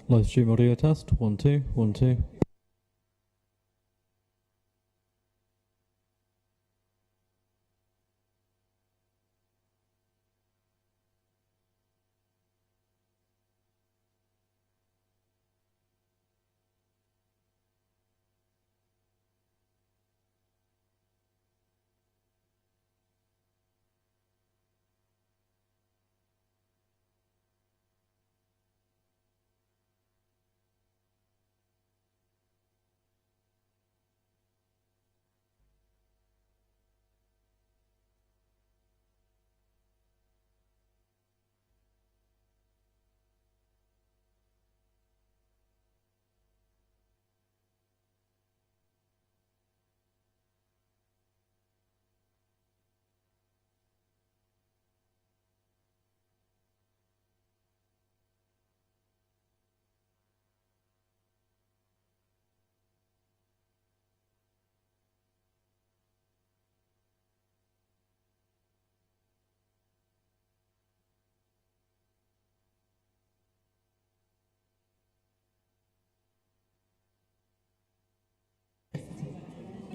Live stream audio test. 1 2 1 2.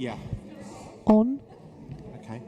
Yeah. On. Okay.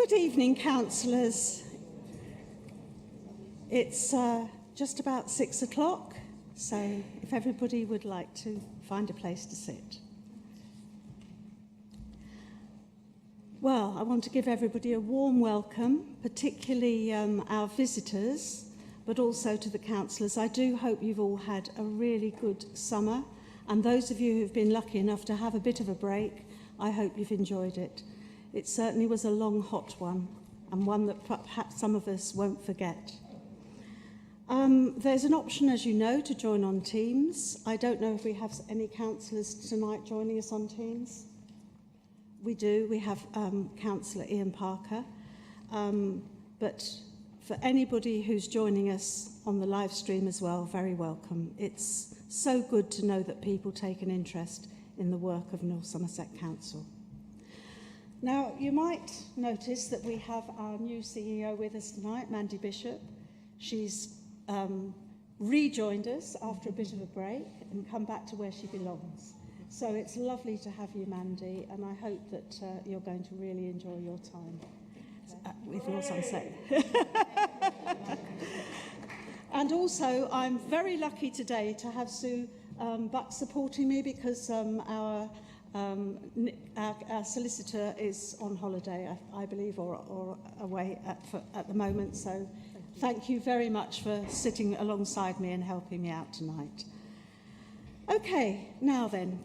Good evening, councillors. It's just about 6 o'clock, so if everybody would like to find a place to sit. Well, I want to give everybody a warm welcome, particularly our visitors, but also to the councillors. I do hope you've all had a really good summer, and those of you who've been lucky enough to have a bit of a break, I hope you've enjoyed it. It certainly was a long, hot one, and one that perhaps some of us won't forget. There's an option, as you know, to join on Teams. I don't know if we have any councillors tonight joining us on Teams. We do. We have Councillor Ian Parker. But for anybody who's joining us on the live stream as well, very welcome. It's so good to know that people take an interest in the work of North Somerset Council. Now, you might notice that we have our new CEO with us tonight, Mandy Bishop. She's rejoined us after a bit of a break and come back to where she belongs. So it's lovely to have you, Mandy, and I hope that you're going to really enjoy your time with North Somerset. And also, I'm very lucky today to have Sue Buck supporting me because our solicitor is on holiday, I believe, or away at the moment. So thank you very much for sitting alongside me and helping me out tonight. Okay, now then,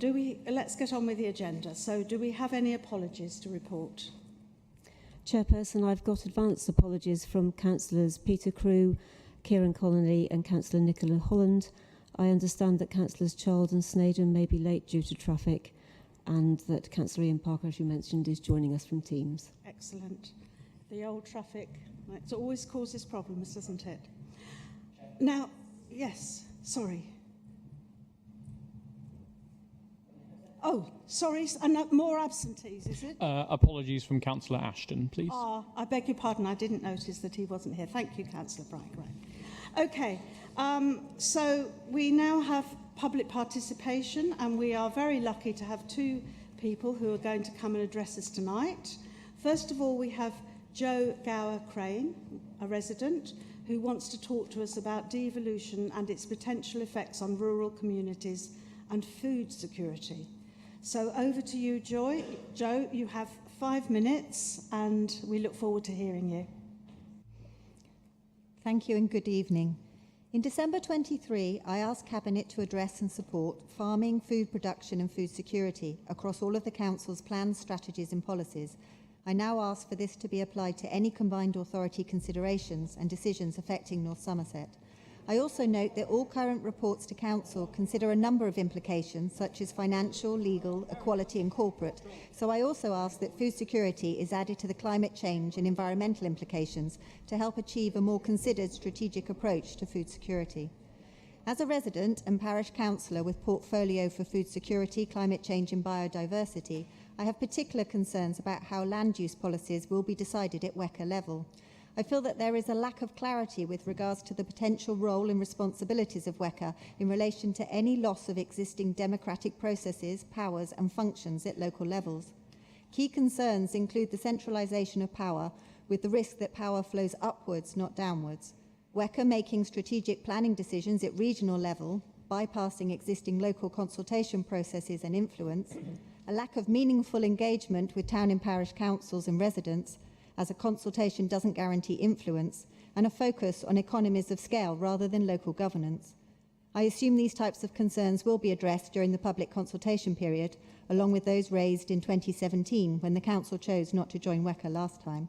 let's get on with the agenda. So do we have any apologies to report? Chairperson, I've got advance apologies from Councillors Peter Crew, Kieran Connolly and Councillor Nicola Holland. I understand that Councillors Child and Snaden may be late due to traffic, and that Councillor Ian Parker, as you mentioned, is joining us from Teams. Excellent. The old traffic, it always causes problems, doesn't it? Now, yes, sorry. Oh, sorry, more absentees, is it? Apologies from Councillor Ashton, please. I beg your pardon, I didn't notice that he wasn't here. Thank you, Councillor Bright. Right. Okay, so we now have public participation, and we are very lucky to have two people who are going to come and address us tonight. First of all, we have Joe Gower Crane, a resident, who wants to talk to us about devolution and its potential effects on rural communities and food security. So over to you, Joe. You have 5 minutes, and we look forward to hearing you. Thank you and good evening. In December 23, I asked Cabinet to address and support farming, food production and food security across all of the Council's plans, strategies and policies. I now ask for this to be applied to any combined authority considerations and decisions affecting North Somerset. I also note that all current reports to Council consider a number of implications such as financial, legal, equality and corporate, so I also ask that food security is added to the climate change and environmental implications to help achieve a more considered strategic approach to food security. As a resident and parish councillor with portfolio for food security, climate change and biodiversity, I have particular concerns about how land use policies will be decided at WECA level. I feel that there is a lack of clarity with regards to the potential role and responsibilities of WECA in relation to any loss of existing democratic processes, powers and functions at local levels. Key concerns include the centralisation of power, with the risk that power flows upwards, not downwards. WECA making strategic planning decisions at regional level, bypassing existing local consultation processes and influence, a lack of meaningful engagement with town and parish councils and residents, as a consultation doesn't guarantee influence, and a focus on economies of scale rather than local governance. I assume these types of concerns will be addressed during the public consultation period, along with those raised in 2017 when the Council chose not to join WECA last time.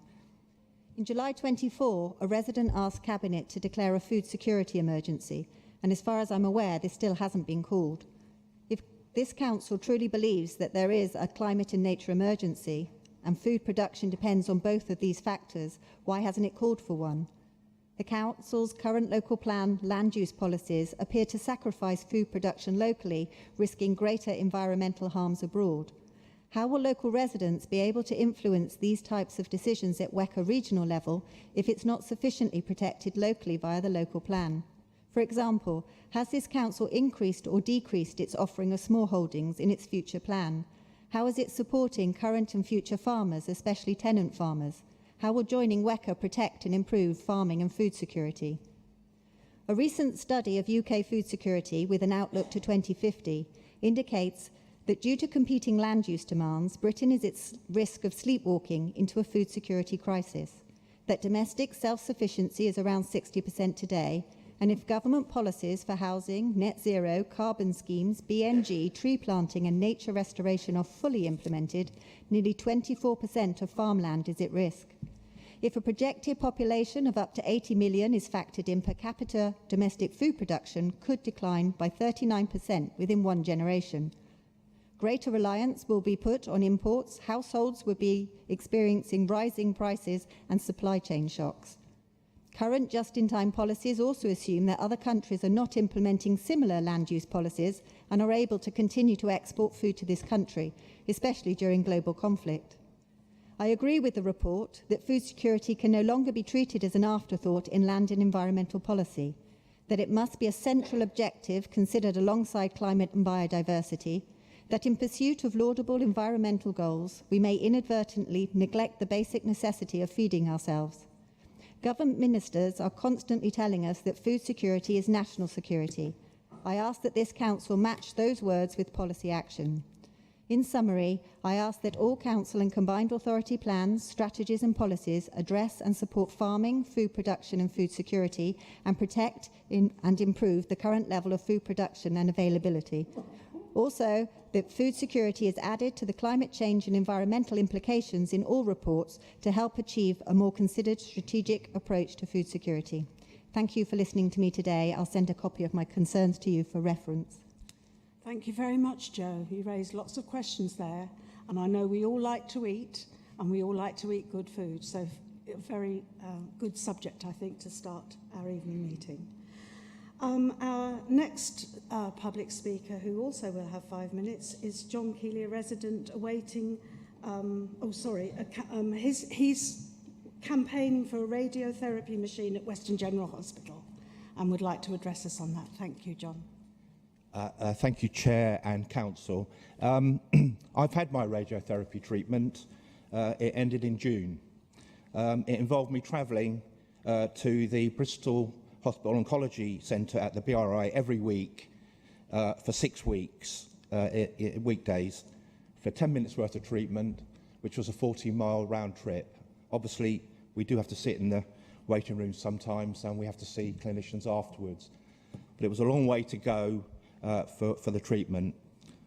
In July 24, a resident asked Cabinet to declare a food security emergency, and as far as I'm aware, this still hasn't been called. If this Council truly believes that there is a climate and nature emergency, and food production depends on both of these factors, why hasn't it called for one? The Council's current local plan land use policies appear to sacrifice food production locally, risking greater environmental harms abroad. How will local residents be able to influence these types of decisions at WECA regional level if it's not sufficiently protected locally via the local plan? For example, has this Council increased or decreased its offering of smallholdings in its future plan? How is it supporting current and future farmers, especially tenant farmers? How will joining WECA protect and improve farming and food security? A recent study of UK food security with an outlook to 2050 indicates that due to competing land use demands, Britain is at risk of sleepwalking into a food security crisis, that domestic self-sufficiency is around 60% today, and if government policies for housing, net zero, carbon schemes, BNG, tree planting and nature restoration are fully implemented, nearly 24% of farmland is at risk. If a projected population of up to 80 million is factored in, per capita domestic food production could decline by 39% within one generation. Greater reliance will be put on imports, households will be experiencing rising prices and supply chain shocks. Current just-in-time policies also assume that other countries are not implementing similar land use policies and are able to continue to export food to this country, especially during global conflict. I agree with the report that food security can no longer be treated as an afterthought in land and environmental policy, that it must be a central objective considered alongside climate and biodiversity, that in pursuit of laudable environmental goals, we may inadvertently neglect the basic necessity of feeding ourselves. Government ministers are constantly telling us that food security is national security. I ask that this Council match those words with policy action. In summary, I ask that all Council and combined authority plans, strategies and policies address and support farming, food production and food security and protect and improve the current level of food production and availability. Also, that food security is added to the climate change and environmental implications in all reports to help achieve a more considered strategic approach to food security. Thank you for listening to me today. I'll send a copy of my concerns to you for reference. Thank you very much, Jo. You raised lots of questions there, and I know we all like to eat, and we all like to eat good food, so a very good subject, I think, to start our evening meeting. Our next public speaker, who also will have 5 minutes, is John Keeley, a resident awaiting, he's campaigning for a radiotherapy machine at Western General Hospital and would like to address us on that. Thank you, John. Thank you, Chair and Council. I've had my radiotherapy treatment. It ended in June. It involved me travelling to the Bristol Hospital Oncology Centre at the BRI every week for 6 weeks, weekdays, for 10 minutes worth of treatment, which was a 40-mile round trip. Obviously, we do have to sit in the waiting room sometimes, and we have to see clinicians afterwards. But it was a long way to go for the treatment.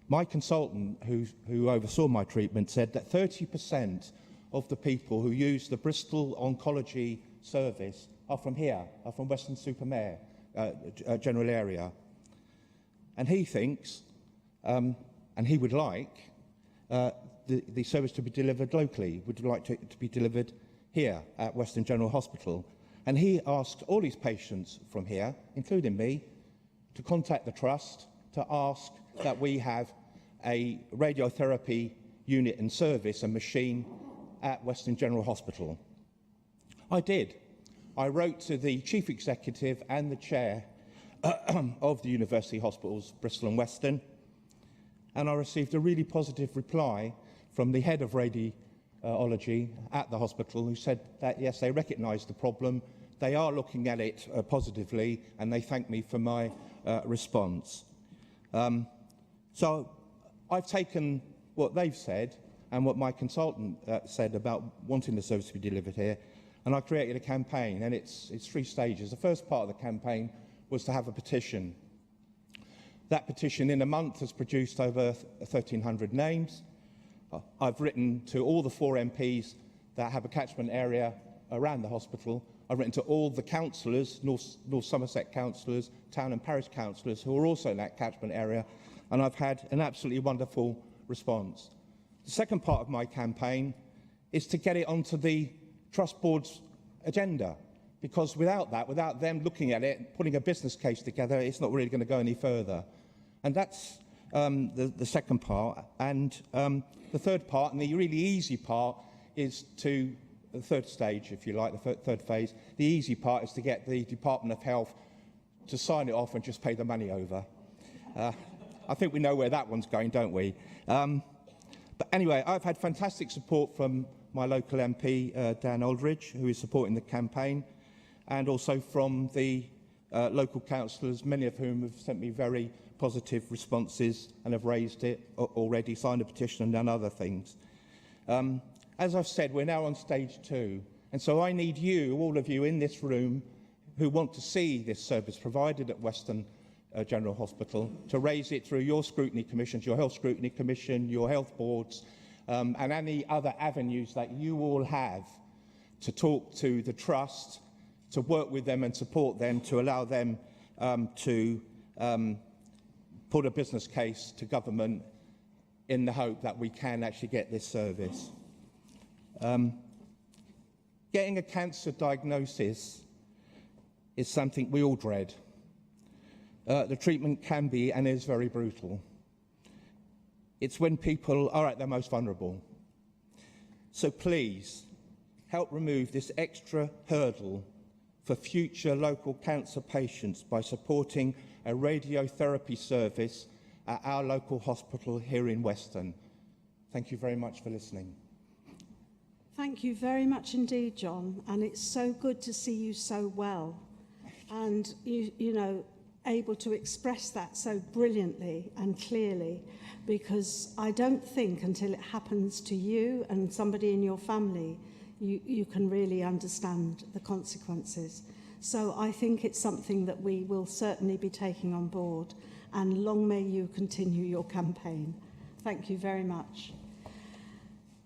My consultant, who oversaw my treatment, said that 30% of the people who use the Bristol Oncology Service are from here, are from Weston-super-Mare general area. And he thinks, and he would like, the service to be delivered locally, would like to be delivered here at Western General Hospital. And he asked all his patients from here, including me, to contact the Trust to ask that we have a radiotherapy unit and service, a machine, at Western General Hospital. I did. I wrote to the Chief Executive and the Chair of the University Hospitals, Bristol and Western, and I received a really positive reply from the head of radiology at the hospital, who said that, yes, they recognise the problem, they are looking at it positively, and they thanked me for my response. So I've taken what they've said and what my consultant said about wanting the service to be delivered here, and I created a campaign, and it's 3 stages. The first part of the campaign was to have a petition. That petition in a month has produced over 1,300 names. I've written to all the 4 MPs that have a catchment area around the hospital. I've written to all the councillors, North Somerset councillors, town and parish councillors, who are also in that catchment area, and I've had an absolutely wonderful response. The second part of my campaign is to get it onto the Trust Board's agenda, because without that, without them looking at it, putting a business case together, it's not really going to go any further. And that's the second part. And the third part, and the really easy part, is to the third stage, if you like, the third phase. The easy part is to get the Department of Health to sign it off and just pay the money over. I think we know where that one's going, don't we? But anyway, I've had fantastic support from my local MP, Dan Aldridge, who is supporting the campaign, and also from the local councillors, many of whom have sent me very positive responses and have raised it already, signed a petition and done other things. As I've said, we're now on stage 2, and so I need you, all of you in this room, who want to see this service provided at Western General Hospital, to raise it through your scrutiny commissions, your health scrutiny commission, your health boards, and any other avenues that you all have to talk to the trust, to work with them and support them, to allow them to put a business case to government in the hope that we can actually get this service. Getting a cancer diagnosis is something we all dread. The treatment can be and is very brutal. It's when people are at their most vulnerable. So please, help remove this extra hurdle for future local cancer patients by supporting a radiotherapy service at our local hospital here in Weston. Thank you very much for listening. Thank you very much indeed, John, and it's so good to see you so well and you know, able to express that so brilliantly and clearly, because I don't think until it happens to you and somebody in your family you can really understand the consequences. So I think it's something that we will certainly be taking on board, and long may you continue your campaign. Thank you very much.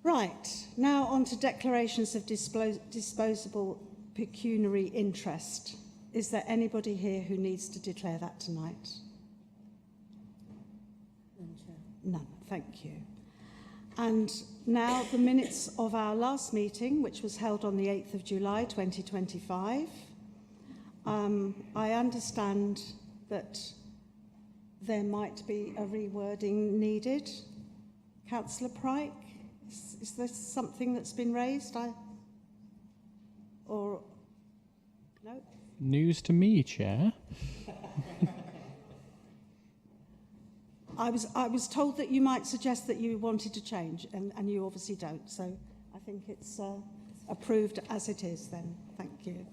Right, now on to declarations of disposable pecuniary interest. Is there anybody here who needs to declare that tonight? None, thank you. And now the minutes of our last meeting, which was held on the 8th of July 2025. I understand that there might be a rewording needed. Councillor Pryke, is this something that's been raised? Or no? News to me, Chair. I was told that you might suggest that you wanted to change, and you obviously don't. So I think it's approved as it is then. Thank you.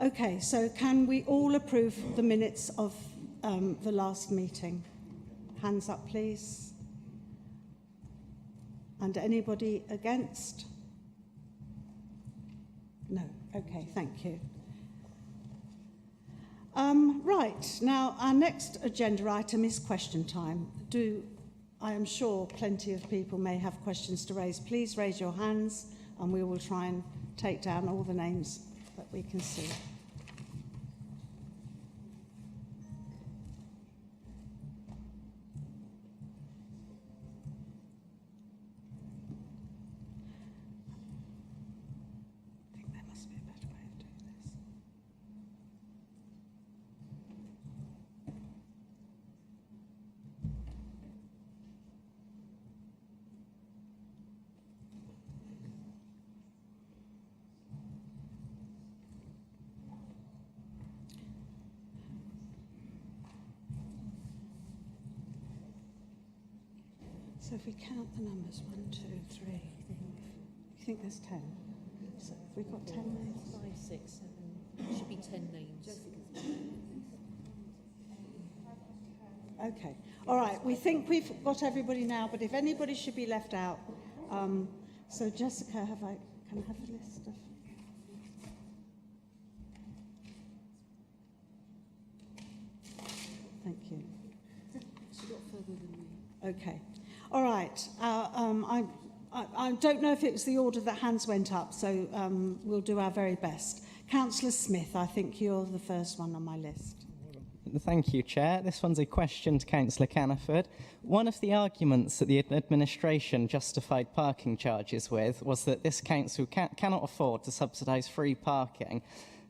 Okay, so can we all approve the minutes of the last meeting? Hands up, please. And anybody against? No. Okay, thank you. Right, now our next agenda item is question time. I am sure plenty of people may have questions to raise. Please raise your hands and we will try and take down all the names that we can see. I think there must be a better way of doing this. So if we count the numbers, 1, 2, 3, you think there's 10? So have we got 10 names? 5, 6, 7. Should be 10 names. Okay. All right. We think we've got everybody now, but if anybody should be left out, so Jessica, can I have a list of? Thank you. She got further than me. Okay. All right. I don't know if it was the order that hands went up, so we'll do our very best. Councillor Smith, I think you're the first one on my list. Thank you, Chair. This one's a question to Councillor Caniford. One of the arguments that the administration justified parking charges with was that this council cannot afford to subsidise free parking.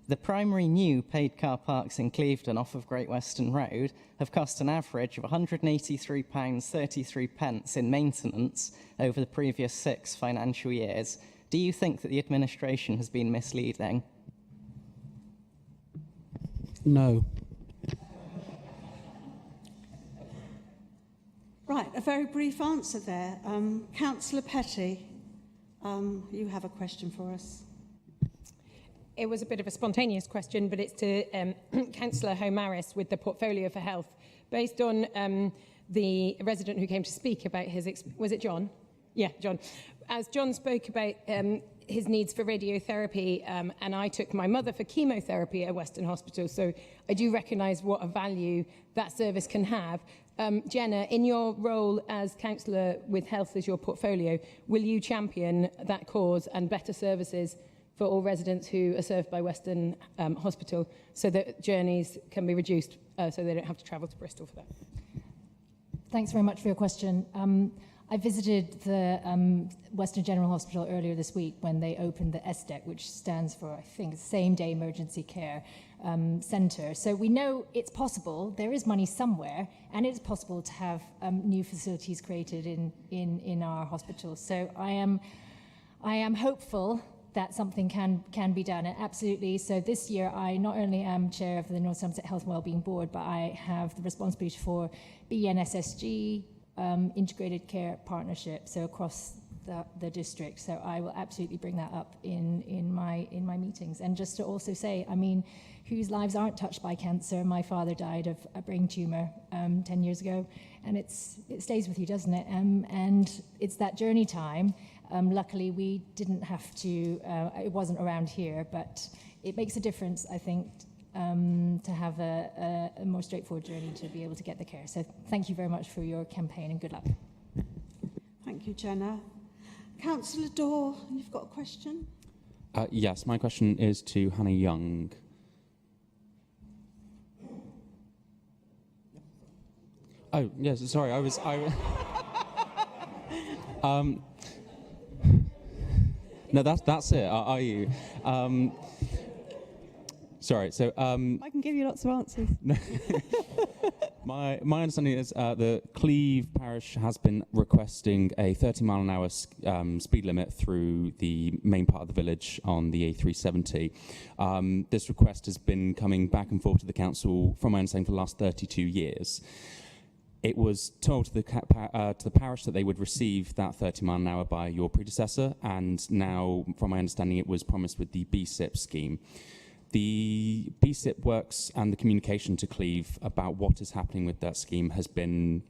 The primary new paid car parks in Clevedon off of Great Western Road have cost an average of £183.33 in maintenance over the previous 6 financial years. Do you think that the administration has been misleading? No. Right. very brief answer there. Councillor Petty, you have a question for us. It was a bit of a spontaneous question, but it's to Councillor Homaris with the Portfolio for Health. Based on the resident who came to speak about his... was it John? Yeah, John. As John spoke about his needs for radiotherapy, and I took my mother for chemotherapy at Western Hospital, so I do recognise what a value that service can have. Jenna, in your role as councillor with health as your portfolio, will you champion that cause and better services for all residents who are served by Western Hospital so that journeys can be reduced so they don't have to travel to Bristol for that? Thanks very much for your question. I visited the Western General Hospital earlier this week when they opened the SDEC, which stands for, I think, Same-Day Emergency Care Centre. So we know it's possible, there is money somewhere, and it's possible to have new facilities created in our hospitals. So I am hopeful that something can be done. And absolutely, so this year I not only am chair of the North Somerset Health and Wellbeing Board, but I have the responsibility for BNSSG, integrated care partnership, so across the district. So I will absolutely bring that up in my meetings. And just to also say, I mean, whose lives aren't touched by cancer? My father died of a brain tumour 10 years ago, and it stays with you, doesn't it? And it's that journey time. Luckily, we didn't have to, it wasn't around here, but it makes a difference, I think, to have a more straightforward journey to be able to get the care. So thank you very much for your campaign and good luck. Thank you, Jenna. Councillor Dorr, you've got a question? Yes, my question is to Hannah Young. Oh, yes, sorry, no, that's it. Are you? Sorry. So I can give you lots of answers. My understanding is the Cleve Parish has been requesting a 30-mile-an-hour speed limit through the main part of the village on the A370. This request has been coming back and forth to the council, from my understanding, for the last 32 years. It was told to the parish that they would receive that 30-mile-an-hour by your predecessor, and now, from my understanding, it was promised with the BSIP scheme. The BSIP works and the communication to Cleve about what is happening with that scheme has been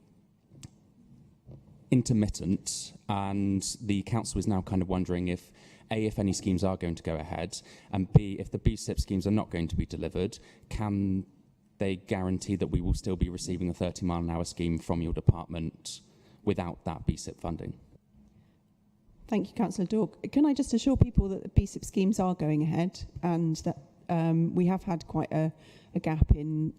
intermittent, and the council is now kind of wondering if A, if any schemes are going to go ahead, and B, if the BSIP schemes are not going to be delivered, can they guarantee that we will still be receiving a 30-mile-an-hour scheme from your department without that BSIP funding? Thank you, Councillor Dorr. Can I just assure people that the BSIP schemes are going ahead, and that we have had quite a gap in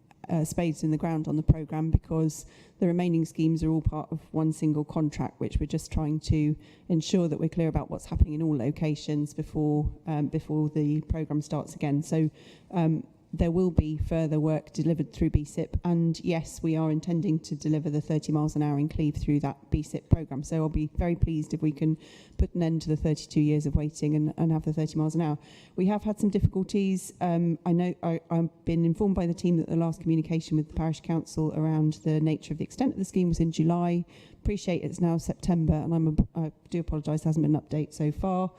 spades in the ground on the programme, because the remaining schemes are all part of one single contract, which we're just trying to ensure that we're clear about what's happening in all locations before the programme starts again. So there will be further work delivered through BSIP, and yes, we are intending to deliver the 30 miles an hour in Cleve through that BSIP programme. So I'll be very pleased if we can put an end to the 32 years of waiting and have the 30 miles an hour. We have had some difficulties. I know I've been informed by the team that the last communication with the Parish Council around the nature of the extent of the scheme was in July. Appreciate it's now September, and I do apologise, there hasn't been an update so far.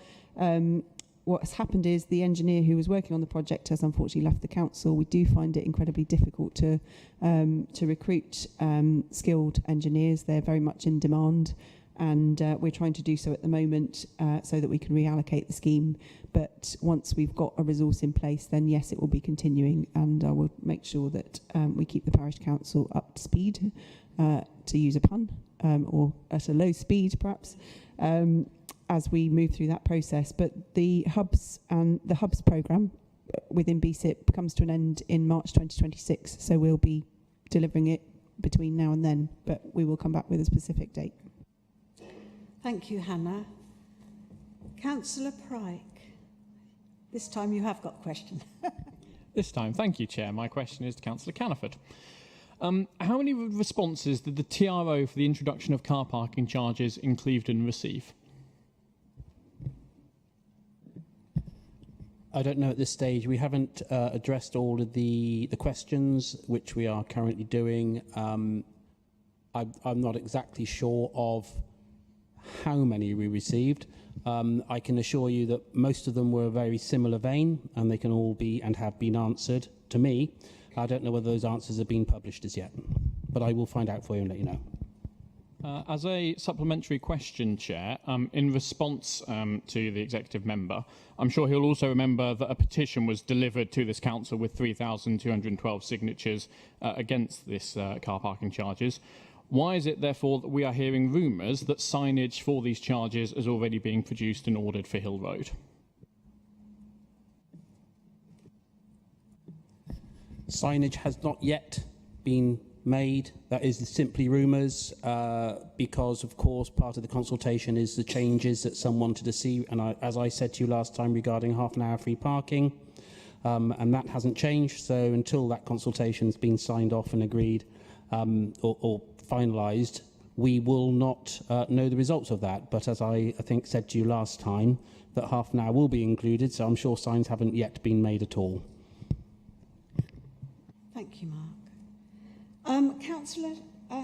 What's happened is the engineer who was working on the project has unfortunately left the council. We do find it incredibly difficult to recruit skilled engineers. They're very much in demand, and we're trying to do so at the moment so that we can reallocate the scheme. But once we've got a resource in place, then yes, it will be continuing, and I will make sure that we keep the parish council up to speed, to use a pun, or at a low speed perhaps, as we move through that process. But the hubs programme within BSIP comes to an end in March 2026, so we'll be delivering it between now and then, but we will come back with a specific date. Thank you, Hannah. Councillor Pryke, this time you have got a question. This time, thank you, Chair. My question is to Councillor Caniford. How many responses did the TRO for the introduction of car parking charges in Clevedon receive? I don't know at this stage. We haven't addressed all of the questions, which we are currently doing. I'm not exactly sure of how many we received. I can assure you that most of them were a very similar vein, and they can all be and have been answered to me. I don't know whether those answers have been published as yet, but I will find out for you and let you know. As a supplementary question, Chair, in response to the executive member, I'm sure he'll also remember that a petition was delivered to this council with 3,212 signatures against this car parking charges. Why is it, therefore, that we are hearing rumours that signage for these charges is already being produced and ordered for Hill Road? Signage has not yet been made. That is simply rumours, because, of course, part of the consultation is the changes that some wanted to see. And as I said to you last time regarding half an hour free parking, and that hasn't changed. So until that consultation's been signed off and agreed or finalised, we will not know the results of that. But as I think said to you last time, that half an hour will be included. So I'm sure signs haven't yet been made at all. Thank you, Mark. Councillor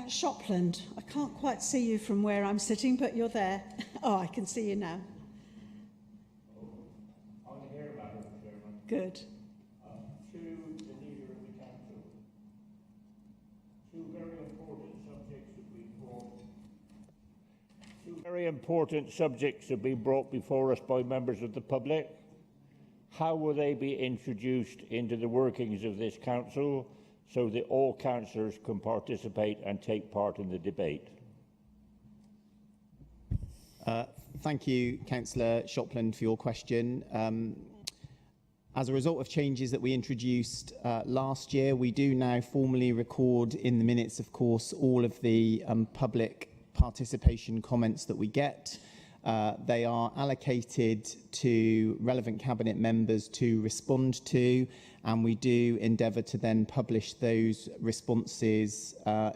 Shopland, I can't quite see you from where I'm sitting, but you're there. Oh, I can see you now. I'm here, Madam Chairman. Good. To the leader of the council, two very important subjects have been brought before us by members of the public. How will they be introduced into the workings of this council so that all councillors can participate and take part in the debate? Thank you, Councillor Shopland, for your question. As a result of changes that we introduced last year, we do now formally record in the minutes, of course, all of the public participation comments that we get. They are allocated to relevant cabinet members to respond to, and we do endeavour to then publish those responses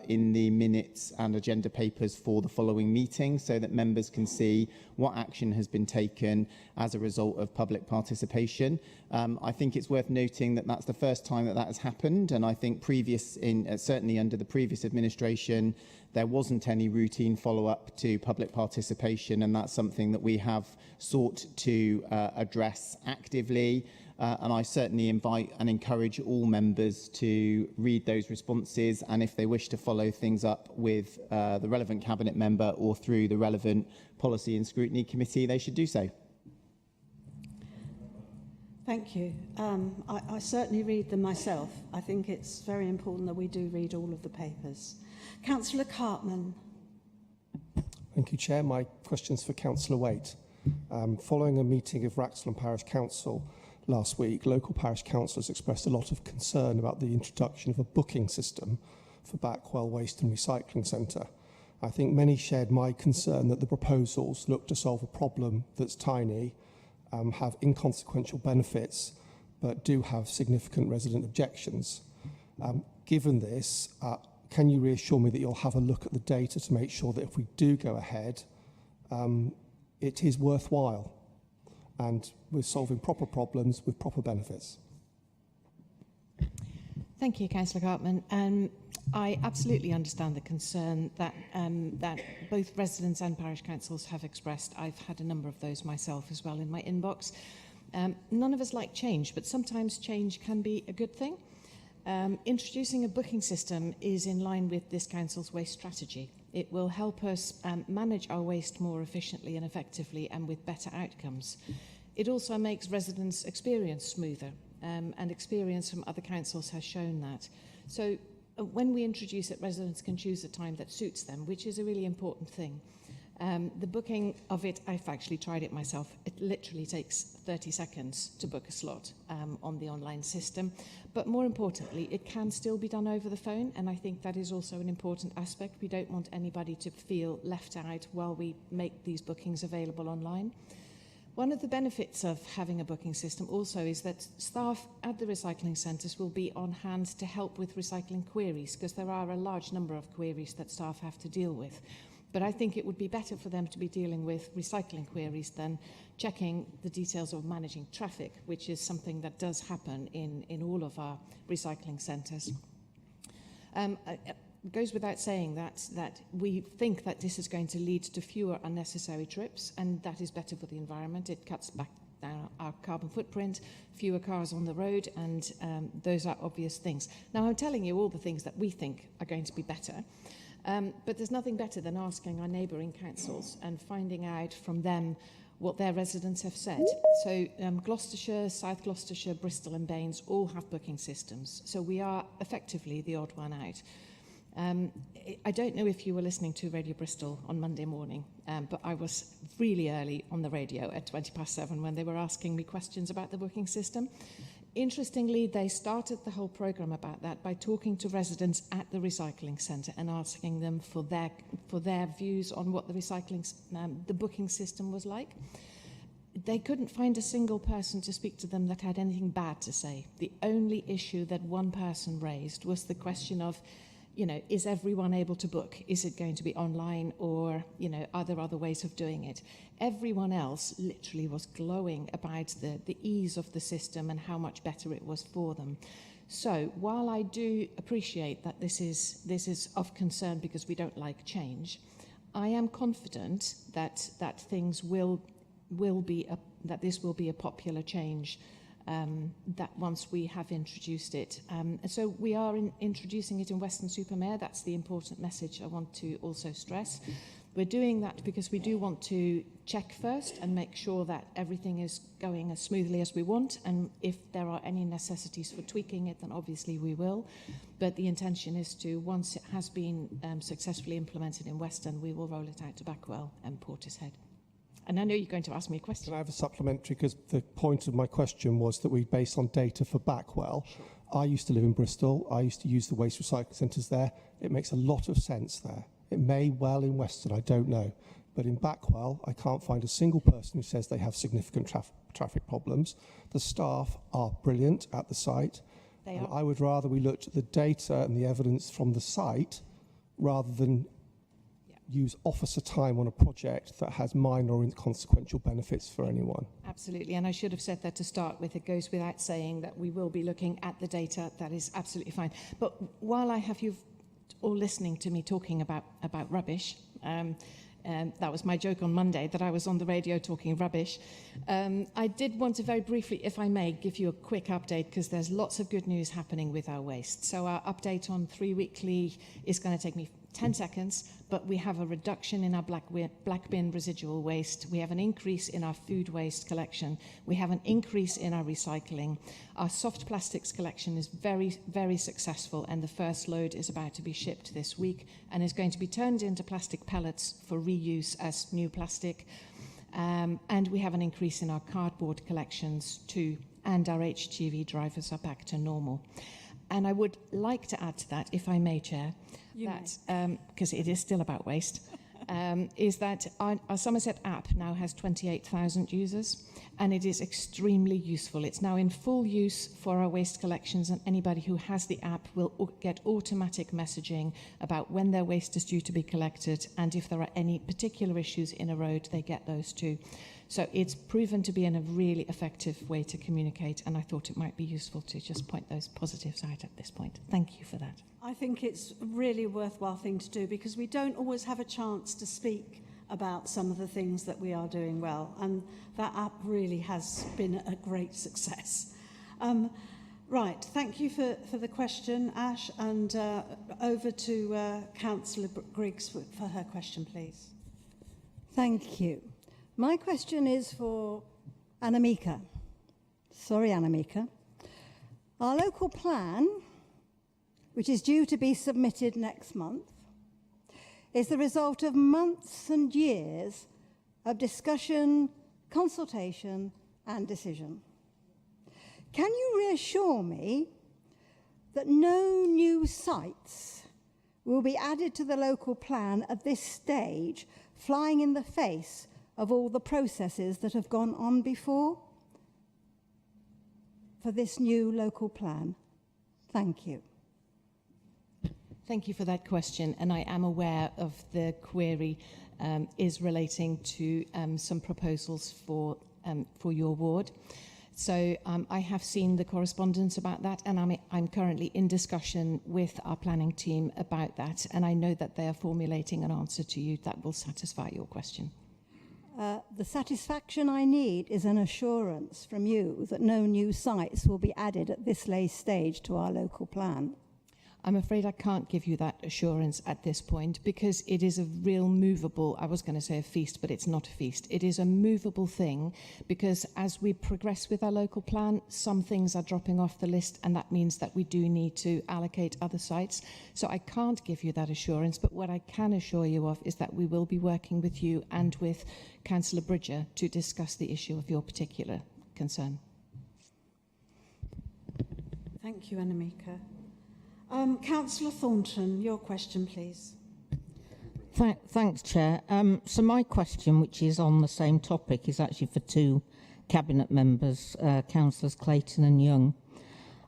in the minutes and agenda papers for the following meeting, so that members can see what action has been taken as a result of public participation. I think it's worth noting that that's the first time that has happened, and I think certainly under the previous administration, there wasn't any routine follow-up to public participation, and that's something that we have sought to address actively. And I certainly invite and encourage all members to read those responses, and if they wish to follow things up with the relevant cabinet member or through the relevant policy and scrutiny committee, they should do so. Thank you. I certainly read them myself. I think it's very important that we do read all of the papers. Councillor Cartman. Thank you, Chair. My question's for Councillor Waite. Following a meeting of Wraxall Parish Council last week, local parish councillors expressed a lot of concern about the introduction of a booking system for Backwell Waste and Recycling Centre. I think many shared my concern that the proposals look to solve a problem that's tiny, have inconsequential benefits, but do have significant resident objections. Given this, can you reassure me that you'll have a look at the data to make sure that if we do go ahead, it is worthwhile and we're solving proper problems with proper benefits? Thank you, Councillor Cartman. I absolutely understand the concern that both residents and parish councils have expressed. I've had a number of those myself as well in my inbox. None of us like change, but sometimes change can be a good thing. Introducing a booking system is in line with this council's waste strategy. It will help us manage our waste more efficiently and effectively and with better outcomes. It also makes residents' experience smoother, and experience from other councils has shown that. So when we introduce it, residents can choose a time that suits them, which is a really important thing. The booking of it, I've actually tried it myself. It literally takes 30 seconds to book a slot on the online system. But more importantly, it can still be done over the phone, and I think that is also an important aspect. We don't want anybody to feel left out while we make these bookings available online. One of the benefits of having a booking system also is that staff at the recycling centres will be on hand to help with recycling queries, because there are a large number of queries that staff have to deal with. But I think it would be better for them to be dealing with recycling queries than checking the details of managing traffic, which is something that does happen in all of our recycling centres. goes without saying that we think that this is going to lead to fewer unnecessary trips, and that is better for the environment. It cuts back down our carbon footprint, fewer cars on the road, and those are obvious things. Now, I'm telling you all the things that we think are going to be better, but there's nothing better than asking our neighbouring councils and finding out from them what their residents have said. So Gloucestershire, South Gloucestershire, Bristol and Baines all have booking systems. So we are effectively the odd one out. I don't know if you were listening to Radio Bristol on Monday morning, but I was really early on the radio at 7:20 when they were asking me questions about the booking system. Interestingly, they started the whole programme about that by talking to residents at the recycling centre and asking them for their views on what the booking system was like. They couldn't find a single person to speak to them that had anything bad to say. The only issue that one person raised was the question of, is everyone able to book? Is it going to be online, or, are there other ways of doing it? Everyone else literally was glowing about the ease of the system and how much better it was for them. So while I do appreciate that this is of concern because we don't like change, I am confident that things will be that this will be a popular change. That once we have introduced it. So we are introducing it in Weston-super-Mare. That's the important message I want to also stress. We're doing that because we do want to check first and make sure that everything is going as smoothly as we want. And if there are any necessities for tweaking it, then obviously we will. But the intention is to, once it has been successfully implemented in Weston, we will roll it out to Backwell and Portishead. And I know you're going to ask me a question. Can I have a supplementary? Because the point of my question was that we base on data for Backwell. Sure. I used to live in Bristol. I used to use the waste recycling centres there. It makes a lot of sense there. It may well in Weston, I don't know. But in Backwell, I can't find a single person who says they have significant traffic problems. The staff are brilliant at the site. And I would rather we looked at the data and the evidence from the site rather than use officer time on a project that has minor or inconsequential benefits for anyone. Absolutely, and I should have said that to start with. It goes without saying that we will be looking at the data. That is absolutely fine. But while I have you all listening to me talking about rubbish, that was my joke on Monday, that I was on the radio talking rubbish. I did want to very briefly, if I may, give you a quick update, because there's lots of good news happening with our waste. So our update on 3 Weekly is going to take me 10 seconds, but we have a reduction in our black bin residual waste. We have an increase in our food waste collection. We have an increase in our recycling. Our soft plastics collection is very, very successful, and the first load is about to be shipped this week and is going to be turned into plastic pellets for reuse as new plastic. And we have an increase in our cardboard collections too, and our HGV drivers are back to normal. And I would like to add to that, if I may, Chair, because it is still about waste, is that our Somerset app now has 28,000 users, and it is extremely useful. It's now in full use for our waste collections, and anybody who has the app will get automatic messaging about when their waste is due to be collected, and if there are any particular issues in a road, they get those too. So it's proven to be a really effective way to communicate, and I thought it might be useful to just point those positives out at this point. Thank you for that. I think it's a really worthwhile thing to do, because we don't always have a chance to speak about some of the things that we are doing well, and that app really has been a great success. Right, thank you for the question, Ash, and over to Councillor Griggs for her question, please. Thank you. My question is for Annemieke. Sorry, Annemieke. Our local plan, which is due to be submitted next month, is the result of months and years of discussion, consultation, and decision. Can you reassure me that no new sites will be added to the local plan at this stage, flying in the face of all the processes that have gone on before for this new local plan? Thank you. Thank you for that question, and I am aware of the query is relating to some proposals for your ward. So I have seen the correspondence about that, and I'm currently in discussion with our planning team about that, and I know that they are formulating an answer to you that will satisfy your question. The satisfaction I need is an assurance from you that no new sites will be added at this late stage to our local plan. I'm afraid I can't give you that assurance at this point because it is a real movable, I was going to say a feast, but it's not a feast. It is a movable thing because as we progress with our local plan, some things are dropping off the list, and that means that we do need to allocate other sites. So I can't give you that assurance, but what I can assure you of is that we will be working with you and with Councillor Bridger to discuss the issue of your particular concern. Thank you, Annemieke. Councillor Thornton, your question, please. Thanks, Chair. So my question, which is on the same topic, is actually for two Cabinet members, Councillors Clayton and Young.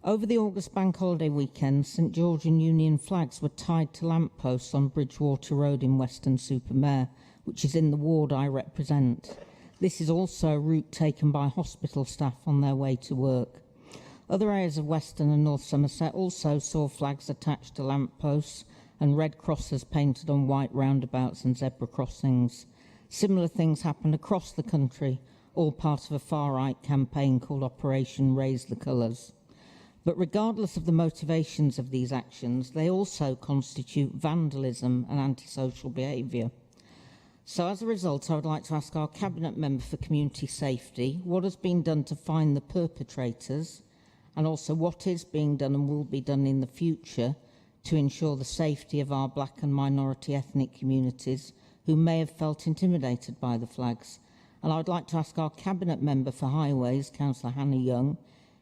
Over the August bank holiday weekend, St George and Union flags were tied to lampposts on Bridgewater Road in Weston-super-Mare, which is in the ward I represent. This is also a route taken by hospital staff on their way to work. Other areas of Western and North Somerset also saw flags attached to lampposts and red crosses painted on white roundabouts and zebra crossings. Similar things happened across the country, all part of a far-right campaign called Operation Raise the Colours. But regardless of the motivations of these actions, they also constitute vandalism and antisocial behaviour. So as a result, I would like to ask our Cabinet Member for Community Safety what has been done to find the perpetrators, and also what is being done and will be done in the future to ensure the safety of our black and minority ethnic communities who may have felt intimidated by the flags. And I would like to ask our Cabinet Member for Highways, Councillor Hannah Young,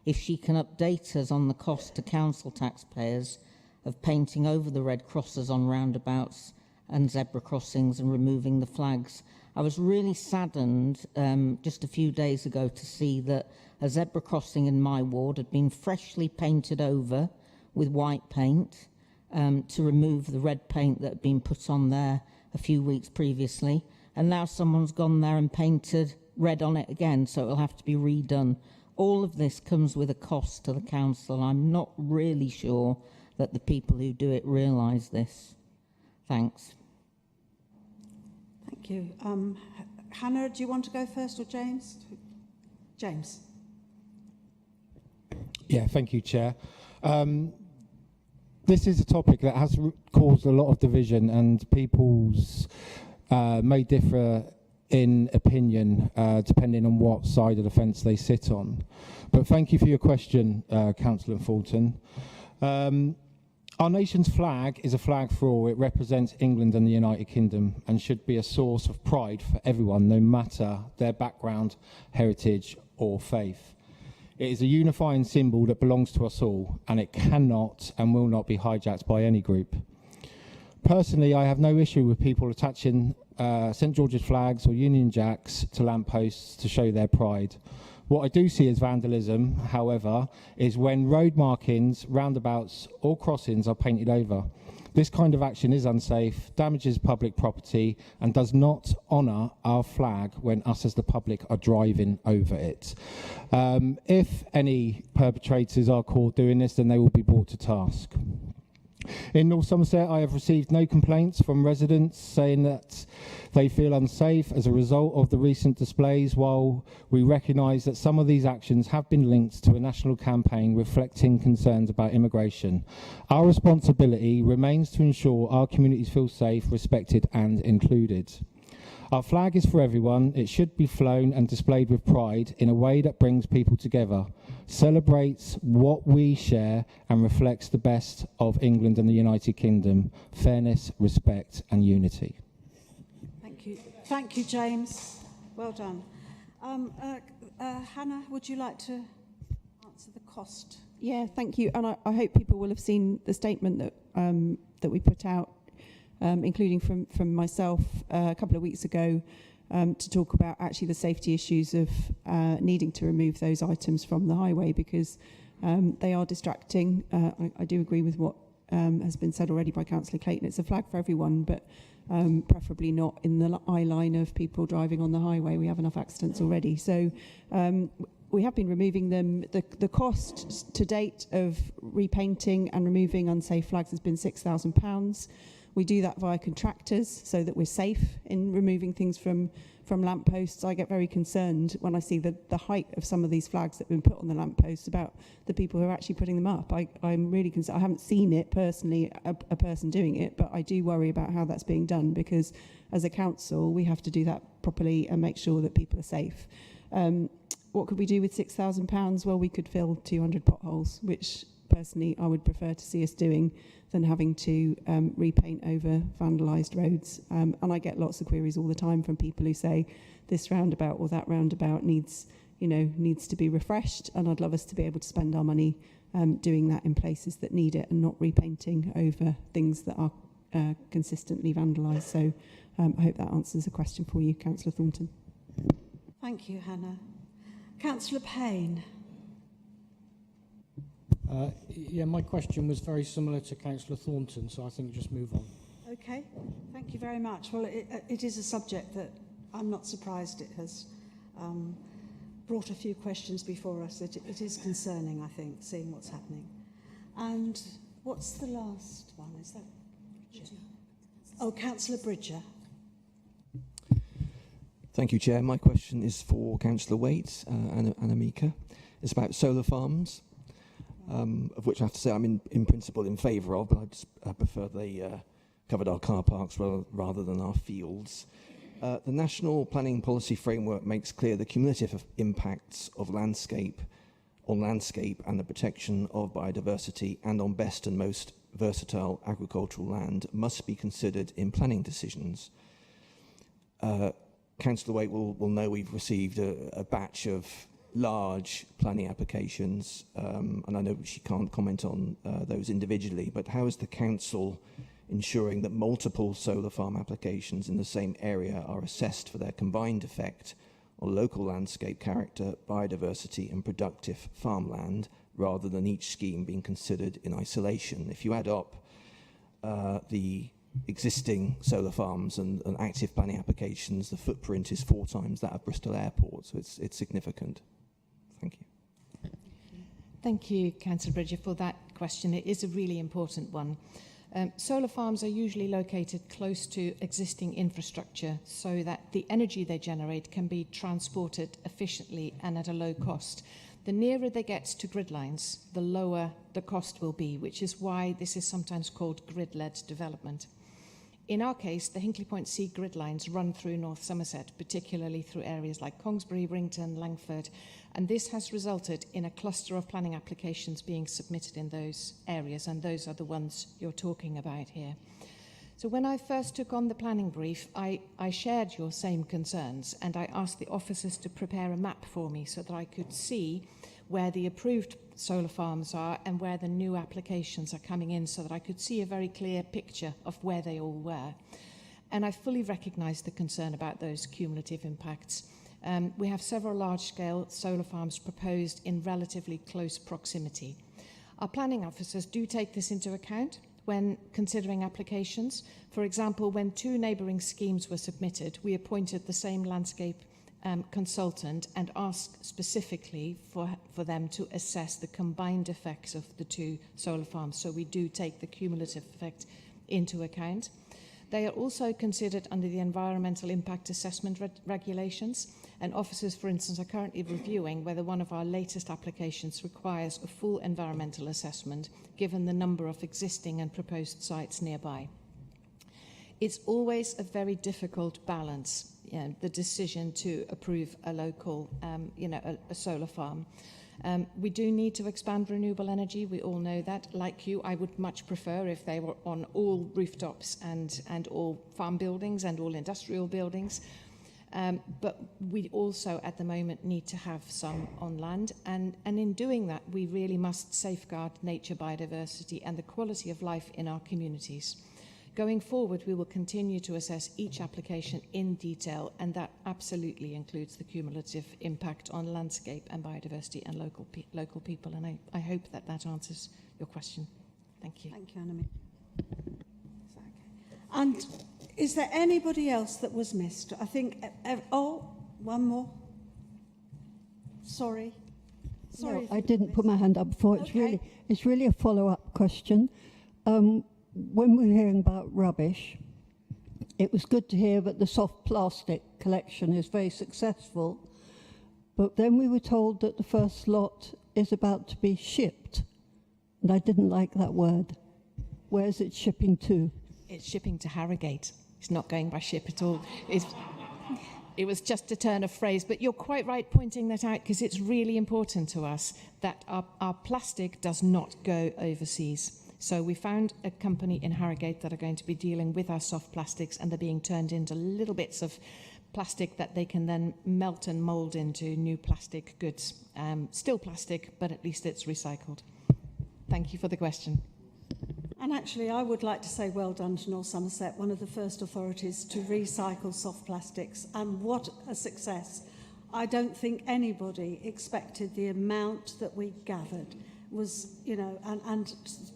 if she can update us on the cost to council taxpayers of painting over the red crosses on roundabouts and zebra crossings and removing the flags. I was really saddened just a few days ago to see that a zebra crossing in my ward had been freshly painted over with white paint to remove the red paint that had been put on there a few weeks previously. And now someone's gone there and painted red on it again, so it'll have to be redone. All of this comes with a cost to the council. I'm not really sure that the people who do it realise this. Thanks. Thank you. Hannah, do you want to go first, or James? James. Yeah, thank you, Chair. This is a topic that has caused a lot of division, and people's may differ in opinion depending on what side of the fence they sit on. But thank you for your question, Councillor Fulton. Our nation's flag is a flag for all. It represents England and the United Kingdom and should be a source of pride for everyone, no matter their background, heritage or faith. It is a unifying symbol that belongs to us all, and it cannot and will not be hijacked by any group. Personally, I have no issue with people attaching St George's flags or Union Jacks to lampposts to show their pride. What I do see as vandalism, however, is when road markings, roundabouts or crossings are painted over. This kind of action is unsafe, damages public property and does not honour our flag when us as the public are driving over it. If any perpetrators are caught doing this, then they will be brought to task. In North Somerset, I have received no complaints from residents saying that they feel unsafe as a result of the recent displays, while we recognise that some of these actions have been linked to a national campaign reflecting concerns about immigration. Our responsibility remains to ensure our communities feel safe, respected and included. Our flag is for everyone. It should be flown and displayed with pride in a way that brings people together, celebrates what we share and reflects the best of England and the United Kingdom, fairness, respect and unity. Thank you. Thank you, James. Well done. Hannah, would you like to answer the cost? Yeah, thank you. And I hope people will have seen the statement that that we put out, including from myself a couple of weeks ago, to talk about actually the safety issues of needing to remove those items from the highway because they are distracting. I do agree with what has been said already by Councillor Clayton. It's a flag for everyone, but preferably not in the eye line of people driving on the highway. We have enough accidents already. So we have been removing them. The cost to date of repainting and removing unsafe flags has been £6,000. We do that via contractors so that we're safe in removing things from lampposts. I get very concerned when I see the height of some of these flags that have been put on the lampposts about the people who are actually putting them up. I'm really concerned. I haven't seen it personally, a person doing it, but I do worry about how that's being done, because as a council, we have to do that properly and make sure that people are safe. What could we do with £6,000? Well, we could fill 200 potholes, which personally I would prefer to see us doing than having to repaint over vandalised roads. And I get lots of queries all the time from people who say this roundabout or that roundabout needs to be refreshed, and I'd love us to be able to spend our money doing that in places that need it and not repainting over things that are consistently vandalised. So I hope that answers a question for you, Councillor Thornton. Thank you, Hannah. Councillor Payne. Yeah, my question was very similar to Councillor Thornton, so I think just move on. Okay, thank you very much. Well, it is a subject that I'm not surprised it has brought a few questions before us. It is concerning, I think, seeing what's happening. And what's the last one? Is that Bridger? Oh, Councillor Bridger. Thank you, Chair. My question is for Councillor Waite and Amika. It's about solar farms, of which I have to say I'm in principle in favour of, but I just prefer they covered our car parks rather than our fields. The National Planning Policy Framework makes clear the cumulative impacts of landscape and the protection of biodiversity and on best and most versatile agricultural land must be considered in planning decisions. Councillor Waite will know we've received a batch of large planning applications, and I know she can't comment on those individually, but how is the council ensuring that multiple solar farm applications in the same area are assessed for their combined effect on local landscape character, biodiversity and productive farmland, rather than each scheme being considered in isolation? If you add up the existing solar farms and active planning applications, the footprint is 4 times that of Bristol Airport, so it's significant. Thank you. Thank you, Councillor Bridger, for that question. It is a really important one. Solar farms are usually located close to existing infrastructure so that the energy they generate can be transported efficiently and at a low cost. The nearer they get to grid lines, the lower the cost will be, which is why this is sometimes called grid-led development. In our case, the Hinkley Point C grid lines run through North Somerset, particularly through areas like Congsbury, Rington, Langford, and this has resulted in a cluster of planning applications being submitted in those areas, and those are the ones you're talking about here. So when I first took on the planning brief, I shared your same concerns, and I asked the officers to prepare a map for me so that I could see where the approved solar farms are and where the new applications are coming in, so that I could see a very clear picture of where they all were. And I fully recognise the concern about those cumulative impacts. We have several large-scale solar farms proposed in relatively close proximity. Our planning officers do take this into account when considering applications. For example, when 2 neighbouring schemes were submitted, we appointed the same landscape consultant and asked specifically for them to assess the combined effects of the 2 solar farms. So we do take the cumulative effect into account. They are also considered under the environmental impact assessment regulations, and officers, for instance, are currently reviewing whether one of our latest applications requires a full environmental assessment given the number of existing and proposed sites nearby. It's always a very difficult balance, the decision to approve a local, a solar farm. We do need to expand renewable energy. We all know that. Like you, I would much prefer if they were on all rooftops and all farm buildings and all industrial buildings. But we also, at the moment, need to have some on land. And in doing that, we really must safeguard nature, biodiversity, and the quality of life in our communities. Going forward, we will continue to assess each application in detail, and that absolutely includes the cumulative impact on landscape and biodiversity and local people. And I hope that answers your question. Thank you. Thank you, Anna. And is there anybody else that was missed? I think, one more. Sorry. No, I didn't put my hand up before. It's really a follow-up question. When we were hearing about rubbish, it was good to hear that the soft plastic collection is very successful, but then we were told that the first lot is about to be shipped, and I didn't like that word. Where is it shipping to? It's shipping to Harrogate. It's not going by ship at all. It was just a turn of phrase, but you're quite right pointing that out, because it's really important to us that our plastic does not go overseas. So we found a company in Harrogate that are going to be dealing with our soft plastics, and they're being turned into little bits of plastic that they can then melt and mould into new plastic goods. Still plastic, but at least it's recycled. Thank you for the question. And actually, I would like to say well done to North Somerset, one of the first authorities to recycle soft plastics, and what a success. I don't think anybody expected the amount that we gathered was, you know, and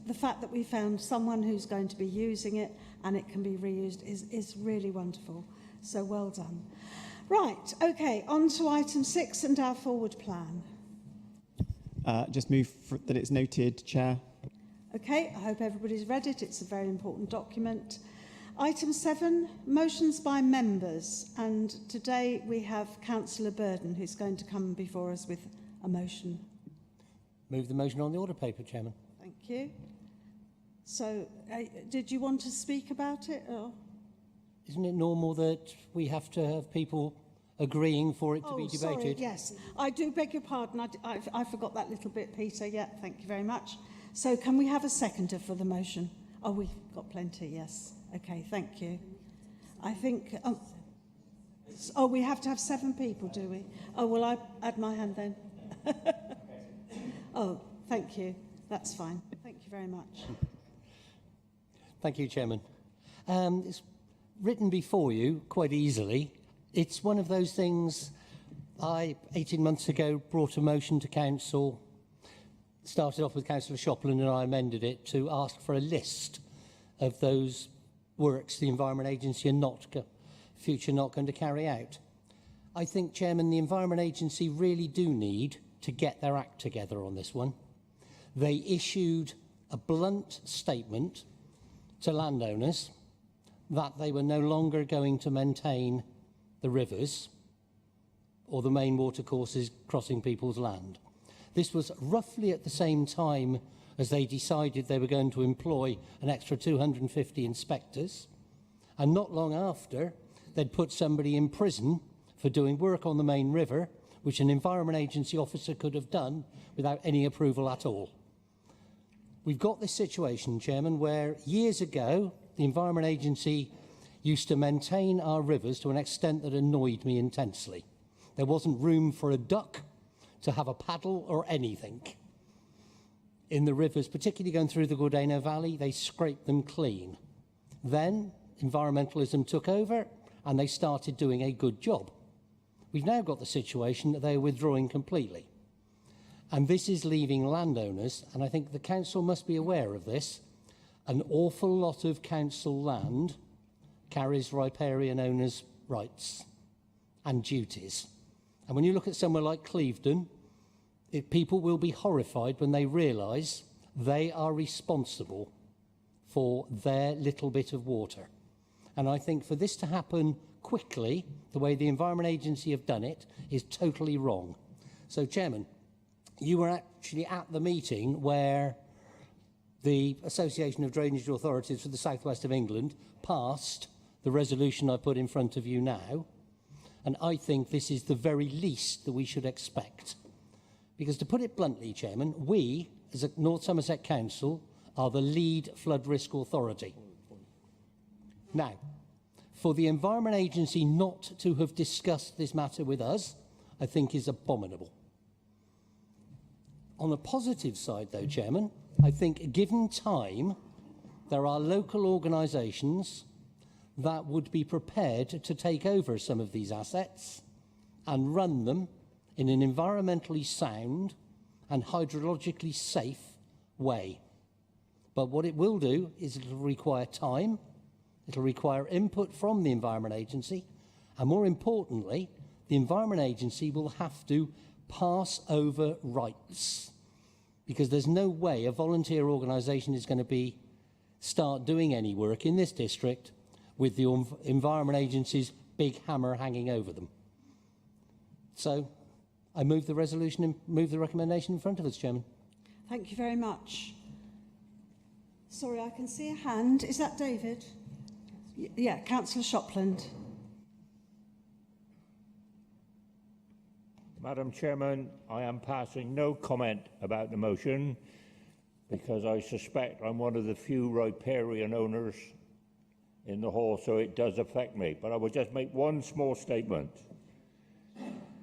the fact that we found someone who's going to be using it and it can be reused is really wonderful. So well done. Right, okay, on to item 6 and our forward plan. Just move that it's noted, Chair. Okay, I hope everybody's read it. It's a very important document. Item 7, motions by members. And today we have Councillor Burden, who's going to come before us with a motion. Move the motion on the order paper, Chairman. Thank you. So, did you want to speak about it? Or? Isn't it normal that we have to have people agreeing for it to be debated? Sorry, yes. I do beg your pardon. I forgot that little bit, Peter. Yeah, thank you very much. So can we have a seconder for the motion? Oh, we've got plenty, yes. Okay, thank you. I think... oh, we have to have 7 people, do we? Oh, well, I add my hand then. Oh, thank you. That's fine. Thank you very much. Thank you, Chairman. It's written before you quite easily. It's one of those things I, 18 months ago, brought a motion to Council. Started off with Councillor Shopland and I amended it to ask for a list of those works the Environment Agency are not going to carry out. I think, Chairman, the Environment Agency really do need to get their act together on this one. They issued a blunt statement to landowners that they were no longer going to maintain the rivers or the main watercourses crossing people's land. This was roughly at the same time as they decided they were going to employ an extra 250 inspectors, and not long after they'd put somebody in prison for doing work on the main river, which an Environment Agency officer could have done without any approval at all. We've got this situation, Chairman, where years ago the Environment Agency used to maintain our rivers to an extent that annoyed me intensely. There wasn't room for a duck to have a paddle or anything. In the rivers, particularly going through the Gordeno Valley, they scraped them clean. Then environmentalism took over and they started doing a good job. We've now got the situation that they are withdrawing completely. And this is leaving landowners, and I think the council must be aware of this, an awful lot of council land carries riparian owners' rights and duties. And when you look at somewhere like Clevedon, people will be horrified when they realise they are responsible for their little bit of water. And I think for this to happen quickly, the way the Environment Agency have done it, is totally wrong. So, Chairman, you were actually at the meeting where the Association of Drainage Authorities for the South West of England passed the resolution I put in front of you now, and I think this is the very least that we should expect. Because to put it bluntly, Chairman, we, as a North Somerset Council, are the lead flood risk authority. Now, for the Environment Agency not to have discussed this matter with us, I think is abominable. On the positive side, though, Chairman, I think given time, there are local organisations that would be prepared to take over some of these assets and run them in an environmentally sound and hydrologically safe way. But what it will do is it will require time, it will require input from the Environment Agency, and more importantly, the Environment Agency will have to pass over rights, because there's no way a volunteer organisation is going to start doing any work in this district with the Environment Agency's big hammer hanging over them. So I move the resolution and move the recommendation in front of us, Chairman. Thank you very much. Sorry, I can see a hand. Is that David? Yeah, Councillor Shopland. Madam Chairman, I am passing no comment about the motion because I suspect I'm one of the few riparian owners in the hall, so it does affect me. But I will just make one small statement.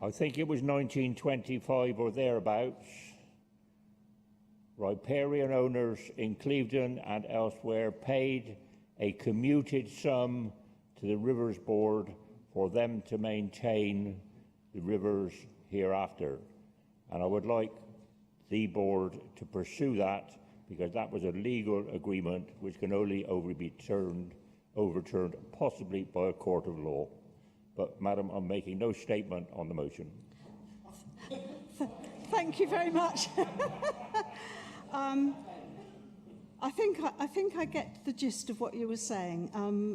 I think it was 1925 or thereabouts. Riparian owners in Clevedon and elsewhere paid a commuted sum to the Rivers Board for them to maintain the rivers hereafter. And I would like the board to pursue that, because that was a legal agreement which can only be overturned possibly by a court of law. But, Madam, I'm making no statement on the motion. Thank you very much. I think I get the gist of what you were saying.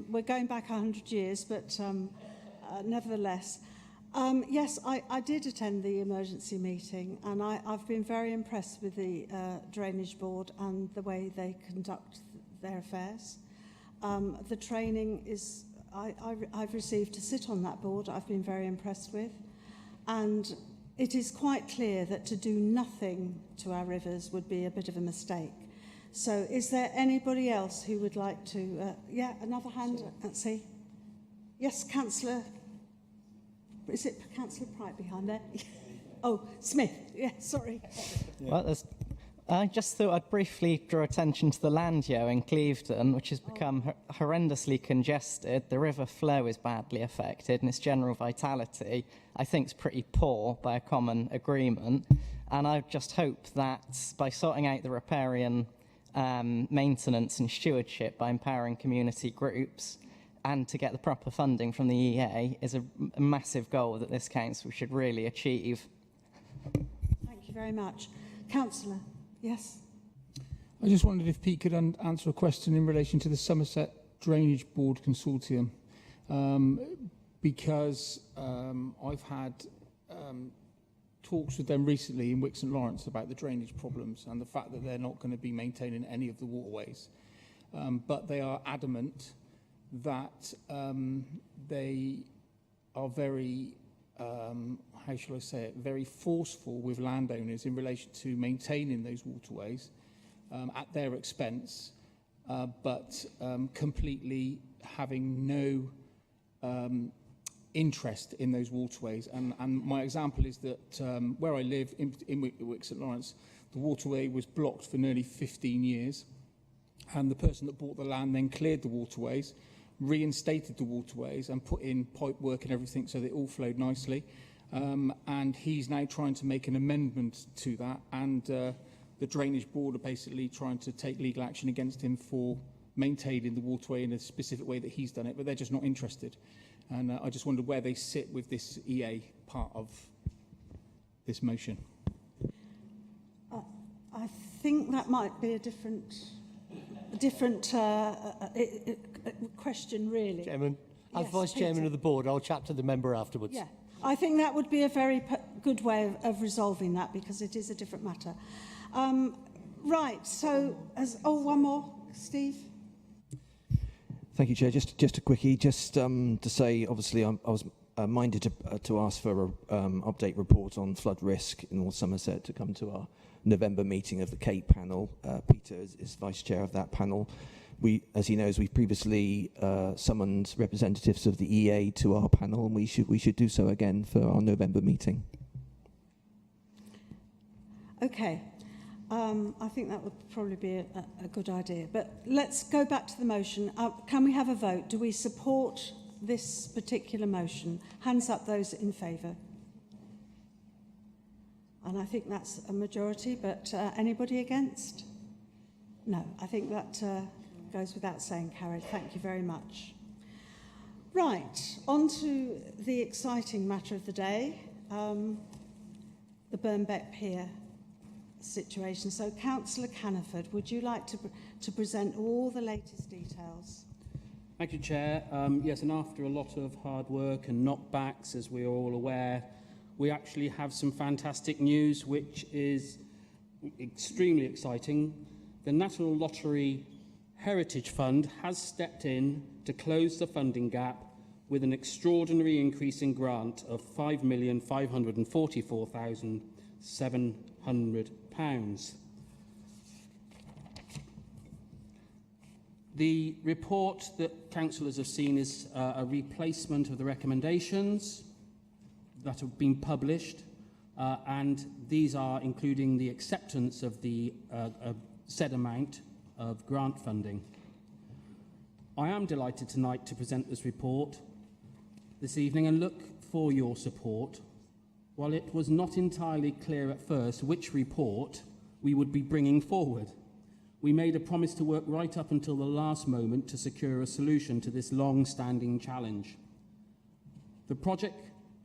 We're going back 100 years, but nevertheless. Yes, I did attend the emergency meeting, and I've been very impressed with the Drainage Board and the way they conduct their affairs. The training I've received to sit on that board, I've been very impressed with. And it is quite clear that to do nothing to our rivers would be a bit of a mistake. So is there anybody else who would like to... yeah, another hand, let's see. Yes, Councillor... Is it Councillor Pright behind there? Oh, Smith. Yeah, sorry. Well, I just thought I'd briefly draw attention to the Landio in Clevedon, which has become horrendously congested. The river flow is badly affected, and its general vitality, I think, is pretty poor by a common agreement. And I just hope that by sorting out the riparian maintenance and stewardship, by empowering community groups, and to get the proper funding from the EA is a massive goal that this council should really achieve. Thank you very much. Councillor, yes? I just wondered if Pete could answer a question in relation to the Somerset Drainage Board Consortium, because I've had talks with them recently in Wick St Lawrence about the drainage problems and the fact that they're not going to be maintaining any of the waterways. But they are adamant that they are very, how shall I say it, very forceful with landowners in relation to maintaining those waterways at their expense, but completely having no interest in those waterways. And my example is that where I live in Wick St Lawrence, the waterway was blocked for nearly 15 years, and the person that bought the land then cleared the waterways, reinstated the waterways and put in pipe work and everything so they all flowed nicely. And he's now trying to make an amendment to that, and the Drainage Board are basically trying to take legal action against him for maintaining the waterway in a specific way that he's done it, but they're just not interested. And I just wondered where they sit with this EA part of this motion. I think that might be a different question, really. Chairman, as Yes, Vice Chairman Peter. of the Board, I'll chat to the member afterwards. Yeah, I think that would be a very good way of resolving that, because it is a different matter. Right, so, one more, Steve? Thank you, Chair. Just a quickie, just to say, obviously, I was minded to ask for an update report on flood risk in North Somerset to come to our November meeting of the Cape panel. Peter is Vice Chair of that panel. As he knows, we've previously summoned representatives of the EA to our panel, and we should do so again for our November meeting. Okay. I think that would probably be a good idea. But let's go back to the motion. Can we have a vote? Do we support this particular motion? Hands up those in favour. And I think that's a majority, but anybody against? No, I think that goes without saying carried. Thank you very much. Right, on to the exciting matter of the day. the Birnbeck Pier situation. So, Councillor Caniford, would you like to present all the latest details? Thank you, Chair. Yes, and after a lot of hard work and knockbacks, as we are all aware, we actually have some fantastic news, which is extremely exciting. The National Lottery Heritage Fund has stepped in to close the funding gap with an extraordinary increase in grant of £5,544,700. The report that councillors have seen is a replacement of the recommendations that have been published, and these are including the acceptance of the said amount of grant funding. I am delighted tonight to present this report this evening and look for your support. While it was not entirely clear at first which report we would be bringing forward, we made a promise to work right up until the last moment to secure a solution to this long-standing challenge. The project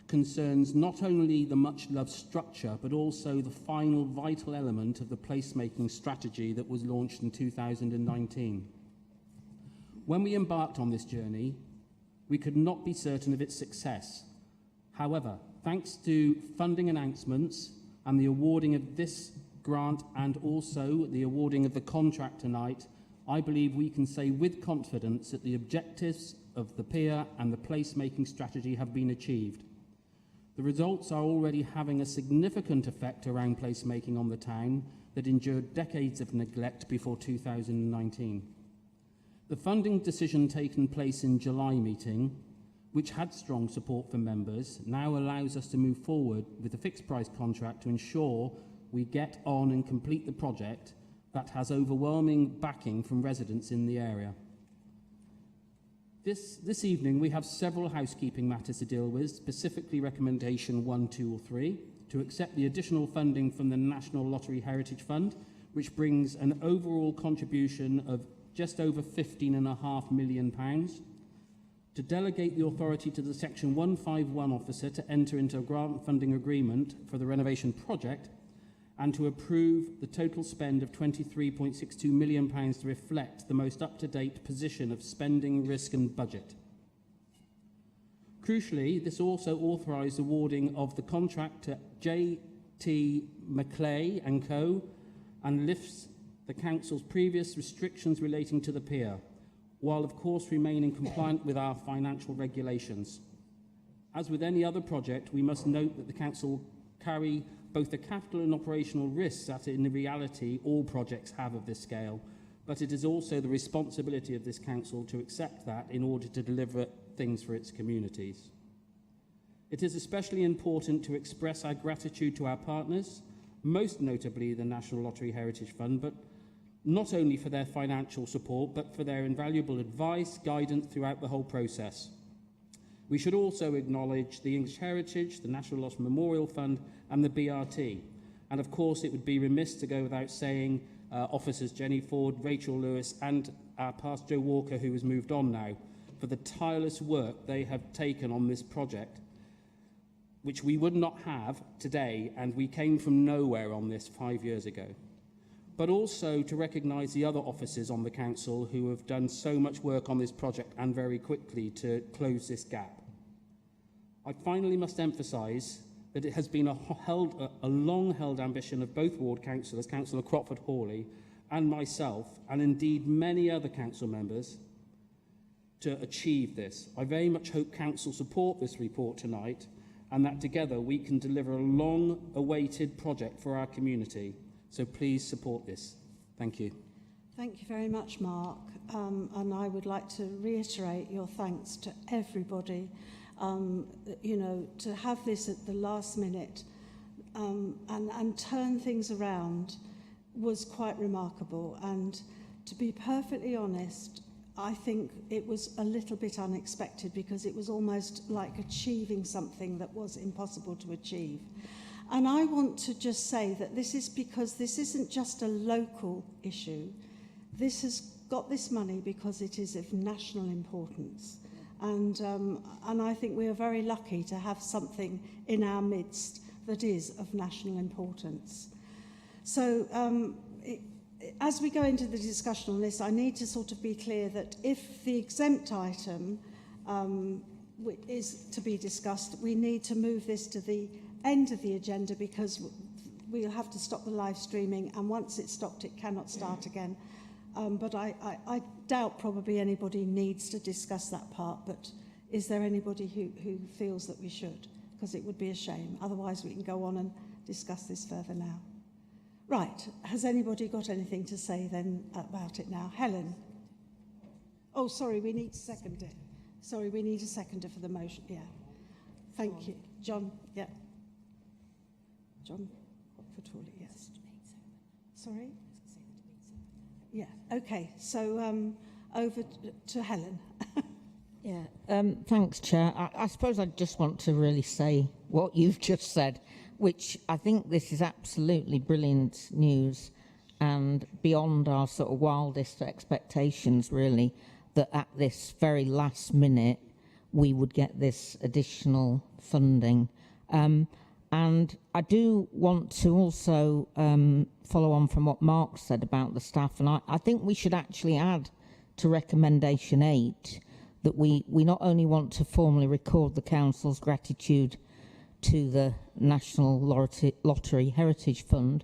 concerns not only the much-loved structure, but also the final vital element of the placemaking strategy that was launched in 2019. When we embarked on this journey, we could not be certain of its success. However, thanks to funding announcements and the awarding of this grant and also the awarding of the contract tonight, I believe we can say with confidence that the objectives of the pier and the placemaking strategy have been achieved. The results are already having a significant effect around placemaking on the town that endured decades of neglect before 2019. The funding decision taken place in July meeting, which had strong support from members, now allows us to move forward with a fixed price contract to ensure we get on and complete the project that has overwhelming backing from residents in the area. This evening we have several housekeeping matters to deal with, specifically recommendation 1, 2 or 3, to accept the additional funding from the National Lottery Heritage Fund, which brings an overall contribution of just over £15.5 million, to delegate the authority to the Section 151 officer to enter into a grant funding agreement for the renovation project, and to approve the total spend of £23.62 million to reflect the most up-to-date position of spending, risk and budget. Crucially, this also authorised awarding of the contract to J.T. Maclay & Co. and lifts the Council's previous restrictions relating to the pier, while of course remaining compliant with our financial regulations. As with any other project, we must note that the Council carry both the capital and operational risks that in reality all projects have of this scale, but it is also the responsibility of this council to accept that in order to deliver things for its communities. It is especially important to express our gratitude to our partners, most notably the National Lottery Heritage Fund, but not only for their financial support, but for their invaluable advice, guidance throughout the whole process. We should also acknowledge the English Heritage, the National Lost Memorial Fund and the BRT. And of course it would be remiss to go without saying officers Jenny Ford, Rachel Lewis and our past Joe Walker, who has moved on now, for the tireless work they have taken on this project, which we would not have today, and we came from nowhere on this 5 years ago. But also to recognise the other officers on the council who have done so much work on this project and very quickly to close this gap. I finally must emphasise that it has been a long-held ambition of both ward councillors, Councillor Cropford-Hawley and myself, and indeed many other council members, to achieve this. I very much hope council support this report tonight, and that together we can deliver a long-awaited project for our community. So please support this. Thank you. Thank you very much, Mark. And I would like to reiterate your thanks to everybody. You know, to have this at the last minute and turn things around was quite remarkable. And to be perfectly honest, I think it was a little bit unexpected, because it was almost like achieving something that was impossible to achieve. And I want to just say that this is because this isn't just a local issue. This has got this money because it is of national importance. And I think we are very lucky to have something in our midst that is of national importance. So as we go into the discussion on this, I need to sort of be clear that if the exempt item is to be discussed, we need to move this to the end of the agenda because we'll have to stop the live streaming, and once it's stopped, it cannot start again. But I doubt probably anybody needs to discuss that part, but is there anybody who feels that we should? Because it would be a shame. Otherwise, we can go on and discuss this further now. Right, has anybody got anything to say then about it now? Helen? Oh, sorry, we need to second it. Sorry, we need a seconder for the motion, yeah. Thank you. John, yeah. John Fatuli, yes. Sorry? Yeah, okay, so over to Helen. Yeah, thanks, Chair. I suppose I just want to really say what you've just said, which I think this is absolutely brilliant news and beyond our sort of wildest expectations, really, that at this very last minute we would get this additional funding. And I do want to also follow on from what Mark said about the staff, and I think we should actually add to recommendation 8 that we not only want to formally record the Council's gratitude to the National Lottery Heritage Fund,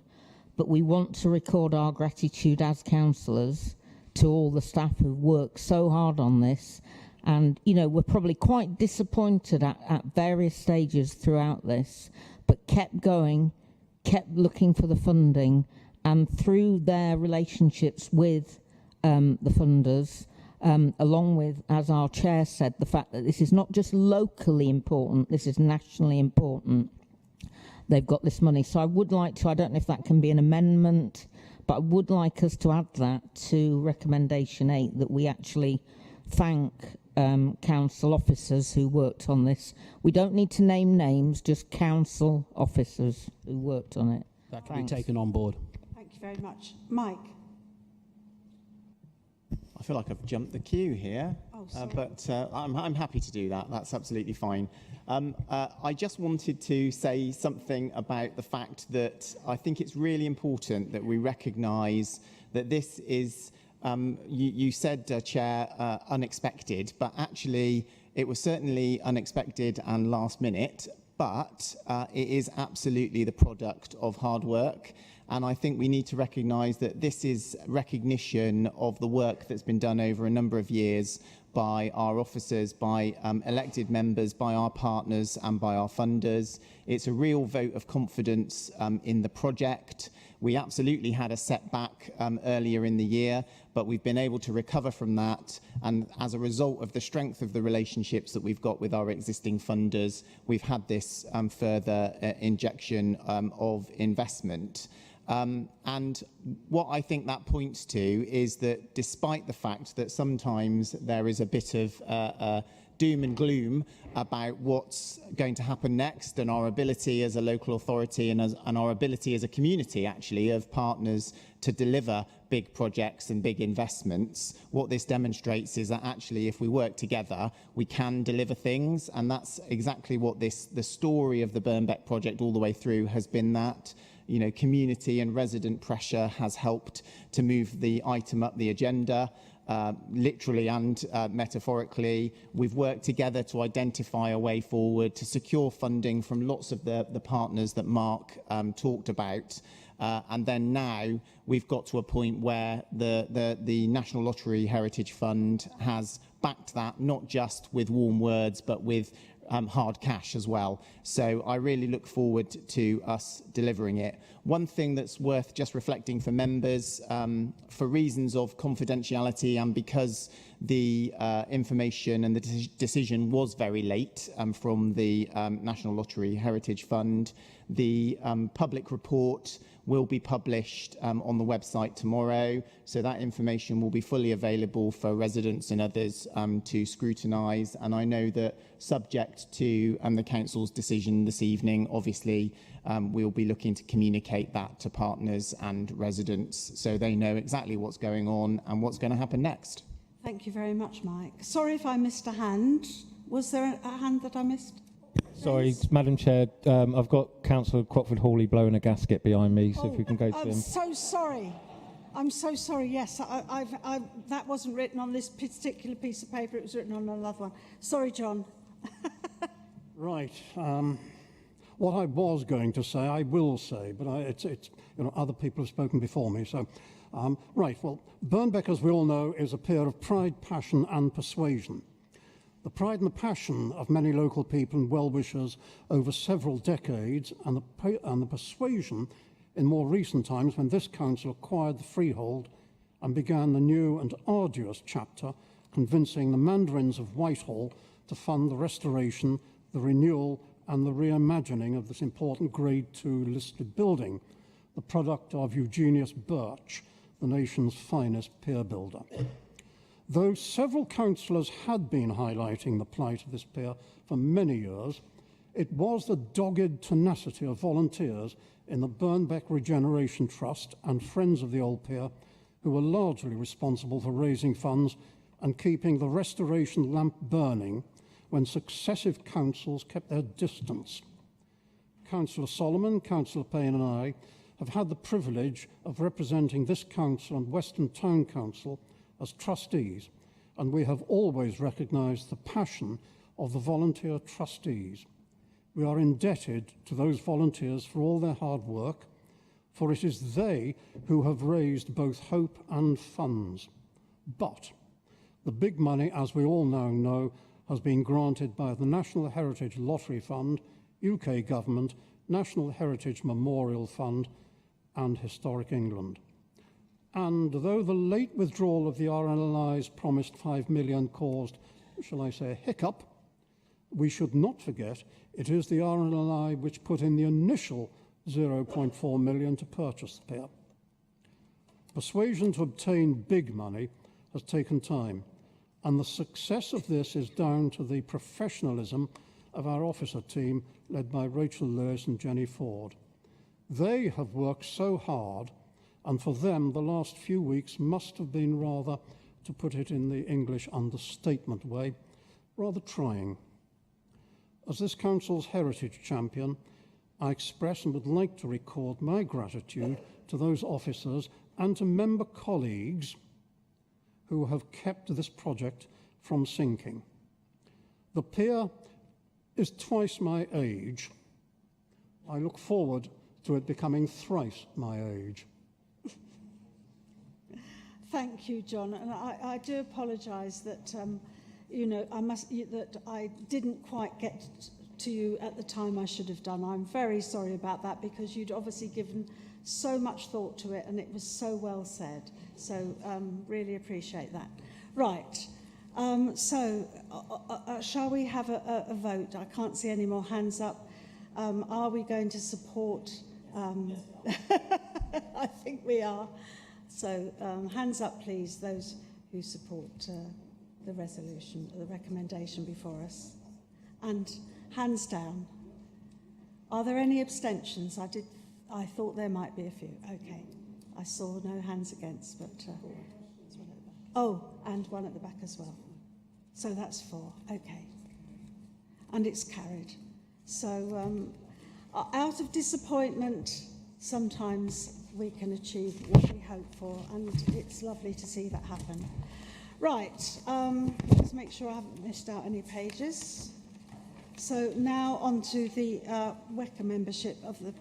but we want to record our gratitude as councillors to all the staff who worked so hard on this. And, you know, we're probably quite disappointed at various stages throughout this, but kept going, kept looking for the funding, and through their relationships with the funders, along with, as our chair said, the fact that this is not just locally important, this is nationally important. They've got this money. So I would like to, I don't know if that can be an amendment, but I would like us to add that to recommendation 8, that we actually thank council officers who worked on this. We don't need to name names, just council officers who worked on it. That can be taken on board. Thank you very much. Mike? I feel like I've jumped the queue here, but I'm happy to do that. That's absolutely fine. I just wanted to say something about the fact that I think it's really important that we recognise that this is, you said, Chair, unexpected, but actually it was certainly unexpected and last minute, but it is absolutely the product of hard work. And I think we need to recognise that this is recognition of the work that's been done over a number of years by our officers, by elected members, by our partners and by our funders. It's a real vote of confidence in the project. We absolutely had a setback earlier in the year, but we've been able to recover from that. And as a result of the strength of the relationships that we've got with our existing funders, we've had this further injection of investment. And what I think that points to is that despite the fact that sometimes there is a bit of doom and gloom about what's going to happen next and our ability as a local authority and our ability as a community, actually, of partners to deliver big projects and big investments, what this demonstrates is that actually if we work together, we can deliver things. And that's exactly what the story of the Birnbeck project all the way through has been, that you know, community and resident pressure has helped to move the item up the agenda, literally and metaphorically. We've worked together to identify a way forward, to secure funding from lots of the partners that Mark talked about. And then now we've got to a point where the National Lottery Heritage Fund has backed that, not just with warm words, but with hard cash as well. So I really look forward to us delivering it. One thing that's worth just reflecting for members, for reasons of confidentiality and because the information and the decision was very late from the National Lottery Heritage Fund, the public report will be published on the website tomorrow. So that information will be fully available for residents and others to scrutinise. And I know that subject to the Council's decision this evening, obviously we'll be looking to communicate that to partners and residents so they know exactly what's going on and what's going to happen next. Thank you very much, Mike. Sorry if I missed a hand. Was there a hand that I missed? Sorry, Madam Chair, I've got Councillor Crockford-Hawley blowing a gasket behind me, so if we can go to I'm him. so sorry. I'm so sorry. Yes, that wasn't written on this particular piece of paper. It was written on another one. Sorry, John. Right. What I was going to say, I will say, but other people have spoken before me. So, right. Well, Birnbeck, as we all know, is a pier of pride, passion, and persuasion. The pride and the passion of many local people and well-wishers over several decades, and the persuasion in more recent times when this council acquired the freehold and began the new and arduous chapter, convincing the mandarins of Whitehall to fund the restoration, the renewal and the reimagining of this important Grade 2 listed building, the product of Eugenius Birch, the nation's finest pier builder. Though several councillors had been highlighting the plight of this pier for many years, it was the dogged tenacity of volunteers in the Birnbeck Regeneration Trust and Friends of the Old Pier who were largely responsible for raising funds and keeping the restoration lamp burning when successive councils kept their distance. Councillor Solomon, Councillor Payne and I have had the privilege of representing this council and Western Town Council as trustees, and we have always recognised the passion of the volunteer trustees. We are indebted to those volunteers for all their hard work, for it is they who have raised both hope and funds. But the big money, as we all now know, has been granted by the National Heritage Lottery Fund, UK Government, National Heritage Memorial Fund and Historic England. And though the late withdrawal of the RNLI's promised 5 million caused, shall I say, a hiccup, we should not forget it is the RNLI which put in the initial 0.4 million to purchase the pier. Persuasion to obtain big money has taken time, and the success of this is down to the professionalism of our officer team led by Rachel Lewis and Jenny Ford. They have worked so hard, and for them the last few weeks must have been rather, to put it in the English understatement way, rather trying. As this council's heritage champion, I express and would like to record my gratitude to those officers and to member colleagues who have kept this project from sinking. The pier is twice my age. I look forward to it becoming thrice my age. Thank you, John. And I do apologise that, that I didn't quite get to you at the time I should have done. I'm very sorry about that because you'd obviously given so much thought to it and it was so well said. So really appreciate that. Right. Shall we have a vote? I can't see any more hands up. Are we going to support? I think we are. So hands up, please, those who support the resolution, the recommendation before us. And hands down. Are there any abstentions? I thought there might be a few. Okay. I saw no hands against, but... oh, and one at the back as well. So that's 4. Okay. And it's carried. So out of disappointment, sometimes we can achieve what we hope for, and it's lovely to see that happen. Right, let's make sure I haven't missed out any pages. So now on to the WECA membership of the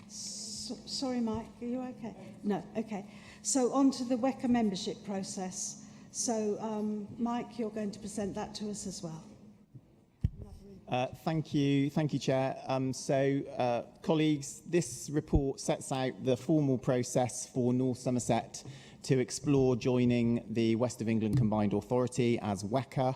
sorry, Mike, are you okay? No, okay. So on to the WECA membership process. So Mike, you're going to present that to us as well. Thank you, Chair. Colleagues, this report sets out the formal process for North Somerset to explore joining the West of England Combined Authority as WECA.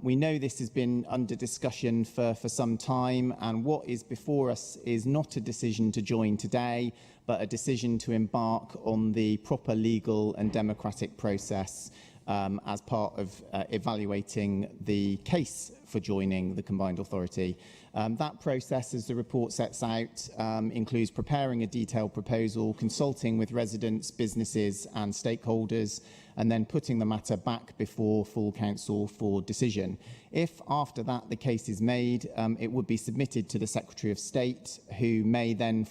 We know this has been under discussion for some time, and what is before us is not a decision to join today, but a decision to embark on the proper legal and democratic process as part of evaluating the case for joining the combined authority. That process, as the report sets out, includes preparing a detailed proposal, consulting with residents, businesses and stakeholders, and then putting the matter back before full council for decision. If after that the case is made, it would be submitted to the Secretary of State, who may then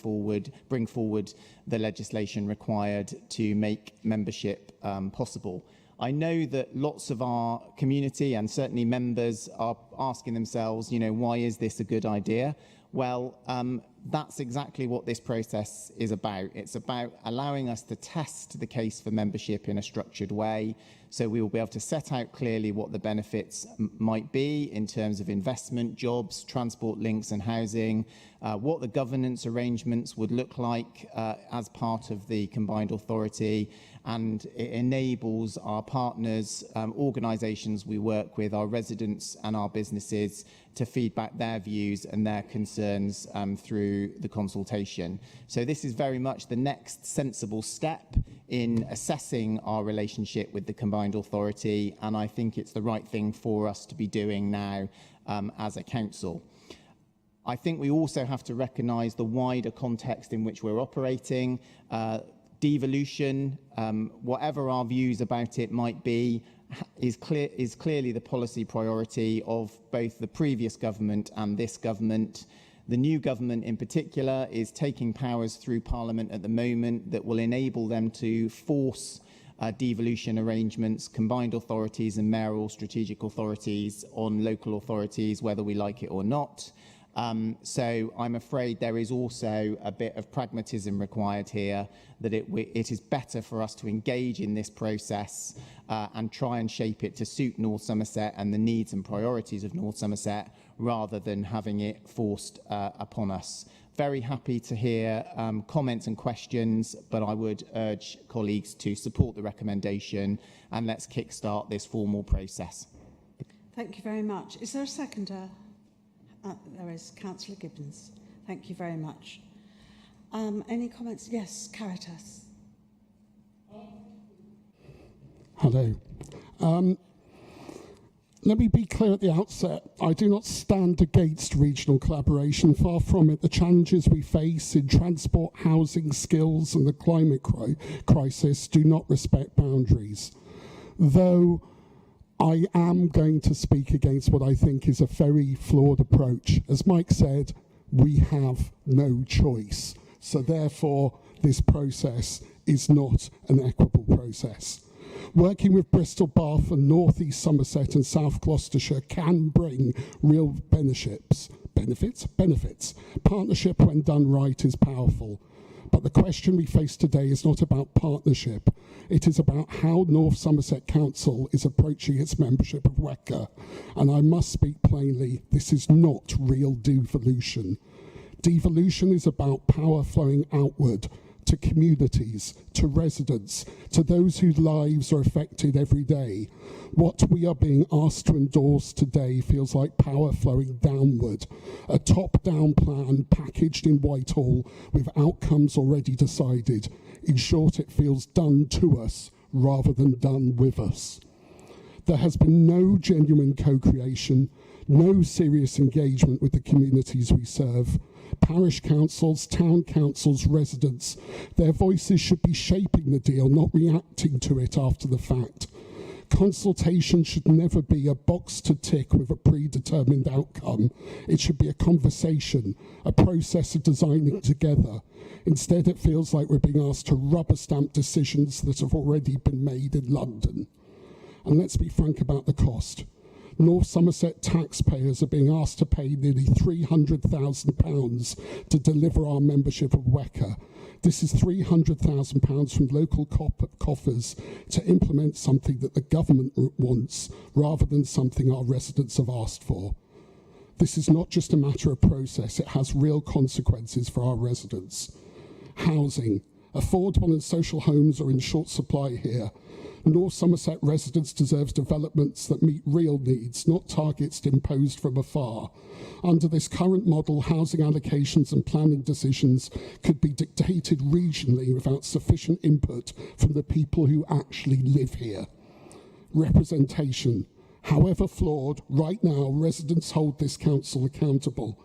bring forward the legislation required to make membership possible. I know that lots of our community and certainly members are asking themselves, why is this a good idea? Well, that's exactly what this process is about. It's about allowing us to test the case for membership in a structured way. So we will be able to set out clearly what the benefits might be in terms of investment, jobs, transport links and housing, what the governance arrangements would look like as part of the combined authority, and it enables our partners, organisations we work with, our residents and our businesses to feedback their views and their concerns through the consultation. So this is very much the next sensible step in assessing our relationship with the combined authority, and I think it's the right thing for us to be doing now as a council. I think we also have to recognise the wider context in which we're operating. Devolution, whatever our views about it might be, is clearly the policy priority of both the previous government and this government. The new government in particular is taking powers through Parliament at the moment that will enable them to force devolution arrangements, combined authorities and mayoral strategic authorities on local authorities, whether we like it or not. So I'm afraid there is also a bit of pragmatism required here, that it is better for us to engage in this process and try and shape it to suit North Somerset and the needs and priorities of North Somerset, rather than having it forced upon us. Very happy to hear comments and questions, but I would urge colleagues to support the recommendation, and let's kickstart this formal process. Thank you very much. Is there a seconder? There is. Councillor Gibbons. Thank you very much. Any comments? Yes, Caritas. Hello. Let me be clear at the outset. I do not stand against regional collaboration. Far from it. The challenges we face in transport, housing, skills and the climate crisis do not respect boundaries. Though I am going to speak against what I think is a very flawed approach. As Mike said, we have no choice. So therefore, this process is not an equitable process. Working with Bristol, Bath and North East Somerset and South Gloucestershire can bring real benefits. Partnership, when done right, is powerful. But the question we face today is not about partnership. It is about how North Somerset Council is approaching its membership of WECA. And I must speak plainly, this is not real devolution. Devolution is about power flowing outward to communities, to residents, to those whose lives are affected every day. What we are being asked to endorse today feels like power flowing downward, a top-down plan packaged in Whitehall with outcomes already decided. In short, it feels done to us rather than done with us. There has been no genuine co-creation, no serious engagement with the communities we serve. Parish councils, town councils, residents, their voices should be shaping the deal, not reacting to it after the fact. Consultation should never be a box to tick with a predetermined outcome. It should be a conversation, a process of designing together. Instead, it feels like we're being asked to rubber stamp decisions that have already been made in London. And let's be frank about the cost. North Somerset taxpayers are being asked to pay nearly £300,000 to deliver our membership of WECA. This is £300,000 from local coffers to implement something that the government wants rather than something our residents have asked for. This is not just a matter of process, it has real consequences for our residents. Housing. Affordable and social homes are in short supply here. North Somerset residents deserve developments that meet real needs, not targets imposed from afar. Under this current model, housing allocations and planning decisions could be dictated regionally without sufficient input from the people who actually live here. Representation. However flawed, right now residents hold this council accountable.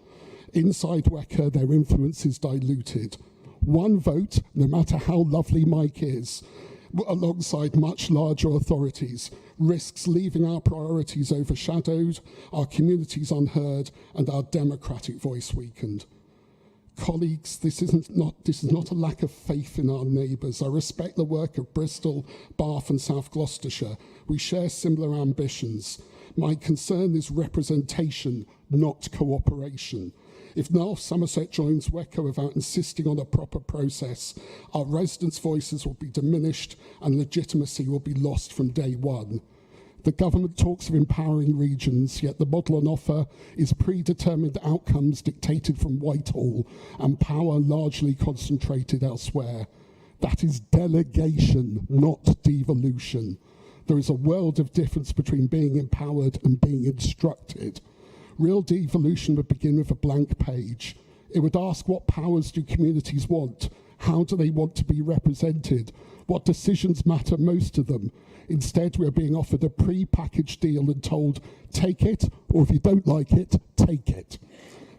Inside WECA, their influence is diluted. One vote, no matter how lovely Mike is, alongside much larger authorities, risks leaving our priorities overshadowed, our communities unheard, and our democratic voice weakened. Colleagues, this is not a lack of faith in our neighbours. I respect the work of Bristol, Bath and South Gloucestershire. We share similar ambitions. My concern is representation, not cooperation. If North Somerset joins WECA without insisting on a proper process, our residents' voices will be diminished and legitimacy will be lost from day one. The government talks of empowering regions, yet the model on offer is predetermined outcomes dictated from Whitehall and power largely concentrated elsewhere. That is delegation, not devolution. There is a world of difference between being empowered and being instructed. Real devolution would begin with a blank page. It would ask, what powers do communities want? How do they want to be represented? What decisions matter most to them? Instead, we're being offered a pre-packaged deal and told, take it, or if you don't like it, take it.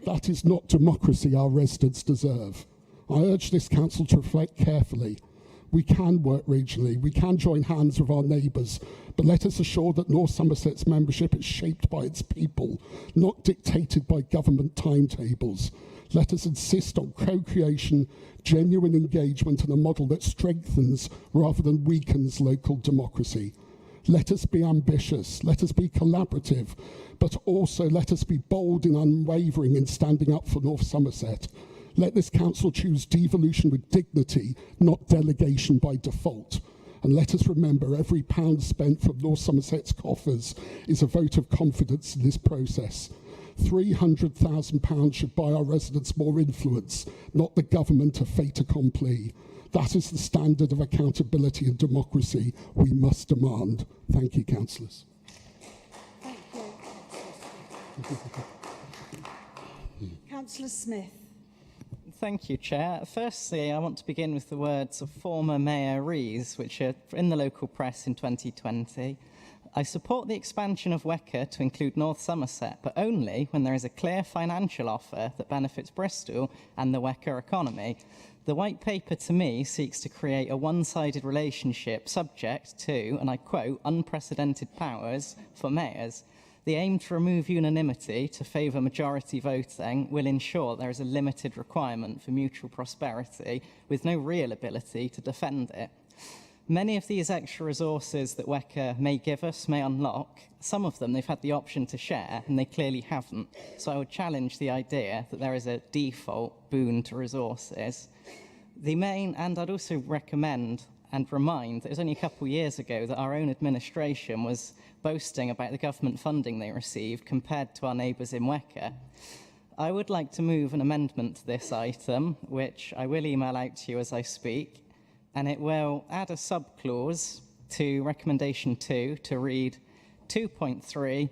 That is not democracy our residents deserve. I urge this council to reflect carefully. We can work regionally, we can join hands with our neighbours, but let us assure that North Somerset's membership is shaped by its people, not dictated by government timetables. Let us insist on co-creation, genuine engagement and a model that strengthens rather than weakens local democracy. Let us be ambitious, let us be collaborative, but also let us be bold and unwavering in standing up for North Somerset. Let this council choose devolution with dignity, not delegation by default. And let us remember, every pound spent from North Somerset's coffers is a vote of confidence in this process. £300,000 should buy our residents more influence, not the government a fait accompli. That is the standard of accountability and democracy we must demand. Thank you, councillors. Thank you. Councillor Smith. Thank you, Chair. Firstly, I want to begin with the words of former Mayor Rees, which are in the local press in 2020. I support the expansion of WECA to include North Somerset, but only when there is a clear financial offer that benefits Bristol and the WECA economy. The White Paper, to me, seeks to create a one-sided relationship subject to, and I quote, unprecedented powers for mayors. The aim to remove unanimity to favour majority voting will ensure there is a limited requirement for mutual prosperity with no real ability to defend it. Many of these extra resources that WECA may give us may unlock. Some of them they've had the option to share, and they clearly haven't. So I would challenge the idea that there is a default boon to resources. And I'd also recommend and remind that it was only a couple of years ago that our own administration was boasting about the government funding they received compared to our neighbours in WECA. I would like to move an amendment to this item, which I will email out to you as I speak, and it will add a subclause to recommendation 2 to read 2.3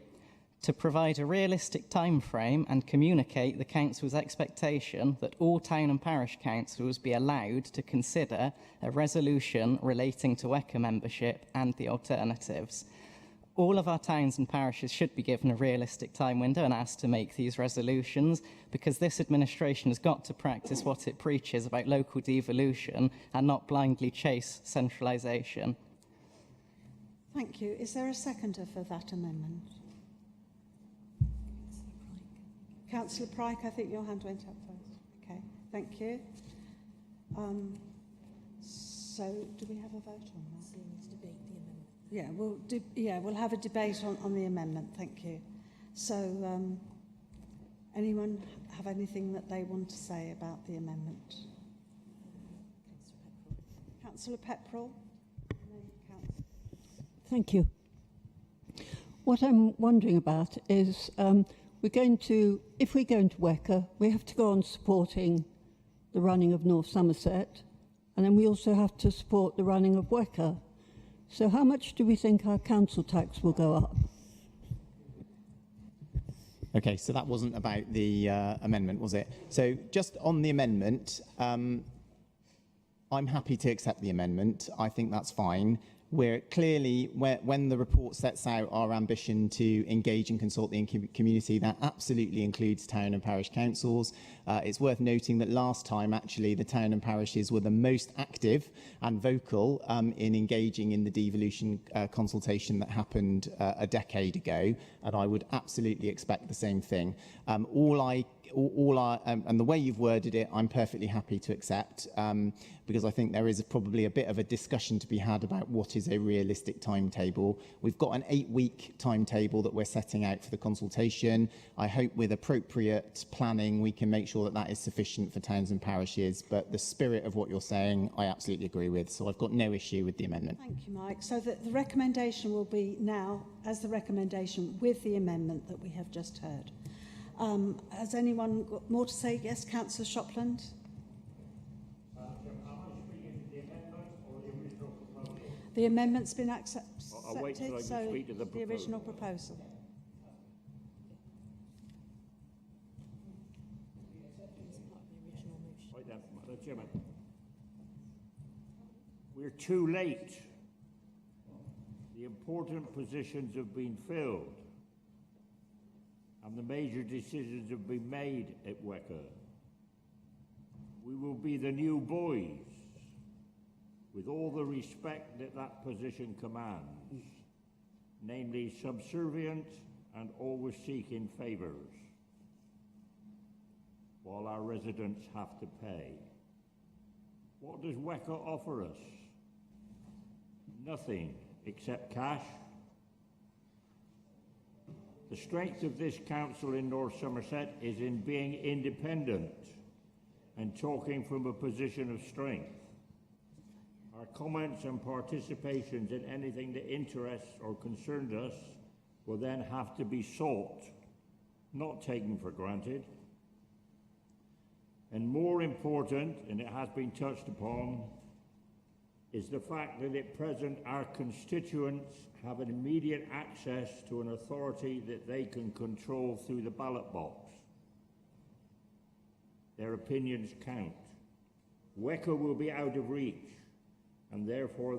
to provide a realistic time frame and communicate the council's expectation that all town and parish councils be allowed to consider a resolution relating to WECA membership and the alternatives. All of our towns and parishes should be given a realistic time window and asked to make these resolutions, because this administration has got to practice what it preaches about local devolution and not blindly chase centralisation. Thank you. Is there a seconder for that amendment? Councillor Pryke, I think your hand went up first. Okay, thank you. So, do we have a vote on that? Yeah, we'll have a debate on the amendment. Thank you. So, anyone have anything that they want to say about the amendment? Councillor Pepperell. Thank you. What I'm wondering about is if we go into WECA, we have to go on supporting the running of North Somerset, and then we also have to support the running of WECA. So how much do we think our council tax will go up? Okay, so that wasn't about the amendment, was it? So just on the amendment, I'm happy to accept the amendment. I think that's fine. We're clearly, when the report sets out our ambition to engage and consult the community, that absolutely includes town and parish councils. It's worth noting that last time, actually, the town and parishes were the most active and vocal in engaging in the devolution consultation that happened a decade ago, and I would absolutely expect the same thing. And the way you've worded it, I'm perfectly happy to accept, because I think there is probably a bit of a discussion to be had about what is a realistic timetable. We've got an 8-week timetable that we're setting out for the consultation. I hope with appropriate planning we can make sure that that is sufficient for towns and parishes, but the spirit of what you're saying I absolutely agree with, so I've got no issue with the amendment. Thank you, Mike. So the recommendation will be now as the recommendation with the amendment that we have just heard. Has anyone got more to say? Yes, Councillor Shopland. The amendment's been accepted, so the original proposal. Right then, Madam Chairman. We're too late. The important positions have been filled, and the major decisions have been made at WECA. We will be the new boys, with all the respect that that position commands, namely subservient and always seeking favours, while our residents have to pay. What does WECA offer us? Nothing except cash. The strength of this council in North Somerset is in being independent and talking from a position of strength. Our comments and participations in anything that interests or concerns us will then have to be sought, not taken for granted. And more important, and it has been touched upon, is the fact that at present our constituents have an immediate access to an authority that they can control through the ballot box. Their opinions count. WECA will be out of reach, and therefore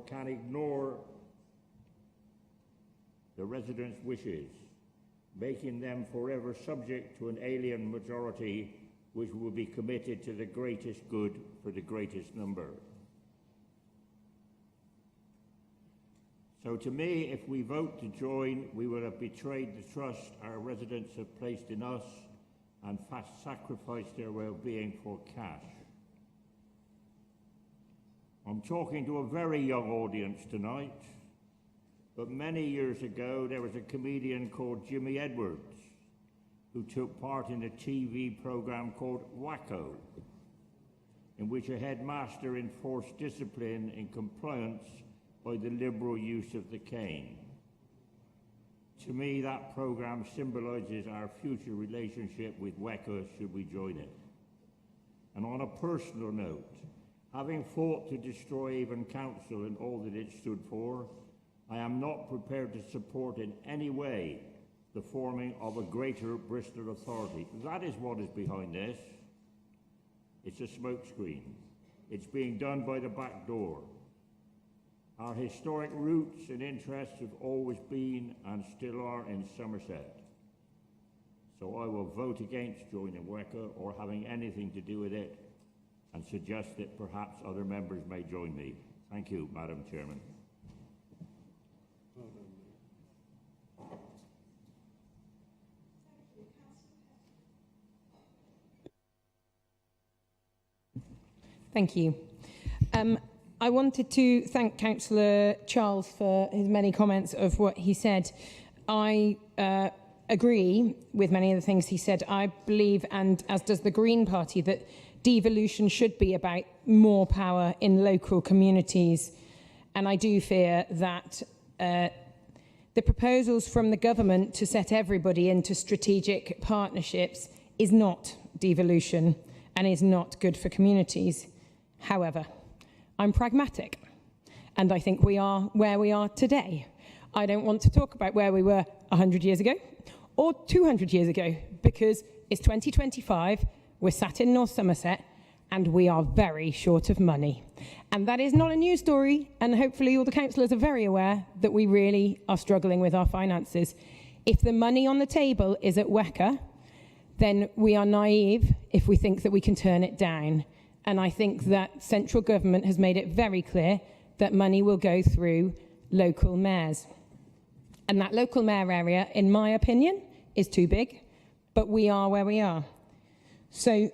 can ignore the residents' wishes, making them forever subject to an alien majority which will be committed to the greatest good for the greatest number. So to me, if we vote to join, we will have betrayed the trust our residents have placed in us and sacrificed their well-being for cash. I'm talking to a very young audience tonight, but many years ago there was a comedian called Jimmy Edwards who took part in a TV program called Wacko, in which a headmaster enforced discipline in compliance by the liberal use of the cane. To me, that program symbolises our future relationship with WECA should we join it. And on a personal note, having fought to destroy Avon Council and all that it stood for, I am not prepared to support in any way the forming of a greater Bristol authority. That is what is behind this. It's a smokescreen. It's being done by the back door. Our historic roots and interests have always been and still are in Somerset. So I will vote against joining WECA or having anything to do with it, and suggest that perhaps other members may join me. Thank you, Madam Chairman. Thank you. I wanted to thank Councillor Charles for his many comments of what he said. I agree with many of the things he said. I believe, and as does the Green Party, that devolution should be about more power in local communities. And I do fear that the proposals from the government to set everybody into strategic partnerships is not devolution and is not good for communities. However, I'm pragmatic, and I think we are where we are today. I don't want to talk about where we were 100 years ago or 200 years ago, because it's 2025, we're sat in North Somerset, and we are very short of money. And that is not a new story, and hopefully all the councillors are very aware that we really are struggling with our finances. If the money on the table is at WECA, then we are naive if we think that we can turn it down. And I think that central government has made it very clear that money will go through local mayors. And that local mayor area, in my opinion, is too big, but we are where we are. So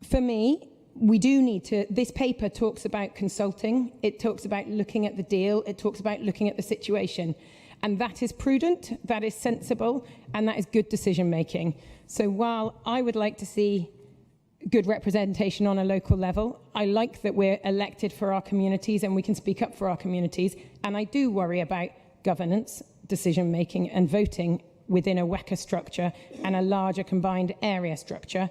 for me, we do need to, this paper talks about consulting, it talks about looking at the deal, it talks about looking at the situation. And that is prudent, that is sensible, and that is good decision making. So while I would like to see good representation on a local level, I like that we're elected for our communities and we can speak up for our communities. And I do worry about governance, decision making and voting within a WECA structure and a larger combined area structure.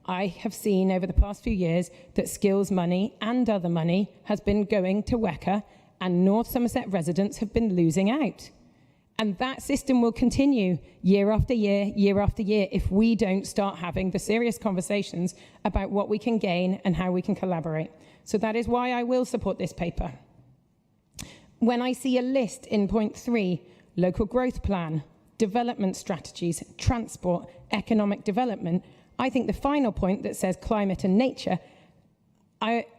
I have seen over the past few years that skills money and other money has been going to WECA, and North Somerset residents have been losing out. And that system will continue year after year if we don't start having the serious conversations about what we can gain and how we can collaborate. So that is why I will support this paper. When I see a list in point 3, local growth plan, development strategies, transport, economic development, I think the final point that says climate and nature,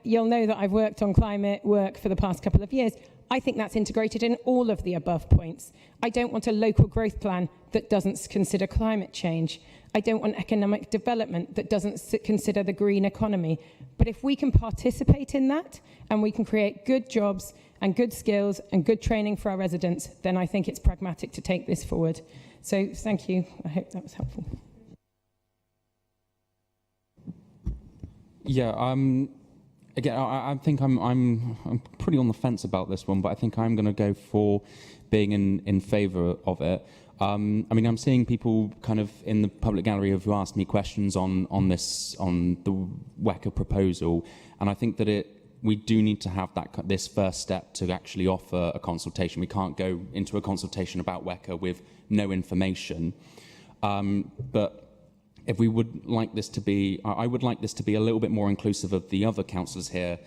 you'll know that I've worked on climate work for the past couple of years. I think that's integrated in all of the above points. I don't want a local growth plan that doesn't consider climate change. I don't want economic development that doesn't consider the green economy. But if we can participate in that and we can create good jobs and good skills and good training for our residents, then I think it's pragmatic to take this forward. So thank you. I hope that was helpful. Yeah, again, I think I'm pretty on the fence about this one, but I think I'm going to go for being in favour of it. I mean, I'm seeing people kind of in the public gallery who've asked me questions on the WECA proposal, and I think that we do need to have this first step to actually offer a consultation. We can't go into a consultation about WECA with no information, but if we would like this to be, I would like this to be a little bit more inclusive of the other councillors here.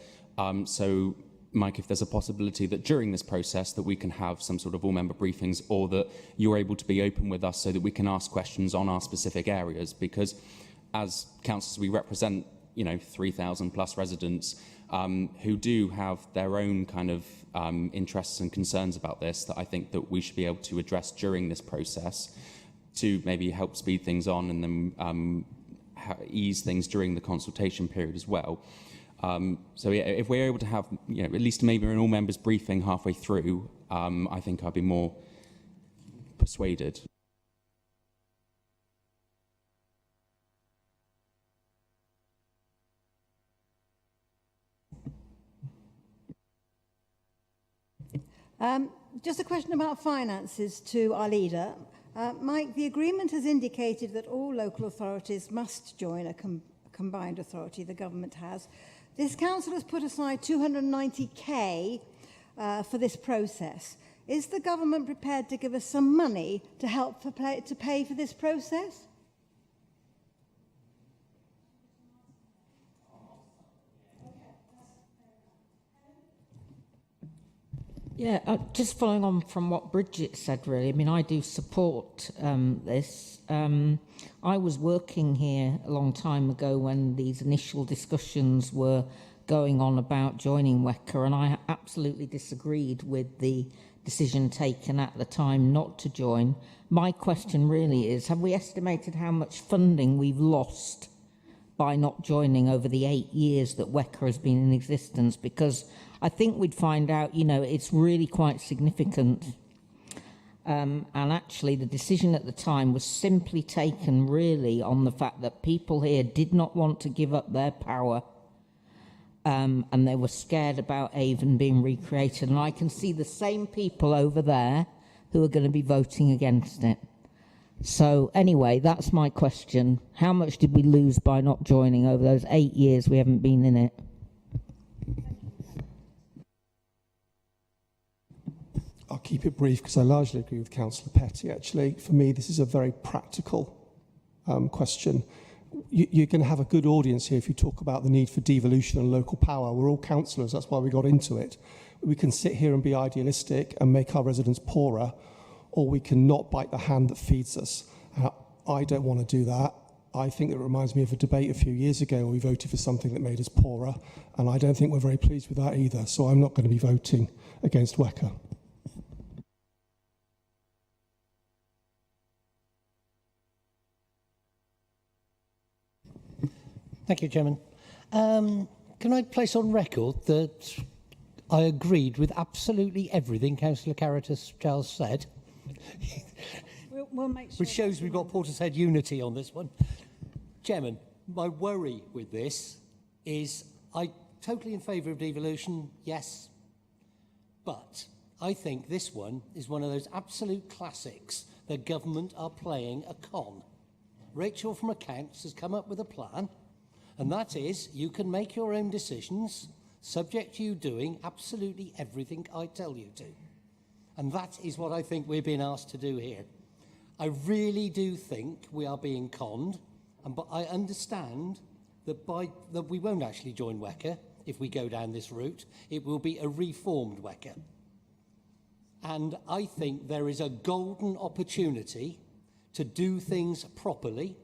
So, Mike, if there's a possibility that during this process that we can have some sort of all-member briefings, or that you're able to be open with us so that we can ask questions on our specific areas, because as councillors we represent, 3,000 plus residents who do have their own kind of interests and concerns about this, that I think that we should be able to address during this process, to maybe help speed things on and then ease things during the consultation period as well. So yeah, if we're able to have at least maybe an all-members briefing halfway through, I think I'd be more persuaded. Just a question about finances to our leader. Mike, the agreement has indicated that all local authorities must join a combined authority the government has. This council has put aside 290k for this process. Is the government prepared to give us some money to help to pay for this process? Yeah, just following on from what Bridget said, really. I mean, I do support this. I was working here a long time ago when these initial discussions were going on about joining WECA, and I absolutely disagreed with the decision taken at the time not to join. My question really is, have we estimated how much funding we've lost by not joining over the 8 years that WECA has been in existence? Because I think we'd find out, it's really quite significant. And actually, the decision at the time was simply taken really on the fact that people here did not want to give up their power, and they were scared about Avon being recreated. And I can see the same people over there who are going to be voting against it. So anyway, that's my question. How much did we lose by not joining over those 8 years we haven't been in it? I'll keep it brief because I largely agree with Councillor Petty, actually. For me, this is a very practical question. you're going to have a good audience here if you talk about the need for devolution and local power. We're all councillors, that's why we got into it. We can sit here and be idealistic and make our residents poorer, or we can not bite the hand that feeds us. I don't want to do that. I think it reminds me of a debate a few years ago where we voted for something that made us poorer, and I don't think we're very pleased with that either, so I'm not going to be voting against WECA. Thank you, Chairman. Can I place on record that I agreed with absolutely everything Councillor Caritas Charles said? We'll make sure. Which shows we've got Portishead unity on this one. Chairman, my worry with this is I'm totally in favour of devolution, yes, but I think this one is one of those absolute classics the government are playing a con. Rachel from Accounts has come up with a plan, and that is you can make your own decisions subject to you doing absolutely everything I tell you to. And that is what I think we're being asked to do here. I really do think we are being conned, but I understand that that we won't actually join WECA if we go down this route. It will be a reformed WECA. And I think there is a golden opportunity to do things properly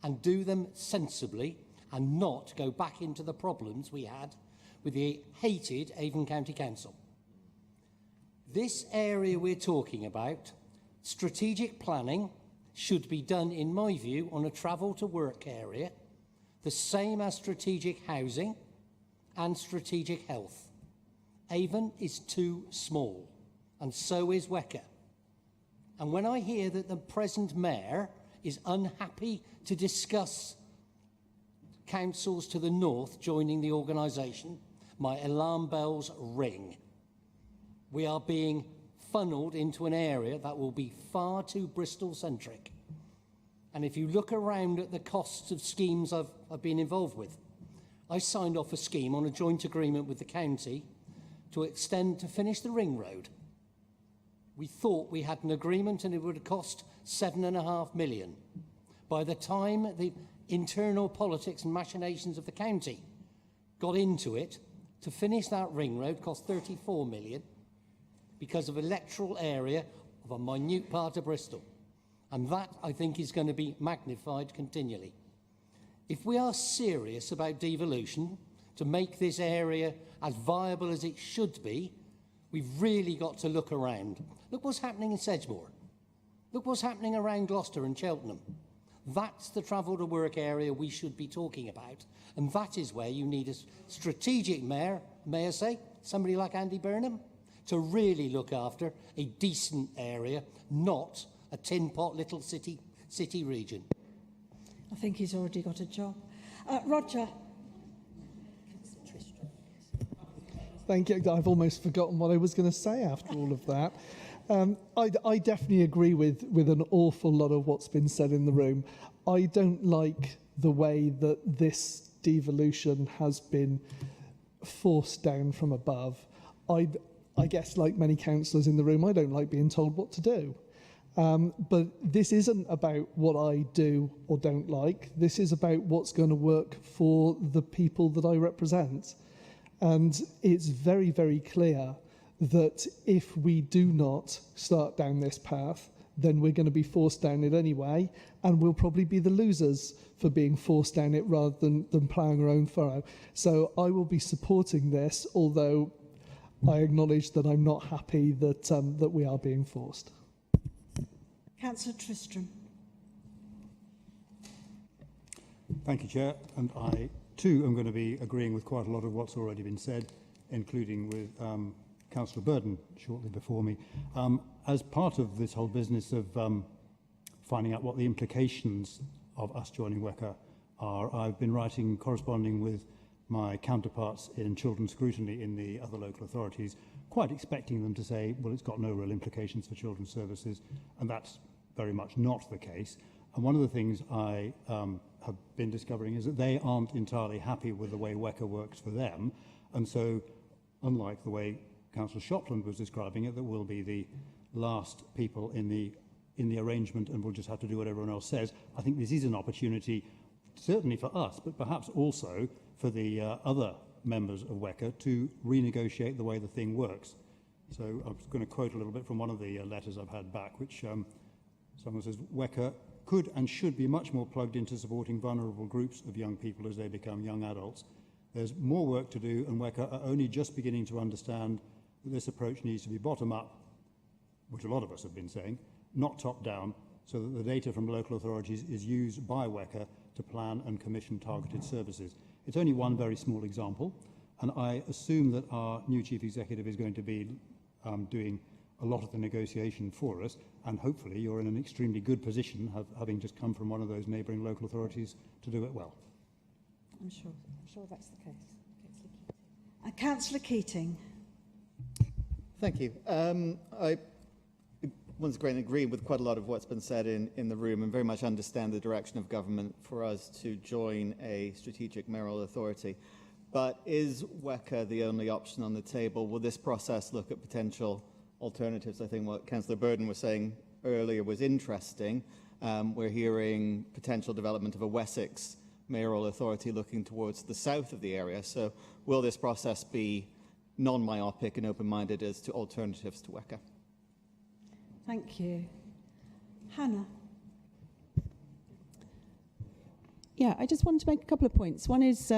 and do them sensibly and not go back into the problems we had with the hated Avon County Council. This area we're talking about, strategic planning, should be done, in my view, on a travel to work area, the same as strategic housing and strategic health. Avon is too small, and so is WECA. And when I hear that the present mayor is unhappy to discuss councils to the north joining the organisation, my alarm bells ring. We are being funnelled into an area that will be far too Bristol-centric. And if you look around at the costs of schemes I've been involved with, I signed off a scheme on a joint agreement with the county to finish the ring road. We thought we had an agreement and it would have cost £7.5 million. By the time the internal politics and machinations of the county got into it, to finish that ring road cost £34 million because of electoral area of a minute part of Bristol. And that, I think, is going to be magnified continually. If we are serious about devolution, to make this area as viable as it should be, we've really got to look around. Look what's happening in Sedgemoor. Look what's happening around Gloucester and Cheltenham. That's the travel to work area we should be talking about. And that is where you need a strategic mayor, may I say, somebody like Andy Burnham, to really look after a decent area, not a tin pot little city region. I think he's already got a job. Roger. Thank you. I've almost forgotten what I was going to say after all of that. I definitely agree with an awful lot of what's been said in the room. I don't like the way that this devolution has been forced down from above. I guess, like many councillors in the room, I don't like being told what to do. But this isn't about what I do or don't like. This is about what's going to work for the people that I represent. And it's very, very clear that if we do not start down this path, then we're going to be forced down it anyway, and we'll probably be the losers for being forced down it rather than ploughing our own furrow. So I will be supporting this, although I acknowledge that I'm not happy that, that we are being forced. Councillor Tristram. Thank you, Chair. And I, too, am going to be agreeing with quite a lot of what's already been said, including with Councillor Burden shortly before me. As part of this whole business of finding out what the implications of us joining WECA are, I've been corresponding with my counterparts in children's scrutiny in the other local authorities, quite expecting them to say, well, it's got no real implications for children's services, and that's very much not the case. And one of the things I have been discovering is that they aren't entirely happy with the way WECA works for them, and so, unlike the way Councillor Shopland was describing it, that we'll be the last people in the arrangement and we'll just have to do what everyone else says, I think this is an opportunity certainly for us, but perhaps also for the other members of WECA to renegotiate the way the thing works. So I'm just going to quote a little bit from one of the letters I've had back, which someone says, WECA could and should be much more plugged into supporting vulnerable groups of young people as they become young adults. There's more work to do, and WECA are only just beginning to understand that this approach needs to be bottom-up, which a lot of us have been saying, not top-down, so that the data from local authorities is used by WECA to plan and commission targeted services. It's only one very small example, and I assume that our new Chief Executive is going to be doing a lot of the negotiation for us, and hopefully you're in an extremely good position, having just come from one of those neighbouring local authorities, to do it well. I'm sure that's the case. Councillor Keating. Thank you. I once again agree with quite a lot of what's been said in the room and very much understand the direction of government for us to join a strategic mayoral authority. But is WECA the only option on the table? Will this process look at potential alternatives? I think what Councillor Burden was saying earlier was interesting. We're hearing potential development of a Wessex mayoral authority looking towards the south of the area. So will this process be non-myopic and open-minded as to alternatives to WECA? Thank you. Hannah. Yeah, I just wanted to make a couple of points. One is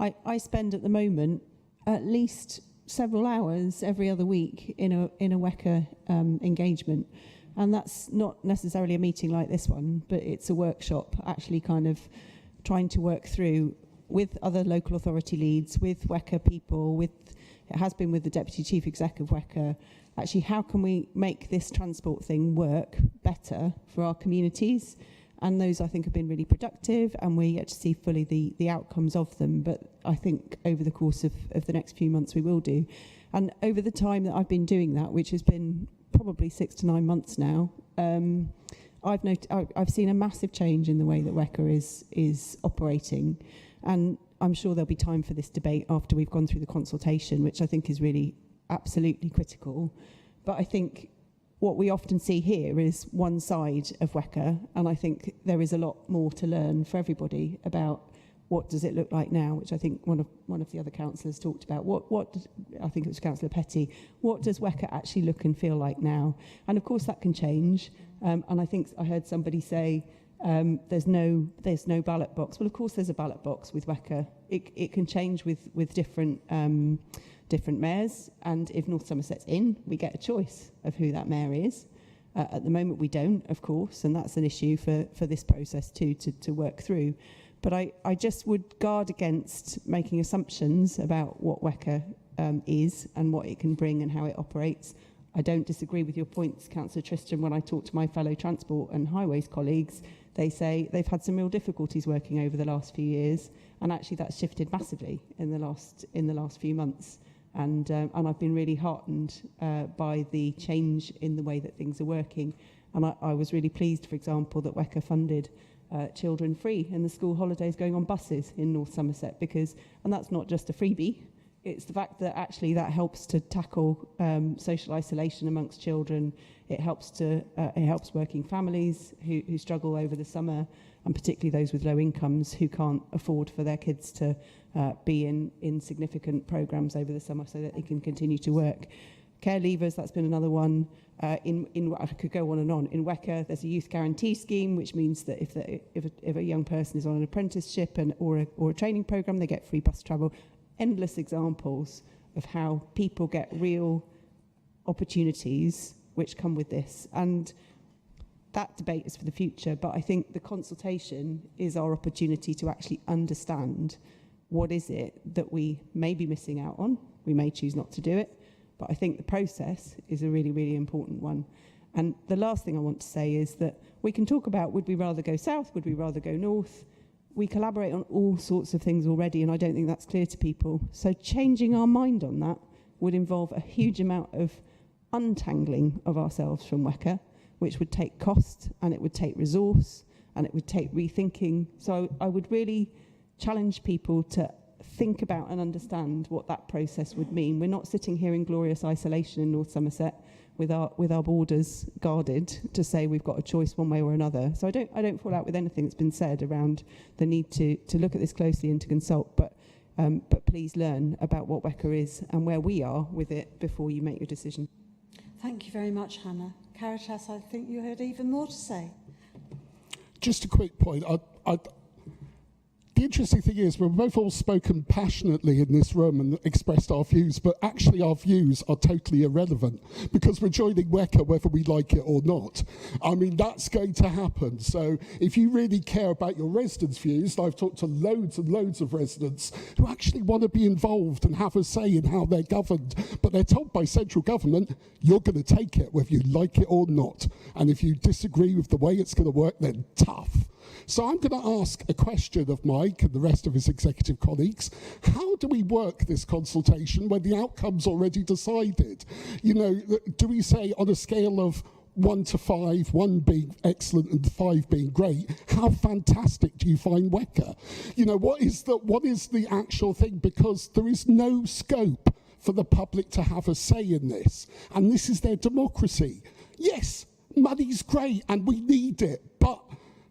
I spend at the moment at least several hours every other week in a WECA engagement. And that's not necessarily a meeting like this one, but it's a workshop actually kind of trying to work through with other local authority leads, with WECA people, it has been with the Deputy Chief Exec of WECA, actually how can we make this transport thing work better for our communities? And those I think have been really productive, and we're yet to see fully the outcomes of them, but I think over the course of the next few months we will do. And over the time that I've been doing that, which has been probably 6 to 9 months now, I've seen a massive change in the way that WECA is operating, and I'm sure there'll be time for this debate after we've gone through the consultation, which I think is really absolutely critical. But I think what we often see here is one side of WECA, and I think there is a lot more to learn for everybody about what does it look like now, which I think one of the other councillors talked about. What I think it was Councillor Petty. What does WECA actually look and feel like now? And of course that can change. And I think I heard somebody say there's no ballot box. Well, of course there's a ballot box with WECA. It can change with different mayors, and if North Somerset's in, we get a choice of who that mayor is. At the moment we don't, of course, and that's an issue for this process too to work through. But I just would guard against making assumptions about what WECA is and what it can bring and how it operates. I don't disagree with your points, Councillor Tristram. When I talk to my fellow transport and highways colleagues, they say they've had some real difficulties working over the last few years, and actually that's shifted massively in the last few months. And I've been really heartened by the change in the way that things are working. And I was really pleased, for example, that WECA funded children free in the school holidays going on buses in North Somerset, and that's not just a freebie, it's the fact that actually that helps to tackle social isolation amongst children. It helps working families who struggle over the summer, and particularly those with low incomes who can't afford for their kids to be in significant programmes over the summer so that they can continue to work. Care leavers, that's been another one. I could go on and on. In WECA, there's a youth guarantee scheme, which means that if a young person is on an apprenticeship or a training programme, they get free bus travel. Endless examples of how people get real opportunities which come with this. And that debate is for the future, but I think the consultation is our opportunity to actually understand what is it that we may be missing out on. We may choose not to do it. But I think the process is a really, really important one. And the last thing I want to say is that we can talk about, would we rather go south, would we rather go north? We collaborate on all sorts of things already, and I don't think that's clear to people. So changing our mind on that would involve a huge amount of untangling of ourselves from WECA, which would take cost, and it would take resource, and it would take rethinking. So I would really challenge people to think about and understand what that process would mean. We're not sitting here in glorious isolation in North Somerset with our borders guarded to say we've got a choice one way or another. So I don't fall out with anything that's been said around the need to look at this closely and to consult, but please learn about what WECA is and where we are with it before you make your decision. Thank you very much, Hannah. Caritas, I think you had even more to say. Just a quick point. The interesting thing is we've both all spoken passionately in this room and expressed our views, but actually our views are totally irrelevant because we're joining WECA whether we like it or not. I mean, that's going to happen. So if you really care about your residents' views, I've talked to loads and loads of residents who actually want to be involved and have a say in how they're governed, but they're told by central government, you're going to take it whether you like it or not. And if you disagree with the way it's going to work, then tough. So I'm going to ask a question of Mike and the rest of his executive colleagues. How do we work this consultation when the outcome's already decided? You know, do we say on a scale of 1 to 5, 1 being excellent and 5 being great, how fantastic do you find WECA? You know, what is the actual thing? Because there is no scope for the public to have a say in this. And this is their democracy. Yes, money's great and we need it, but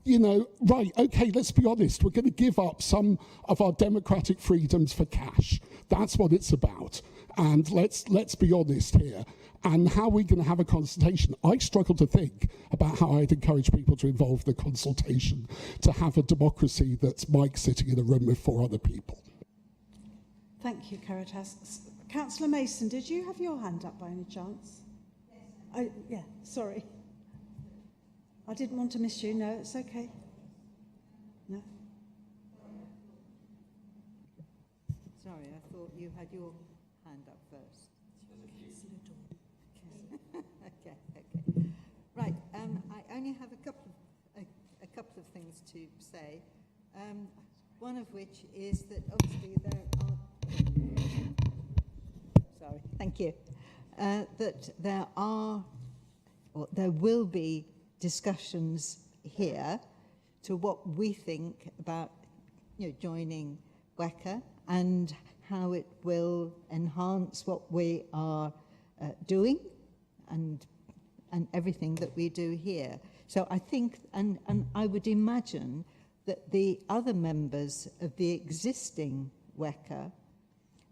you know, right, okay, let's be honest. We're going to give up some of our democratic freedoms for cash. That's what it's about. And let's be honest here. And how are we going to have a consultation? I struggle to think about how I'd encourage people to involve the consultation, to have a democracy that's Mike sitting in a room with 4 other people. Thank you, Caritas. Councillor Mason, did you have your hand up by any chance? Yes. Yeah, sorry. I didn't want to miss you. No, it's okay. No. Sorry, I thought you had your hand up first. Okay. Right. I only have a couple of things to say. One of which is that obviously there are. Sorry. Thank you. That there will be discussions here to what we think about joining WECA and how it will enhance what we are doing and everything that we do here. So I think, and I would imagine that the other members of the existing WECA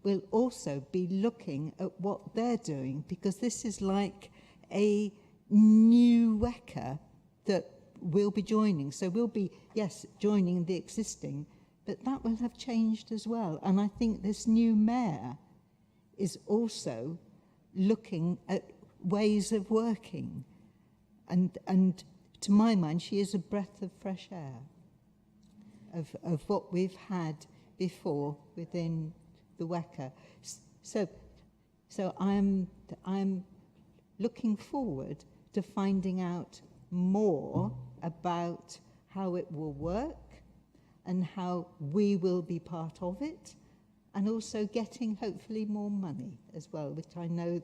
will also be looking at what they're doing, because this is like a new WECA that we'll be joining. So we'll be, yes, joining the existing, but that will have changed as well. And I think this new mayor is also looking at ways of working. And to my mind, she is a breath of fresh air of what we've had before within the WECA. So I'm looking forward to finding out more about how it will work and how we will be part of it, and also getting hopefully more money as well, which I know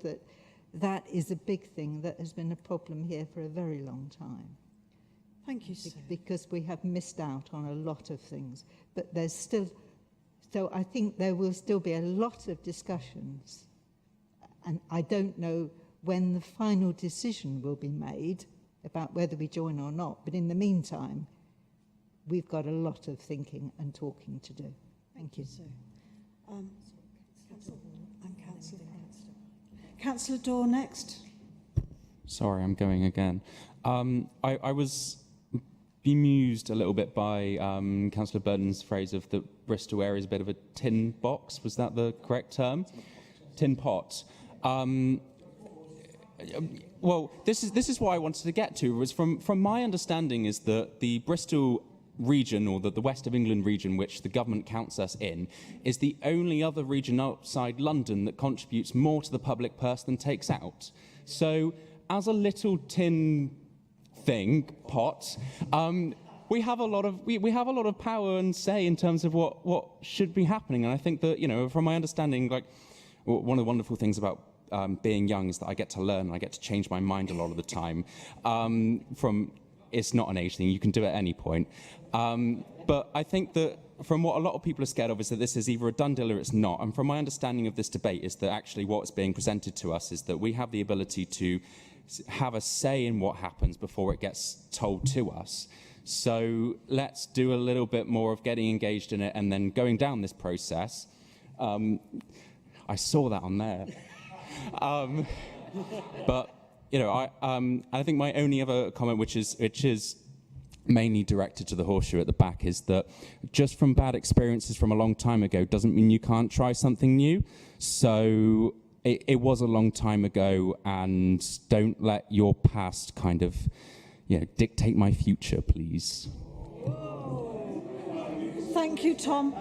that is a big thing that has been a problem here for a very long time. Thank you, Sue. Because we have missed out on a lot of things, but there's still, so I think there will still be a lot of discussions, and I don't know when the final decision will be made about whether we join or not. But in the meantime, we've got a lot of thinking and talking to do. Thank you. Sue. Councillor Dorr next. Sorry, I'm going again. I was bemused a little bit by Councillor Burton's phrase of the Bristol area is a bit of a tin box. Was that the correct term? Tin pot. Well, this is what I wanted to get to. Was from my understanding is that the Bristol region, or the West of England region, which the government counts us in, is the only other region outside London that contributes more to the public purse than takes out. So, as a little tin pot, we have a lot of power and say in terms of what should be happening. And I think that, from my understanding, like one of the wonderful things about being young is that I get to learn and I get to change my mind a lot of the time. It's not an age thing, you can do it at any point. But I think that from what a lot of people are scared of is that this is either a done deal or it's not. And from my understanding of this debate is that actually what's being presented to us is that we have the ability to have a say in what happens before it gets told to us. So let's do a little bit more of getting engaged in it and then going down this process. I saw that on there. But, you know, I think my only other comment, which is mainly directed to the horseshoe at the back, is that just from bad experiences from a long time ago doesn't mean you can't try something new. So it was a long time ago, and don't let your past kind of, you know, dictate my future, please. Thank you, Tom.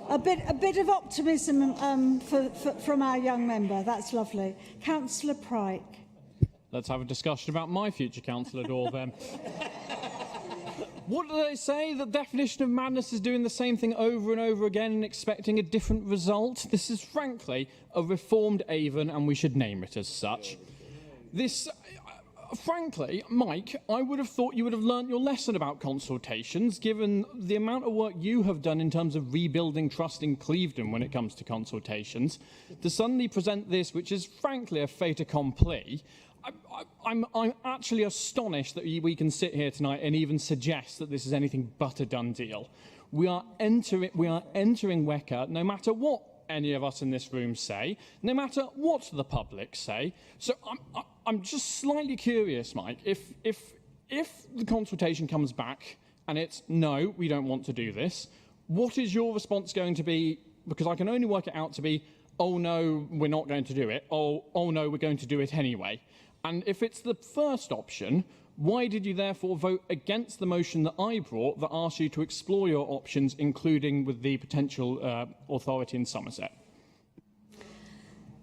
A bit of optimism from our young member. That's lovely. Councillor Pryke. Let's have a discussion about my future councillor door then. What do they say? The definition of madness is doing the same thing over and over again and expecting a different result. This is frankly a reformed Avon, and we should name it as such. This, frankly, Mike, I would have thought you would have learnt your lesson about consultations, given the amount of work you have done in terms of rebuilding trust in Clevedon when it comes to consultations. To suddenly present this, which is frankly a fait accompli, I'm actually astonished that we can sit here tonight and even suggest that this is anything but a done deal. We are entering WECA, no matter what any of us in this room say, no matter what the public say. So I'm just slightly curious, Mike, if the consultation comes back and it's no, we don't want to do this, what is your response going to be? Because I can only work it out to be, oh no, we're not going to do it. Oh no, we're going to do it anyway. And if it's the first option, why did you therefore vote against the motion that I brought that asked you to explore your options, including with the potential authority in Somerset?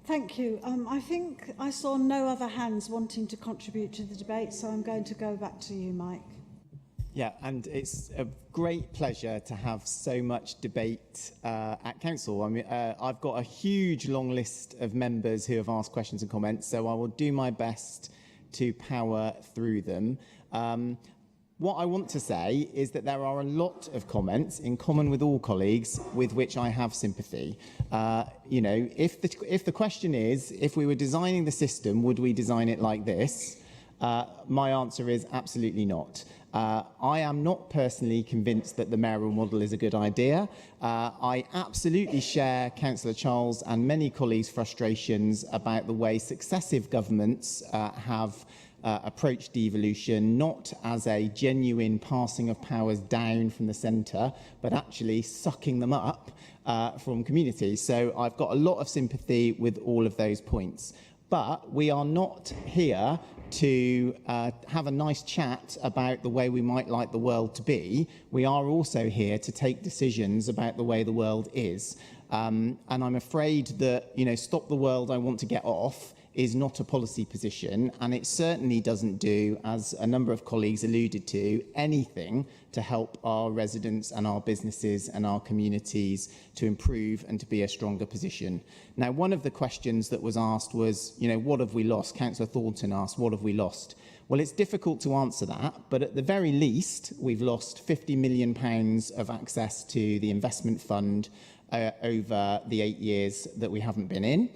Thank you. I think I saw no other hands wanting to contribute to the debate, so I'm going to go back to you, Mike. Yeah, and it's a great pleasure to have so much debate at Council. I mean, I've got a huge long list of members who have asked questions and comments, so I will do my best to power through them. What I want to say is that there are a lot of comments, in common with all colleagues, with which I have sympathy. You know, if the question is, if we were designing the system, would we design it like this? My answer is absolutely not. I am not personally convinced that the mayoral model is a good idea. I absolutely share Councillor Charles and many colleagues' frustrations about the way successive governments have approached devolution, not as a genuine passing of powers down from the centre, but actually sucking them up from communities. So I've got a lot of sympathy with all of those points. But we are not here to have a nice chat about the way we might like the world to be. We are also here to take decisions about the way the world is. And I'm afraid that, you know, stop the world, I want to get off is not a policy position, and it certainly doesn't do, as a number of colleagues alluded to, anything to help our residents and our businesses and our communities to improve and to be a stronger position. Now, one of the questions that was asked was, you know, what have we lost? Councillor Thornton asked, what have we lost? Well, it's difficult to answer that, but at the very least, we've lost £50 million of access to the investment fund over the 8 years that we haven't been in.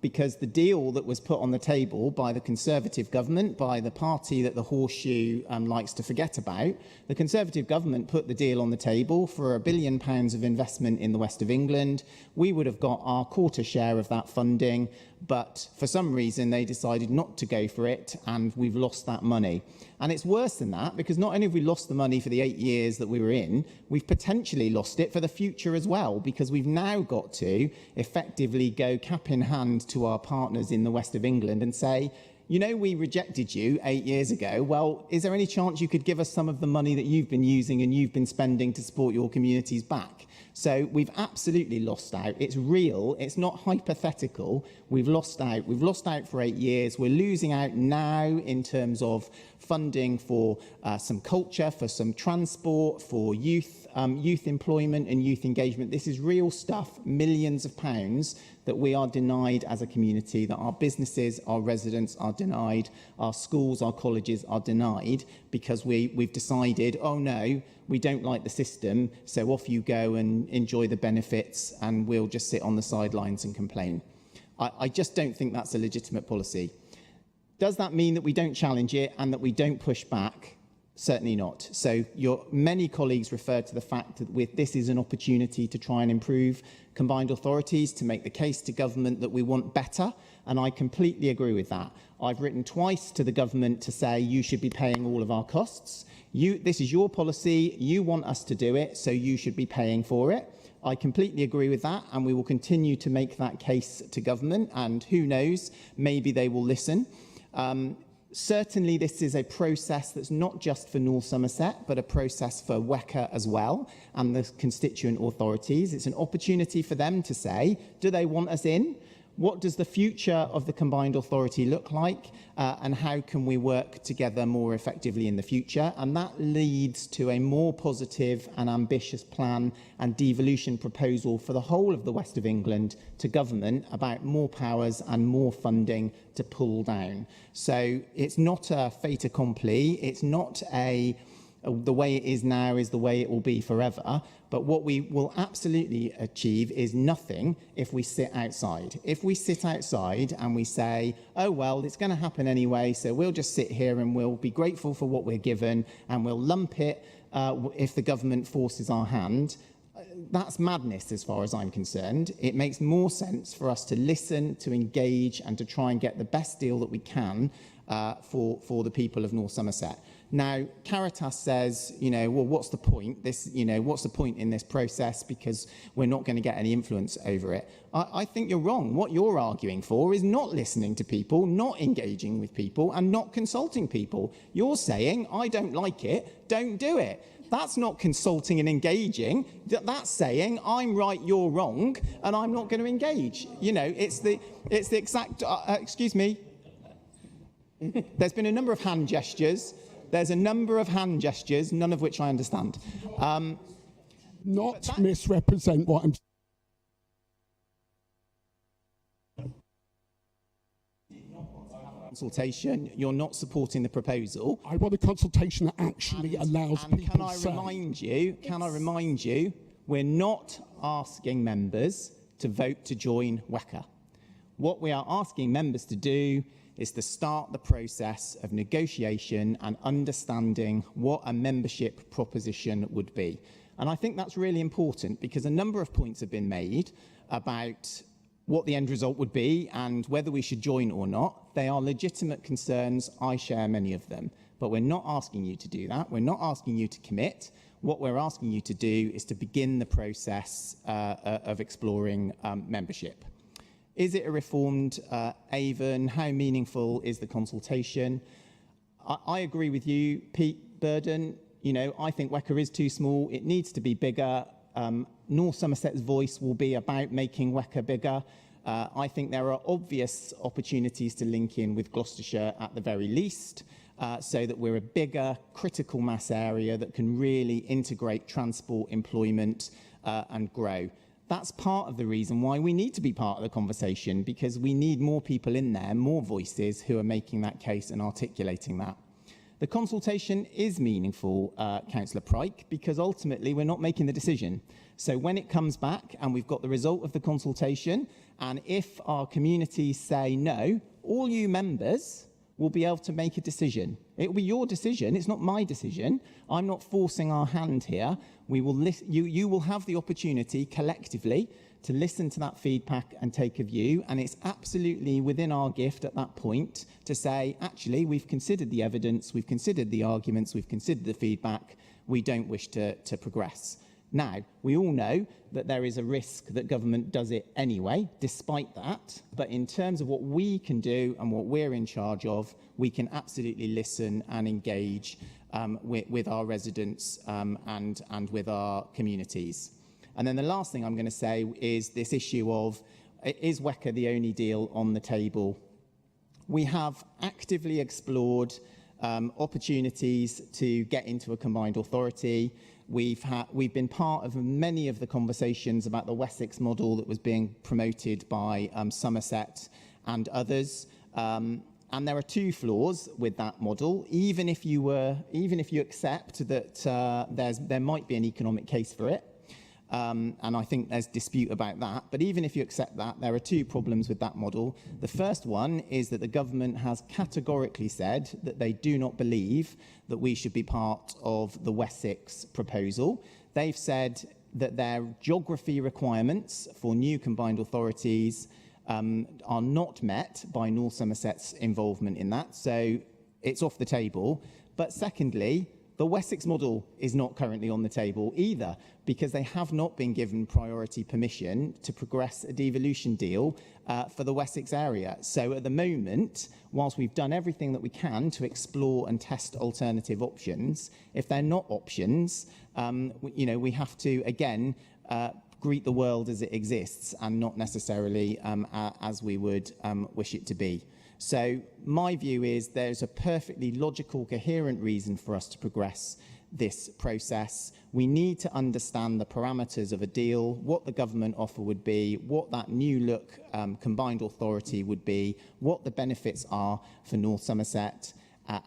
Because the deal that was put on the table by the Conservative government, by the party that the horseshoe likes to forget about, the Conservative government put the deal on the table for £1 billion of investment in the west of England. We would have got our quarter share of that funding, but for some reason they decided not to go for it, and we've lost that money. And it's worse than that, because not only have we lost the money for the 8 years that we were in, we've potentially lost it for the future as well, because we've now got to effectively go cap in hand to our partners in the west of England and say, you know, we rejected you 8 years ago. Well, is there any chance you could give us some of the money that you've been using and you've been spending to support your communities back? So we've absolutely lost out. It's real. It's not hypothetical. We've lost out. We've lost out for 8 years. We're losing out now in terms of funding for some culture, for some transport, for youth employment and youth engagement. This is real stuff, millions of pounds that we are denied as a community, that our businesses, our residents are denied, our schools, our colleges are denied because we've decided, oh no, we don't like the system, so off you go and enjoy the benefits and we'll just sit on the sidelines and complain. I just don't think that's a legitimate policy. Does that mean that we don't challenge it and that we don't push back? Certainly not. So many colleagues referred to the fact that this is an opportunity to try and improve combined authorities, to make the case to government that we want better, and I completely agree with that. I've written twice to the government to say you should be paying all of our costs. This is your policy, you want us to do it, so you should be paying for it. I completely agree with that, and we will continue to make that case to government, and who knows, maybe they will listen. Certainly, this is a process that's not just for North Somerset, but a process for WECA as well, and the constituent authorities. It's an opportunity for them to say, do they want us in? What does the future of the combined authority look like? And how can we work together more effectively in the future? And that leads to a more positive and ambitious plan and devolution proposal for the whole of the West of England to government about more powers and more funding to pull down. So it's not a fait accompli. It's not the way it is now is the way it will be forever. But what we will absolutely achieve is nothing if we sit outside. If we sit outside and we say, oh, well, it's going to happen anyway, so we'll just sit here and we'll be grateful for what we're given and we'll lump it if the government forces our hand, that's madness as far as I'm concerned. It makes more sense for us to listen, to engage and to try and get the best deal that we can for the people of North Somerset. Now, Caritas says, well, what's the point? What's the point in this process? Because we're not going to get any influence over it. I think you're wrong. What you're arguing for is not listening to people, not engaging with people, and not consulting people. You're saying, I don't like it, don't do it. That's not consulting and engaging. That's saying, I'm right, you're wrong, and I'm not going to engage. It's the exact. Excuse me. There's been a number of hand gestures. There's a number of hand gestures, none of which I understand. Not misrepresent what I'm consultation, you're not supporting the proposal. I want a consultation that actually allows people Can I remind you, we're not asking members to vote to join WECA. What we are asking members to do is to start the process of negotiation and understanding what a membership proposition would be. And I think that's really important because a number of points have been made about what the end result would be and whether we should join or not. They are legitimate concerns. I share many of them. But we're not asking you to do that. We're not asking you to commit. What we're asking you to do is to begin the process of exploring membership. Is it a reformed Avon? How meaningful is the consultation? I agree with you, Pete Burden. I think WECA is too small. It needs to be bigger. North Somerset's voice will be about making WECA bigger. I think there are obvious opportunities to link in with Gloucestershire at the very least, so that we're a bigger critical mass area that can really integrate transport, employment and grow. That's part of the reason why we need to be part of the conversation, because we need more people in there, more voices who are making that case and articulating that. The consultation is meaningful, Councillor Pryke, because ultimately we're not making the decision. So when it comes back and we've got the result of the consultation, and if our communities say no, all you members will be able to make a decision. It will be your decision. It's not my decision. I'm not forcing our hand here. We will you will have the opportunity collectively to listen to that feedback and take a view. And it's absolutely within our gift at that point to say, actually, we've considered the evidence, we've considered the arguments, we've considered the feedback. We don't wish to progress. Now, we all know that there is a risk that government does it anyway, despite that. But in terms of what we can do and what we're in charge of, we can absolutely listen and engage with our residents and with our communities. And then the last thing I'm going to say is this issue of, is WECA the only deal on the table? We have actively explored opportunities to get into a combined authority. We've been part of many of the conversations about the Wessex model that was being promoted by Somerset and others. And there are two flaws with that model. Even if you accept that there might be an economic case for it, and I think there's dispute about that, but even if you accept that, there are two problems with that model. The first one is that the government has categorically said that they do not believe that we should be part of the Wessex proposal. They've said that their geography requirements for new combined authorities are not met by North Somerset's involvement in that, so it's off the table. But secondly, the Wessex model is not currently on the table either, because they have not been given priority permission to progress a devolution deal for the Wessex area. So at the moment, whilst we've done everything that we can to explore and test alternative options, if they're not options, we have to, again, greet the world as it exists and not necessarily as we would wish it to be. So my view is there's a perfectly logical, coherent reason for us to progress this process. We need to understand the parameters of a deal, what the government offer would be, what that new look combined authority would be, what the benefits are for North Somerset,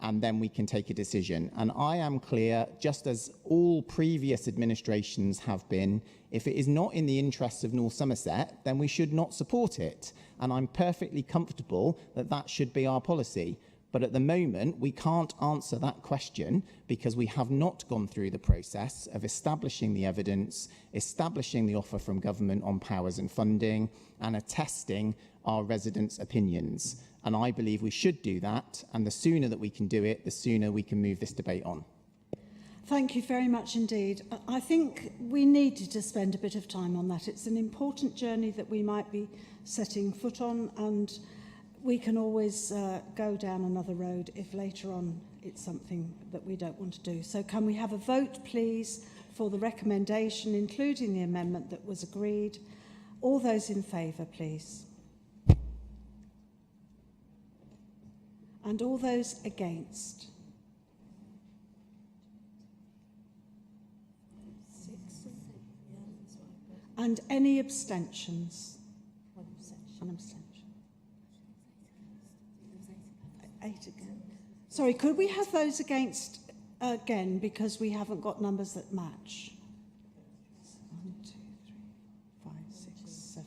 and then we can take a decision. And I am clear, just as all previous administrations have been, if it is not in the interests of North Somerset, then we should not support it. And I'm perfectly comfortable that that should be our policy. But at the moment, we can't answer that question because we have not gone through the process of establishing the evidence, establishing the offer from government on powers and funding, and attesting our residents' opinions. And I believe we should do that, and the sooner that we can do it, the sooner we can move this debate on. Thank you very much indeed. I think we needed to spend a bit of time on that. It's an important journey that we might be setting foot on, and we can always go down another road if later on it's something that we don't want to do. So can we have a vote, please, for the recommendation, including the amendment that was agreed? All those in favour, please. And all those against? And any abstentions? An abstention. 8 again. Sorry, could we have those against again, because we haven't got numbers that match? 1, 2, 3, 5, 6, 7.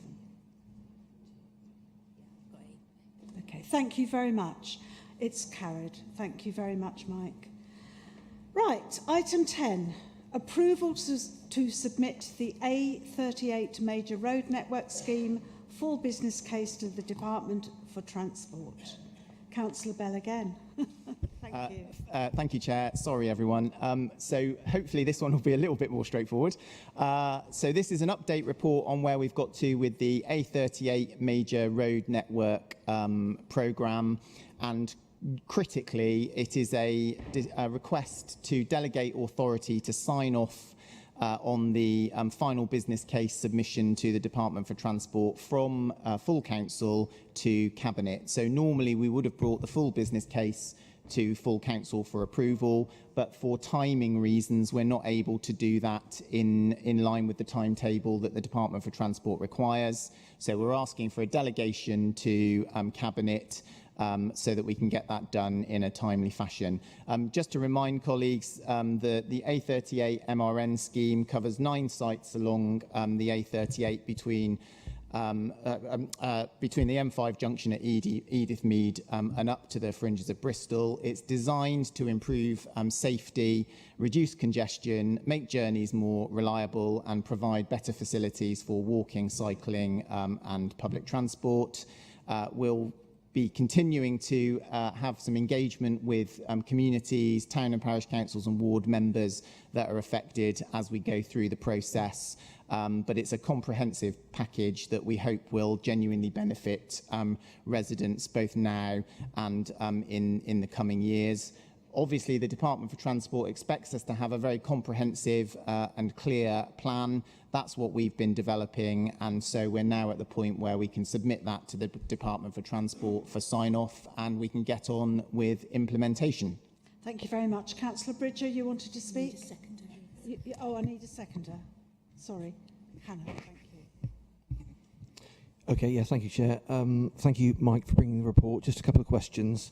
Okay, thank you very much. It's carried. Thank you very much, Mike. Right, item 10. Approval to submit the A38 Major Road Network Scheme full business case to the Department for Transport. Councillor Bell again. Thank you. Thank you, Chair. Sorry, everyone. So hopefully this one will be a little bit more straightforward. So this is an update report on where we've got to with the A38 Major Road Network programme, and critically, it is a request to delegate authority to sign off on the final business case submission to the Department for Transport from full council to Cabinet. So normally we would have brought the full business case to full council for approval, but for timing reasons we're not able to do that in line with the timetable that the Department for Transport requires. So we're asking for a delegation to Cabinet so that we can get that done in a timely fashion. Just to remind colleagues, the A38 MRN scheme covers 9 sites along the A38 between the M5 junction at Edithmead and up to the fringes of Bristol. It's designed to improve safety, reduce congestion, make journeys more reliable, and provide better facilities for walking, cycling and public transport. We'll be continuing to have some engagement with communities, town and parish councils and ward members that are affected as we go through the process. But it's a comprehensive package that we hope will genuinely benefit residents both now and in the coming years. Obviously, the Department for Transport expects us to have a very comprehensive and clear plan. That's what we've been developing, and so we're now at the point where we can submit that to the Department for Transport for sign-off, and we can get on with implementation. Thank you very much. Councillor Bridger, you wanted to speak? I need a seconder. Oh, I need a seconder. Sorry. Hannah, thank you. Okay, yeah, thank you, Chair. Thank you, Mike, for bringing the report. Just a couple of questions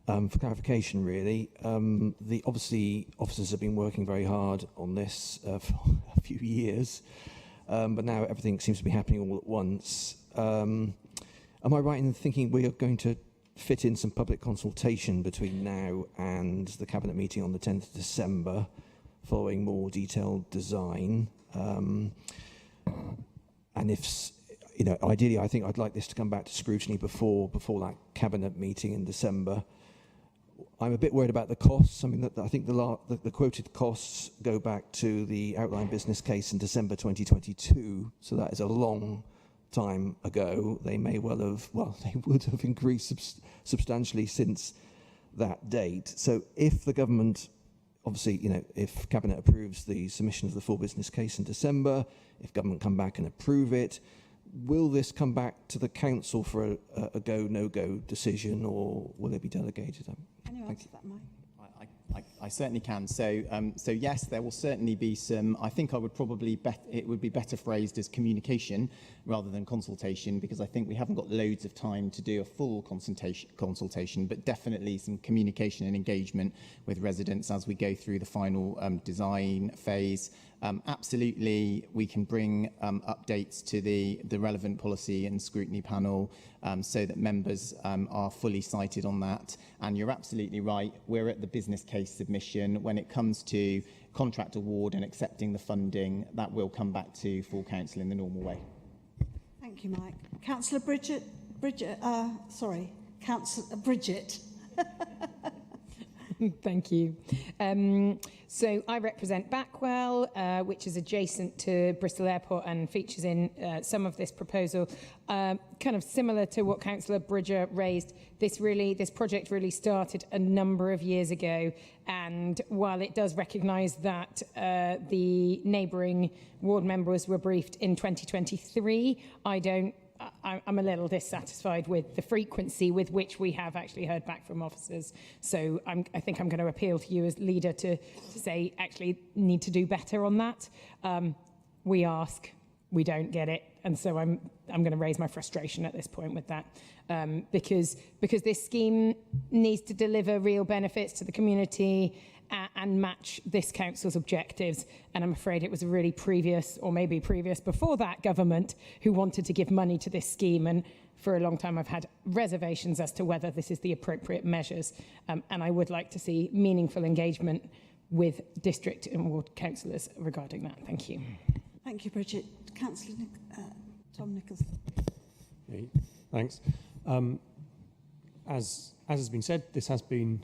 for clarification, really. Obviously, officers have been working very hard on this for a few years, but now everything seems to be happening all at once. Am I right in thinking we are going to fit in some public consultation between now and the Cabinet meeting on the 10th of December, following more detailed design? And if, you know, ideally, I think I'd like this to come back to scrutiny before that Cabinet meeting in December. I'm a bit worried about the costs. I mean, I think the quoted costs go back to the outline business case in December 2022, so that is a long time ago. They may well have, well, they would have increased substantially since that date. So if the government, obviously, you know, if Cabinet approves the submission of the full business case in December, if government come back and approve it, will this come back to the council for a go, no-go decision, or will it be delegated? Can you answer that, Mike? I certainly can. So yes, there will certainly be some. I think I would probably it would be better phrased as communication rather than consultation, because I think we haven't got loads of time to do a full consultation, but definitely some communication and engagement with residents as we go through the final design phase. Absolutely, we can bring updates to the relevant policy and scrutiny panel so that members are fully cited on that. And you're absolutely right, we're at the business case submission. When it comes to contract award and accepting the funding, that will come back to full council in the normal way. Thank you, Mike. Councillor Bridget. Thank you. So I represent Backwell, which is adjacent to Bristol Airport and features in some of this proposal. Kind of similar to what Councillor Bridger raised, this project really started a number of years ago, and while it does recognise that the neighbouring ward members were briefed in 2023, I'm a little dissatisfied with the frequency with which we have actually heard back from officers. So I think I'm going to appeal to you as leader to say, actually need to do better on that. We ask, we don't get it. And so I'm going to raise my frustration at this point with that. Because this scheme needs to deliver real benefits to the community and match this council's objectives. And I'm afraid it was a really previous before that government who wanted to give money to this scheme. And for a long time, I've had reservations as to whether this is the appropriate measures. And I would like to see meaningful engagement with district and ward councillors regarding that. Thank you. Thank you, Bridget. Councillor Tom Nicholson. Okay, thanks. As has been said, this has been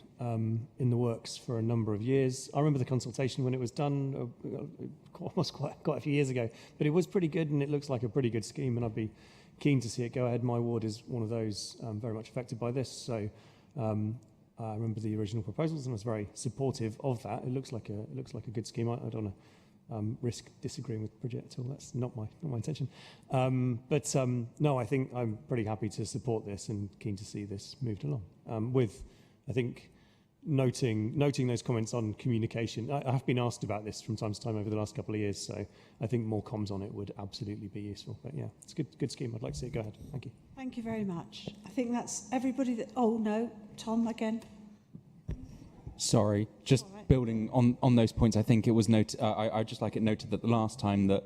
in the works for a number of years. I remember the consultation when it was done almost quite a few years ago, but it was pretty good and it looks like a pretty good scheme, and I'd be keen to see it go ahead. My ward is one of those very much affected by this, so I remember the original proposals and I was very supportive of that. It looks like a good scheme. I don't want to risk disagreeing with Bridget at all. That's not my intention. But no, I think I'm pretty happy to support this and keen to see this moved along. With, I think, noting those comments on communication. I have been asked about this from time to time over the last couple of years, so I think more comms on it would absolutely be useful. But yeah, it's a good scheme. I'd like to see it go ahead. Thank you. Thank you very much. I think that's everybody that... Oh, no. Tom, again. Sorry, just building on those points, I think it was noted, I'd just like it noted that the last time that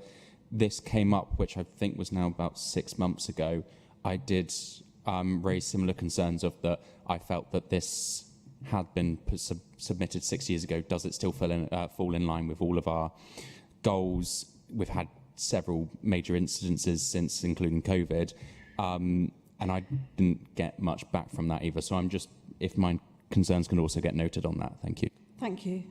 this came up, which I think was now about 6 months ago, I did raise similar concerns of that I felt that this had been submitted 6 years ago. Does it still fall in line with all of our goals? We've had several major incidences since, including COVID, and I didn't get much back from that either. So I'm just, if my concerns can also get noted on that. Thank you. Thank you.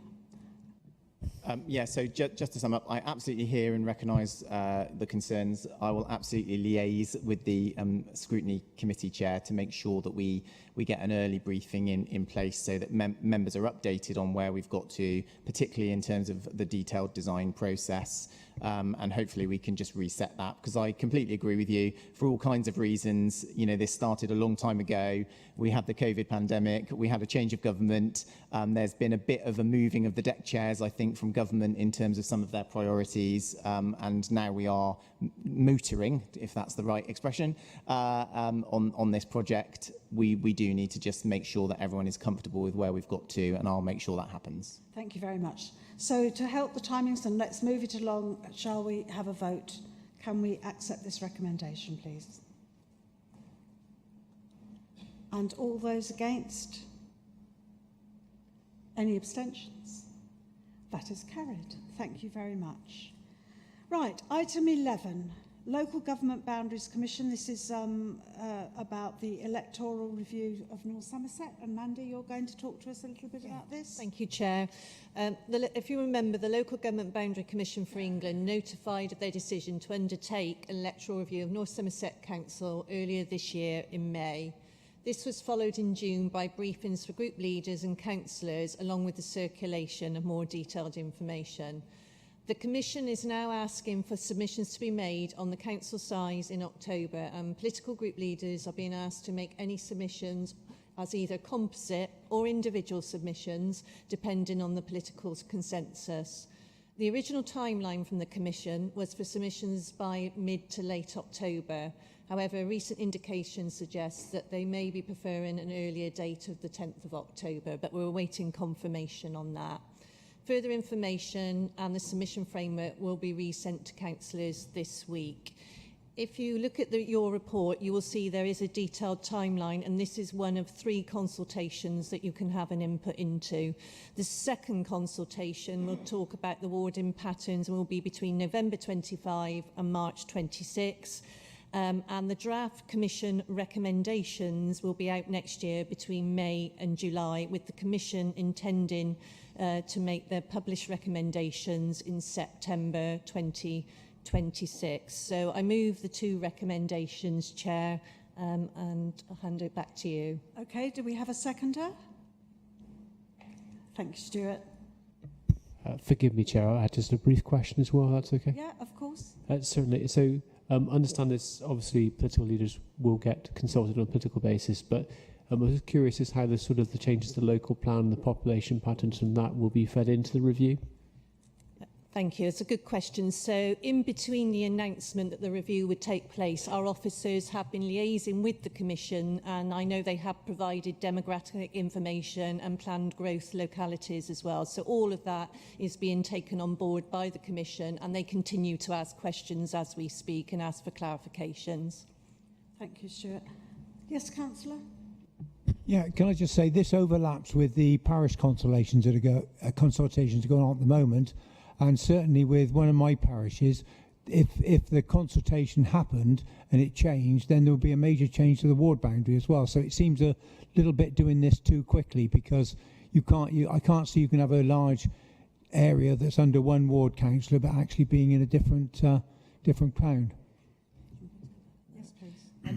Yeah, so just to sum up, I absolutely hear and recognise the concerns. I will absolutely liaise with the scrutiny committee chair to make sure that we get an early briefing in place so that members are updated on where we've got to, particularly in terms of the detailed design process. and hopefully we can just reset that, because I completely agree with you. For all kinds of reasons, you know, this started a long time ago. We had the COVID pandemic, we had a change of government. There's been a bit of a moving of the deck chairs, I think, from government in terms of some of their priorities, and now we are motoring, if that's the right expression, on this project. We do need to just make sure that everyone is comfortable with where we've got to, and I'll make sure that happens. Thank you very much. So to help the timings, and let's move it along, shall we have a vote? Can we accept this recommendation, please? And all those against? Any abstentions? That is carried. Thank you very much. Right, item 11, Local Government Boundaries Commission. This is about the electoral review of North Somerset. And Mandy, you're going to talk to us a little bit about this? Thank you, Chair. If you remember, the Local Government Boundary Commission for England notified of their decision to undertake an electoral review of North Somerset Council earlier this year in May. This was followed in June by briefings for group leaders and councillors, along with the circulation of more detailed information. The Commission is now asking for submissions to be made on the council size in October, and political group leaders are being asked to make any submissions as either composite or individual submissions, depending on the political consensus. The original timeline from the Commission was for submissions by mid to late October. However, recent indications suggest that they may be preferring an earlier date of the 10th of October, but we're awaiting confirmation on that. Further information and the submission framework will be resent to councillors this week. If you look at your report, you will see there is a detailed timeline, and this is one of 3 consultations that you can have an input into. The second consultation will talk about the warding patterns and will be between November 25 and March 26. And the draft Commission recommendations will be out next year between May and July, with the Commission intending to make their published recommendations in September 2026. So I move the 2 recommendations, Chair, and I'll hand it back to you. Okay, do we have a seconder? Thank you, Stuart. Forgive me, Chair, I had just a brief question as well, that's okay? Yeah, of course. Certainly. So understand this, obviously political leaders will get consulted on a political basis, but I was curious as how the changes to the local plan, the population patterns and that will be fed into the review. Thank you. It's a good question. So in between the announcement that the review would take place, our officers have been liaising with the Commission, and I know they have provided demographic information and planned growth localities as well. So all of that is being taken on board by the Commission, and they continue to ask questions as we speak and ask for clarifications. Thank you, Stuart. Yes, Councillor? Yeah, can I just say this overlaps with the parish consultations that are going on at the moment. And certainly with one of my parishes, if the consultation happened and it changed, then there would be a major change to the ward boundary as well. So it seems a little bit doing this too quickly, because I can't see you can have a large area that's under one ward councillor but actually being in a different town.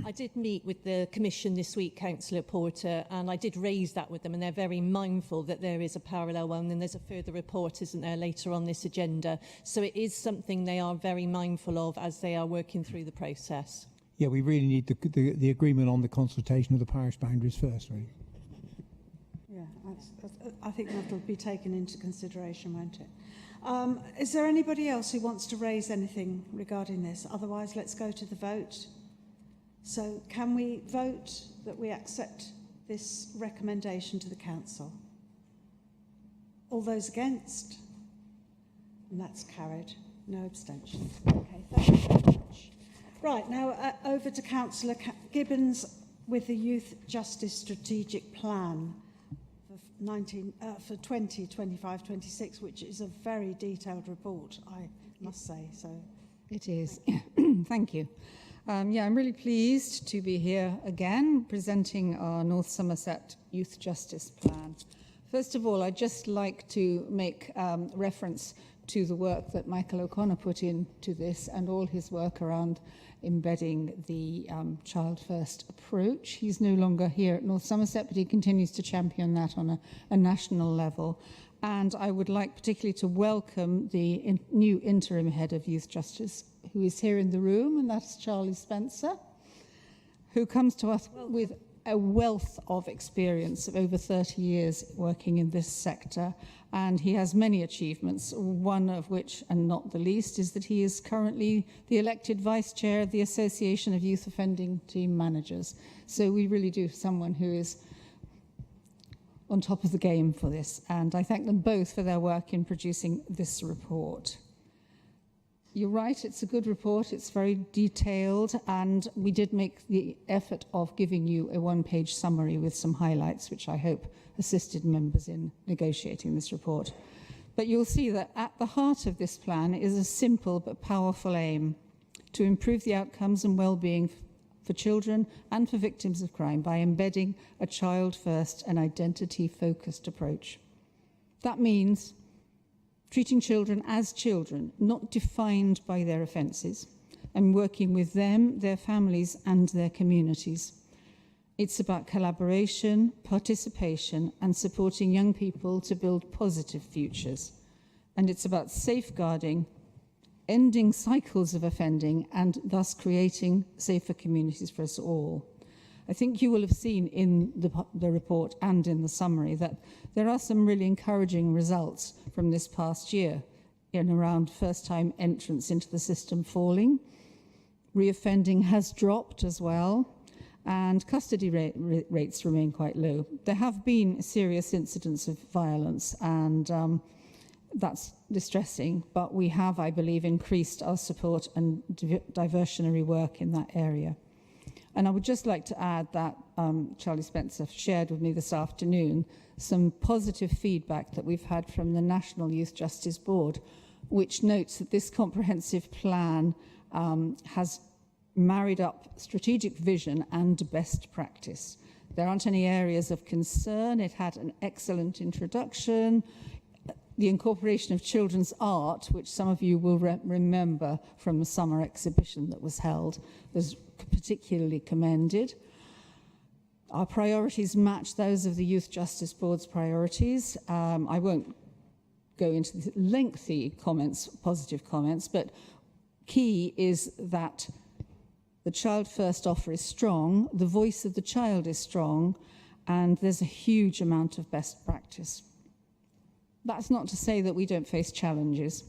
I did meet with the Commission this week, Councillor Porter, and I did raise that with them, and they're very mindful that there is a parallel one, and there's a further report, isn't there, later on this agenda. So it is something they are very mindful of as they are working through the process. Yeah, we really need the agreement on the consultation of the parish boundaries first, really. Yeah, I think that will be taken into consideration, won't it? Is there anybody else who wants to raise anything regarding this? Otherwise, let's go to the vote. So can we vote that we accept this recommendation to the Council? All those against? And that's carried. No abstentions. Okay, thank you very much. Right, now over to Councillor Gibbons with the Youth Justice Strategic Plan for 2025-26, which is a very detailed report, I must say. So it is. Thank you. Yeah, I'm really pleased to be here again presenting our North Somerset Youth Justice Plan. First of all, I'd just like to make reference to the work that Michael O'Connor put into this and all his work around embedding the child first approach. He's no longer here at North Somerset, but he continues to champion that on a national level. And I would like particularly to welcome the new interim head of Youth Justice, who is here in the room, and that's Charlie Spencer, who comes to us with a wealth of experience of over 30 years working in this sector. And he has many achievements, one of which, and not the least, is that he is currently the elected vice chair of the Association of Youth Offending Team Managers. So we really do have someone who is on top of the game for this. And I thank them both for their work in producing this report. You're right, it's a good report, it's very detailed, and we did make the effort of giving you a one-page summary with some highlights, which I hope assisted members in negotiating this report. But you'll see that at the heart of this plan is a simple but powerful aim to improve the outcomes and well-being for children and for victims of crime by embedding a child-first and identity-focused approach. That means treating children as children, not defined by their offences, and working with them, their families, and their communities. It's about collaboration, participation, and supporting young people to build positive futures. And it's about safeguarding, ending cycles of offending, and thus creating safer communities for us all. I think you will have seen in the report and in the summary that there are some really encouraging results from this past year in around first-time entrance into the system falling. Reoffending has dropped as well, and custody rates remain quite low. There have been serious incidents of violence, and that's distressing, but we have, I believe, increased our support and diversionary work in that area. And I would just like to add that Charlie Spencer shared with me this afternoon some positive feedback that we've had from the National Youth Justice Board, which notes that this comprehensive plan has married up strategic vision and best practice. There aren't any areas of concern. It had an excellent introduction. The incorporation of children's art, which some of you will remember from the summer exhibition that was held, was particularly commended. Our priorities match those of the Youth Justice Board's priorities. I won't go into the lengthy comments, positive comments, but key is that the Child First offer is strong, the voice of the child is strong, and there's a huge amount of best practice. That's not to say that we don't face challenges.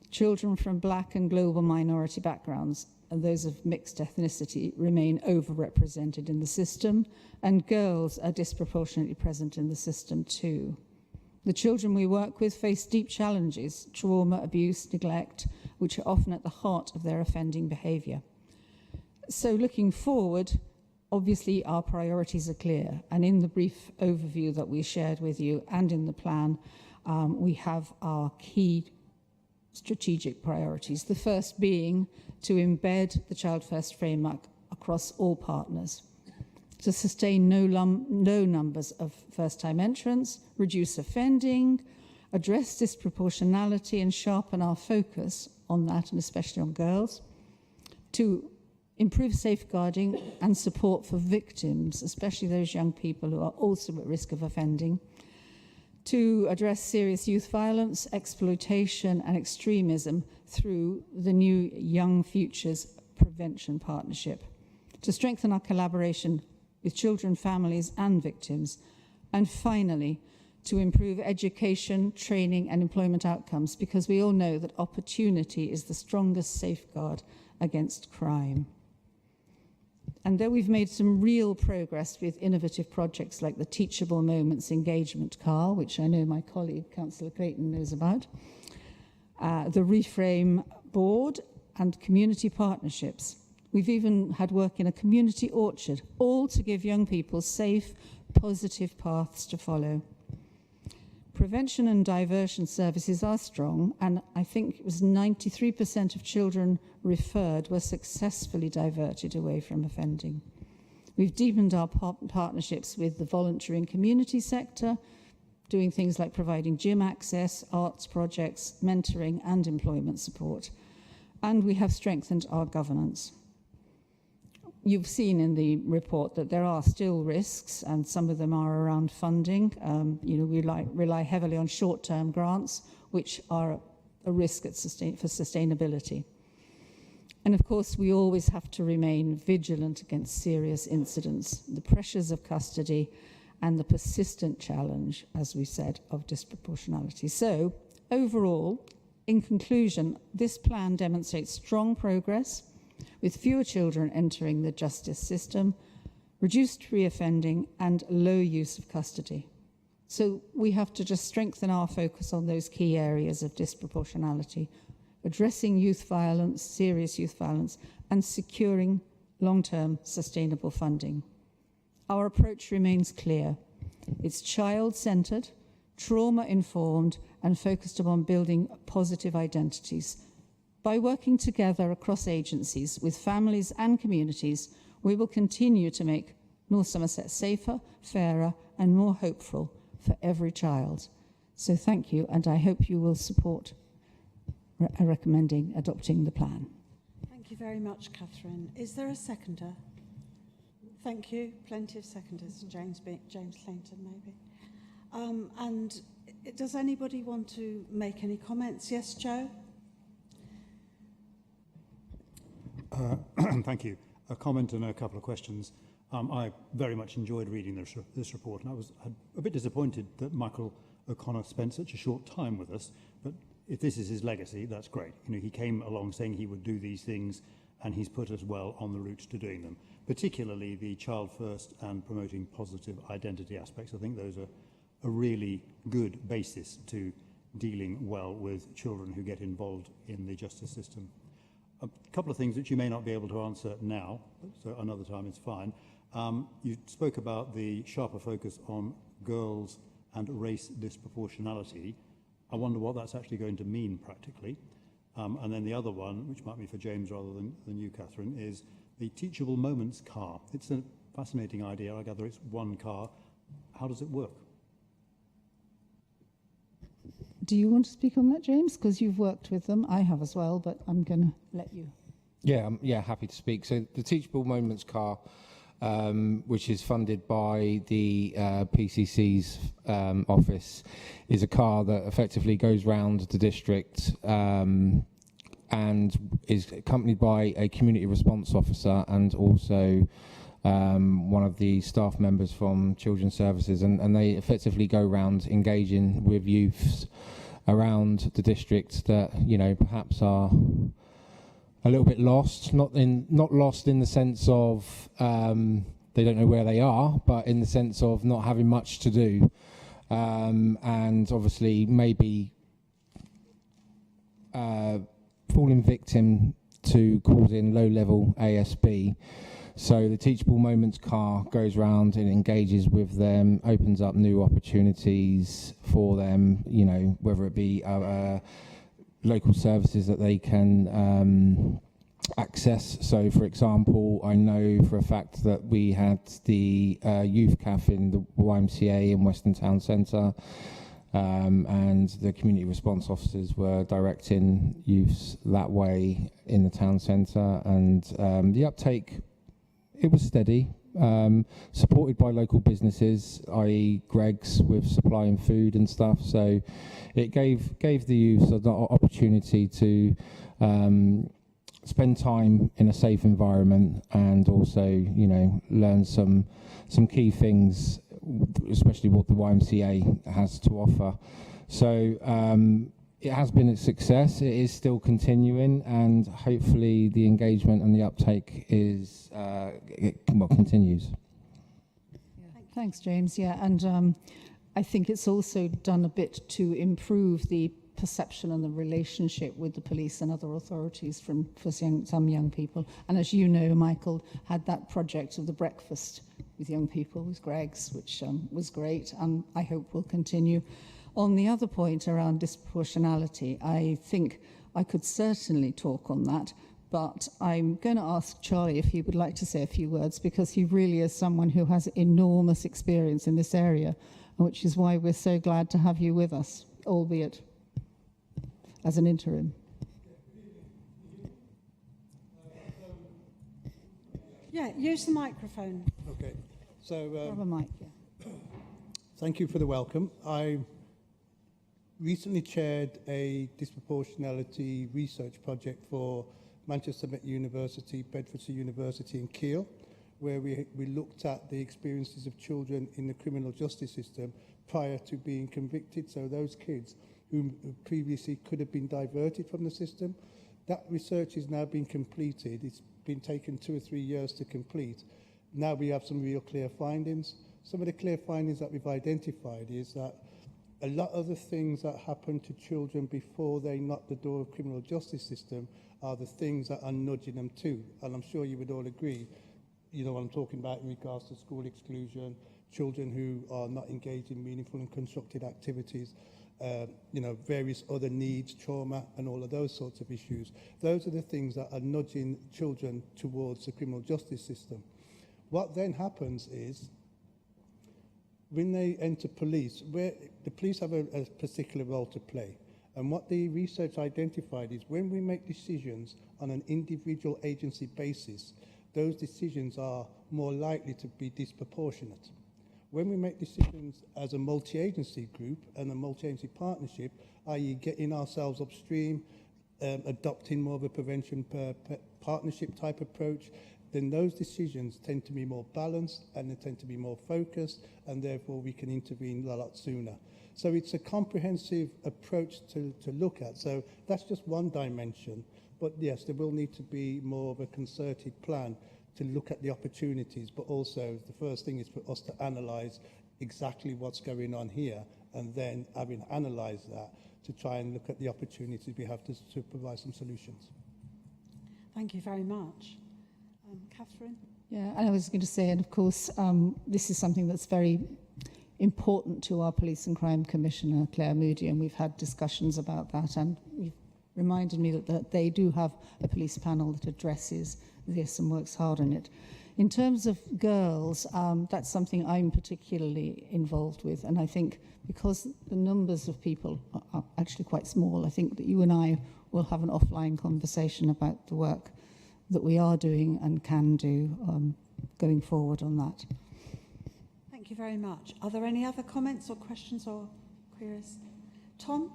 Children from Black and global minority backgrounds and those of mixed ethnicity remain overrepresented in the system, and girls are disproportionately present in the system too. The children we work with face deep challenges, trauma, abuse, neglect, which are often at the heart of their offending behaviour. So looking forward, obviously our priorities are clear, and in the brief overview that we shared with you and in the plan, we have our key strategic priorities. The first being to embed the Child First framework across all partners, to sustain low numbers of first-time entrants, reduce offending, address disproportionality and sharpen our focus on that, and especially on girls, to improve safeguarding and support for victims, especially those young people who are also at risk of offending, to address serious youth violence, exploitation and extremism through the new Young Futures Prevention Partnership, to strengthen our collaboration with children, families and victims, and finally, to improve education, training and employment outcomes, because we all know that opportunity is the strongest safeguard against crime. And though we've made some real progress with innovative projects like the Teachable Moments engagement car, which I know my colleague, Councillor Creighton, knows about, the Reframe board and community partnerships. We've even had work in a community orchard, all to give young people safe, positive paths to follow. Prevention and diversion services are strong, and I think it was 93% of children referred were successfully diverted away from offending. We've deepened our partnerships with the voluntary and community sector, doing things like providing gym access, arts projects, mentoring and employment support. And we have strengthened our governance. You've seen in the report that there are still risks, and some of them are around funding. We rely heavily on short-term grants, which are a risk for sustainability. And of course, we always have to remain vigilant against serious incidents, the pressures of custody, and the persistent challenge, as we said, of disproportionality. So, overall, in conclusion, this plan demonstrates strong progress, with fewer children entering the justice system, reduced reoffending, and low use of custody. So we have to just strengthen our focus on those key areas of disproportionality, addressing youth violence, serious youth violence, and securing long-term sustainable funding. Our approach remains clear. It's child-centred, trauma-informed, and focused upon building positive identities. By working together across agencies with families and communities, we will continue to make North Somerset safer, fairer, and more hopeful for every child. So thank you, and I hope you will support recommending adopting the plan. Thank you very much, Catherine. Is there a seconder? Thank you. Plenty of seconders. James Clayton, maybe. And does anybody want to make any comments? Yes, Joe? Thank you. A comment and a couple of questions. I very much enjoyed reading this report, and I was a bit disappointed that Michael O'Connor spent such a short time with us, but if this is his legacy, that's great. He came along saying he would do these things, and he's put us well on the route to doing them, particularly the child first and promoting positive identity aspects. I think those are a really good basis to dealing well with children who get involved in the justice system. A couple of things which you may not be able to answer now, so another time is fine. You spoke about the sharper focus on girls and race disproportionality. I wonder what that's actually going to mean practically. And then the other one, which might be for James rather than you, Catherine, is the Teachable Moments car. It's a fascinating idea. I gather it's one car. How does it work? Do you want to speak on that, James? Because you've worked with them. I have as well, but I'm going to let you. Yeah, happy to speak. So the Teachable Moments car, which is funded by the PCC's office, is a car that effectively goes round the district and is accompanied by a community response officer and also one of the staff members from Children's Services, and they effectively go around engaging with youths around the district that perhaps are a little bit lost, not lost in the sense of they don't know where they are, but in the sense of not having much to do, and obviously maybe falling victim to causing low-level ASB. So the Teachable Moments car goes around and engages with them, opens up new opportunities for them, whether it be local services that they can access. So, for example, I know for a fact that we had the youth cafe in the YMCA in Western Town Centre, and the community response officers were directing youths that way in the town centre, and the uptake, it was steady, supported by local businesses, i.e. Greg's with supplying food and stuff. So it gave the youth an opportunity to spend time in a safe environment and also, learn some key things, especially what the YMCA has to offer. So it has been a success. It is still continuing, and hopefully the engagement and the uptake is continues. Thanks, James. Yeah, and I think it's also done a bit to improve the perception and the relationship with the police and other authorities for some young people. And as you know, Michael had that project of the breakfast with young people with Greg's, which was great, and I hope will continue. On the other point around disproportionality, I think I could certainly talk on that, but I'm going to ask Charlie if he would like to say a few words, because he really is someone who has enormous experience in this area, which is why we're so glad to have you with us, albeit as an interim. Yeah, use the microphone. Okay. So, Have a mic, yeah. thank you for the welcome. I recently chaired a disproportionality research project for Manchester Met University, Bedfordshire University and Keele, where we looked at the experiences of children in the criminal justice system prior to being convicted. So those kids who previously could have been diverted from the system. That research is now being completed. It's been taken 2 or 3 years to complete. Now we have some real clear findings. Some of the clear findings that we've identified is that a lot of the things that happen to children before they knock the door of criminal justice system are the things that are nudging them to. And I'm sure you would all agree, you know what I'm talking about in regards to school exclusion, children who are not engaged in meaningful and constructive activities, you know, various other needs, trauma, and all of those sorts of issues. Those are the things that are nudging children towards the criminal justice system. What then happens is, when they enter police, where the police have a particular role to play. And what the research identified is when we make decisions on an individual agency basis, those decisions are more likely to be disproportionate. When we make decisions as a multi-agency group and a multi-agency partnership, i.e. getting ourselves upstream, adopting more of a prevention partnership type approach, then those decisions tend to be more balanced and they tend to be more focused, and therefore we can intervene a lot sooner. So it's a comprehensive approach to look at. So that's just one dimension. But yes, there will need to be more of a concerted plan to look at the opportunities, but also the first thing is for us to analyse exactly what's going on here, and then having analysed that, to try and look at the opportunities we have to provide some solutions. Thank you very much. Catherine? Yeah, and I was going to say, and of course, this is something that's very important to our Police and Crime Commissioner, Claire Moody, and we've had discussions about that, and you've reminded me that they do have a police panel that addresses this and works hard on it. In terms of girls, that's something I'm particularly involved with, and I think because the numbers of people are actually quite small, I think that you and I will have an offline conversation about the work that we are doing and can do going forward on that. Thank you very much. Are there any other comments or questions or queries? Tom?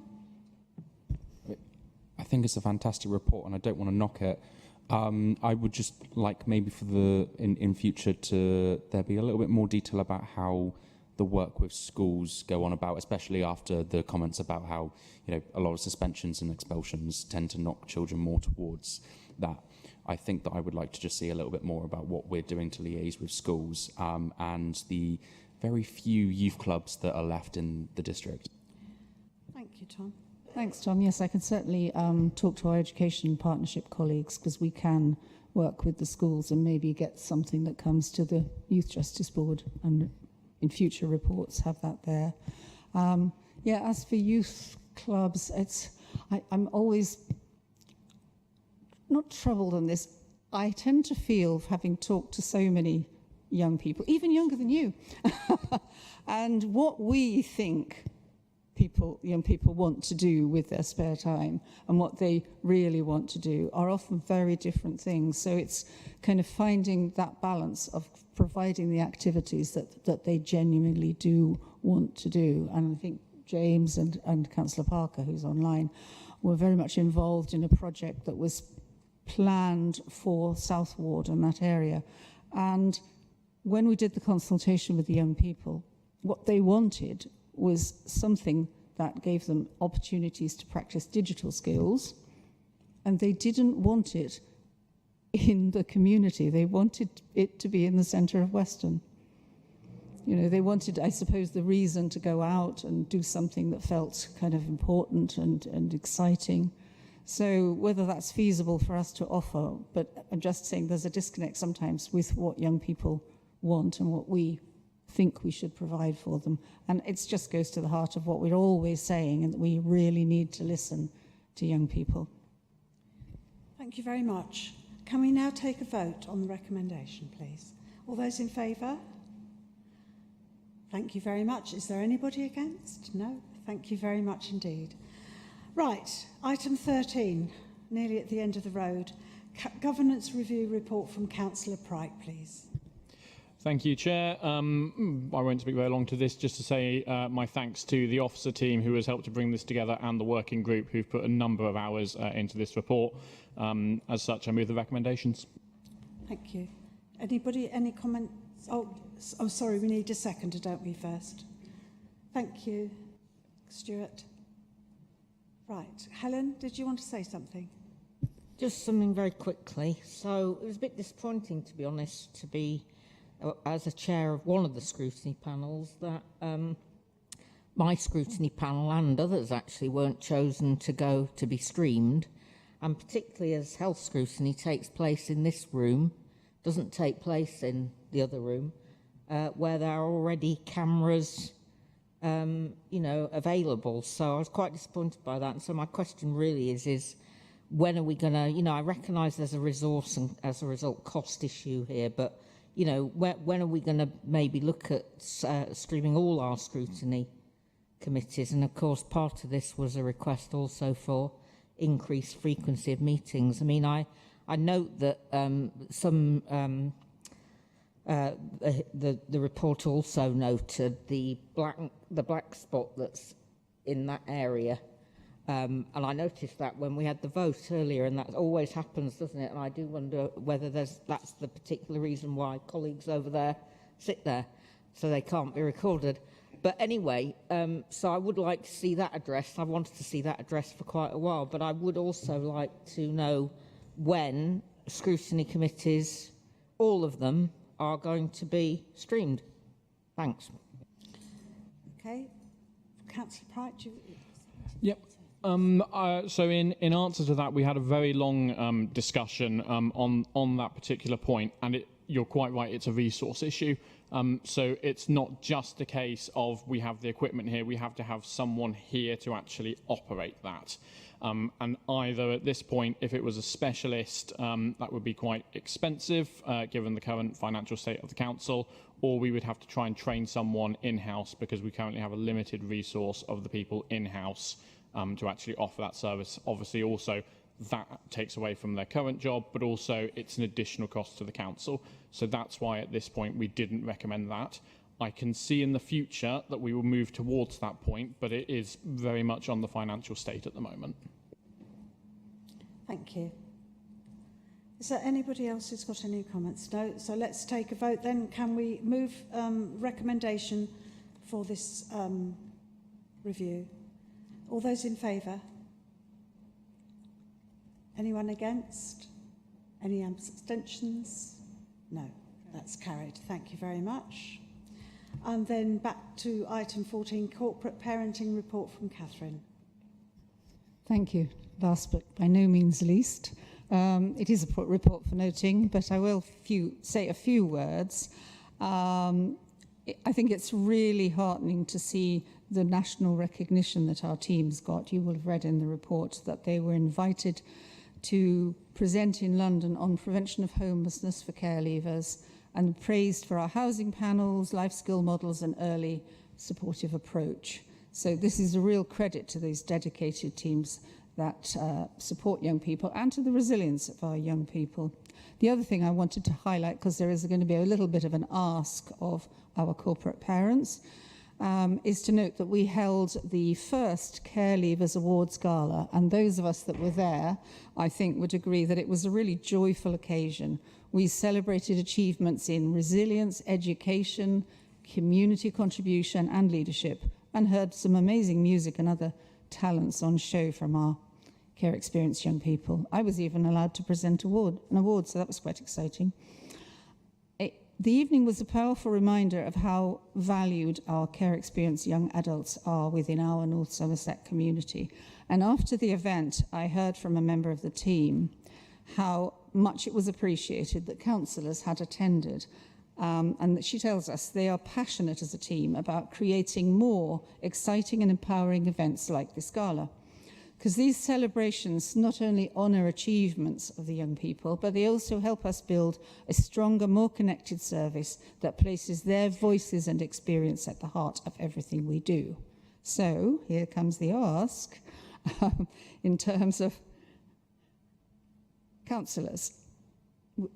I think it's a fantastic report, and I don't want to knock it. I would just like maybe for the in future to there be a little bit more detail about how the work with schools go on about, especially after the comments about how, you know, a lot of suspensions and expulsions tend to knock children more towards that. I think that I would like to just see a little bit more about what we're doing to liaise with schools and the very few youth clubs that are left in the district. Thank you, Tom. Thanks, Tom. Yes, I can certainly talk to our education partnership colleagues, because we can work with the schools and maybe get something that comes to the Youth Justice Board, and in future reports have that there. Yeah, as for youth clubs, I'm always not troubled on this. I tend to feel, having talked to so many young people, even younger than you, and what we think young people want to do with their spare time and what they really want to do are often very different things. So it's kind of finding that balance of providing the activities that they genuinely do want to do. And I think James and Councillor Parker, who's online, were very much involved in a project that was planned for South Ward and that area. And when we did the consultation with the young people, what they wanted was something that gave them opportunities to practice digital skills, and they didn't want it in the community. They wanted it to be in the centre of Weston. You know, they wanted, I suppose, the reason to go out and do something that felt kind of important and exciting. So whether that's feasible for us to offer, but I'm just saying there's a disconnect sometimes with what young people want and what we think we should provide for them. And it just goes to the heart of what we're always saying, and that we really need to listen to young people. Thank you very much. Can we now take a vote on the recommendation, please? All those in favour? Thank you very much. Is there anybody against? No? Thank you very much indeed. Right, item 13, nearly at the end of the road. Governance review report from Councillor Pright, please. Thank you, Chair. I won't speak very long to this, just to say my thanks to the officer team who has helped to bring this together and the working group who've put a number of hours into this report. As such, I move the recommendations. Thank you. Anybody, any comments? Oh, sorry, we need a seconder, don't we, first? Thank you, Stuart. Right. Helen, did you want to say something? Just something very quickly. So it was a bit disappointing, to be honest, to be as a chair of one of the scrutiny panels that my scrutiny panel and others actually weren't chosen to go to be streamed, and particularly as health scrutiny takes place in this room, doesn't take place in the other room, where there are already cameras available. So I was quite disappointed by that. And so my question really is when are we going to, I recognise there's a resource and as a result cost issue here, but when are we going to maybe look at streaming all our scrutiny committees? And of course, part of this was a request also for increased frequency of meetings. I mean, I note that the report also noted the black spot that's in that area. And I noticed that when we had the vote earlier, and that always happens, doesn't it? And I do wonder whether that's the particular reason why colleagues over there sit there, so they can't be recorded. But anyway, so I would like to see that addressed. I've wanted to see that addressed for quite a while, but I would also like to know when scrutiny committees, all of them, are going to be streamed. Thanks. Okay. Councillor Pright, Yep. So in answer to that, we had a very long discussion on that particular point, and you're quite right, it's a resource issue. So it's not just a case of we have the equipment here, we have to have someone here to actually operate that. And either at this point, if it was a specialist, that would be quite expensive given the current financial state of the council, or we would have to try and train someone in-house because we currently have a limited resource of the people in-house to actually offer that service. Obviously, also, that takes away from their current job, but also it's an additional cost to the council. So that's why at this point we didn't recommend that. I can see in the future that we will move towards that point, but it is very much on the financial state at the moment. Thank you. Is there anybody else who's got any comments? No? So let's take a vote then. Can we move recommendation for this review? All those in favour? Anyone against? Any abstentions? No, that's carried. Thank you very much. And then back to item 14, corporate parenting report from Catherine. Thank you. Last but by no means least. It is a report for noting, but I will say a few words. I think it's really heartening to see the national recognition that our teams got. You will have read in the report that they were invited to present in London on prevention of homelessness for care leavers and praised for our housing panels, life skill models and early supportive approach. So this is a real credit to these dedicated teams that support young people and to the resilience of our young people. The other thing I wanted to highlight, because there is going to be a little bit of an ask of our corporate parents, is to note that we held the first Care Leavers Awards Gala, and those of us that were there, I think, would agree that it was a really joyful occasion. We celebrated achievements in resilience, education, community contribution and leadership, and heard some amazing music and other talents on show from our care experienced young people. I was even allowed to present an award, so that was quite exciting. The evening was a powerful reminder of how valued our care experienced young adults are within our North Somerset community. And after the event, I heard from a member of the team how much it was appreciated that councillors had attended. And that she tells us they are passionate as a team about creating more exciting and empowering events like this gala. Because these celebrations not only honour achievements of the young people, but they also help us build a stronger, more connected service that places their voices and experience at the heart of everything we do. So here comes the ask in terms of councillors,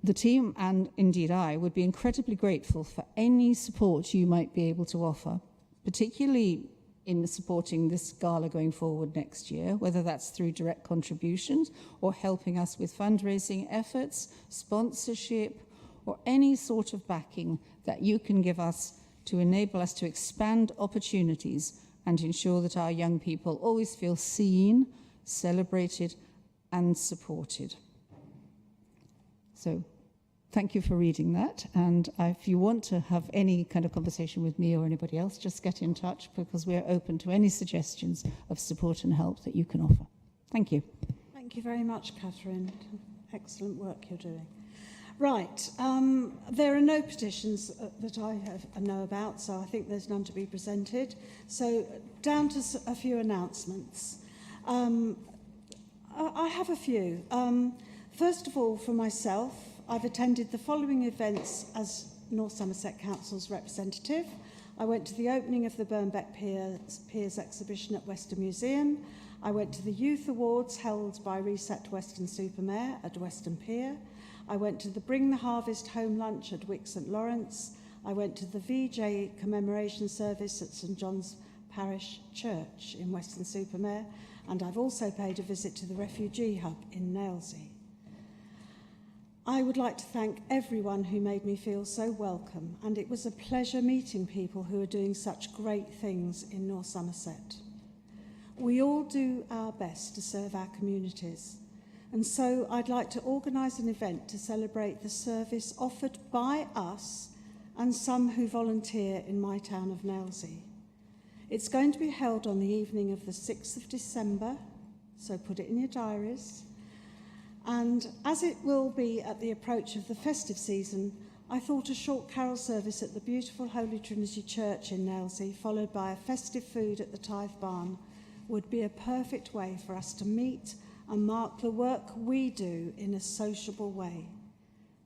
the team and indeed I would be incredibly grateful for any support you might be able to offer, particularly in supporting this gala going forward next year, whether that's through direct contributions or helping us with fundraising efforts, sponsorship, or any sort of backing that you can give us to enable us to expand opportunities and ensure that our young people always feel seen, celebrated, and supported. So thank you for reading that. And if you want to have any kind of conversation with me or anybody else, just get in touch, because we're open to any suggestions of support and help that you can offer. Thank you. Thank you very much, Catherine. Excellent work you're doing. Right, there are no petitions that I know about, so I think there's none to be presented. So down to a few announcements. I have a few. First of all, for myself, I've attended the following events as North Somerset Council's representative. I went to the opening of the Birnbeck Piers exhibition at Western Museum. I went to the Youth Awards held by Reset Weston-super-Mare at Western Pier. I went to the Bring the Harvest home lunch at Wick St Lawrence. I went to the VJ commemoration service at St John's Parish Church in Weston-super-Mare, and I've also paid a visit to the refugee hub in Nailsea. I would like to thank everyone who made me feel so welcome, and it was a pleasure meeting people who are doing such great things in North Somerset. We all do our best to serve our communities, and so I'd like to organise an event to celebrate the service offered by us and some who volunteer in my town of Nailsea. It's going to be held on the evening of the 6th of December, so put it in your diaries. And as it will be at the approach of the festive season, I thought a short carol service at the beautiful Holy Trinity Church in Nailsea, followed by a festive food at the Tithe Barn, would be a perfect way for us to meet and mark the work we do in a sociable way.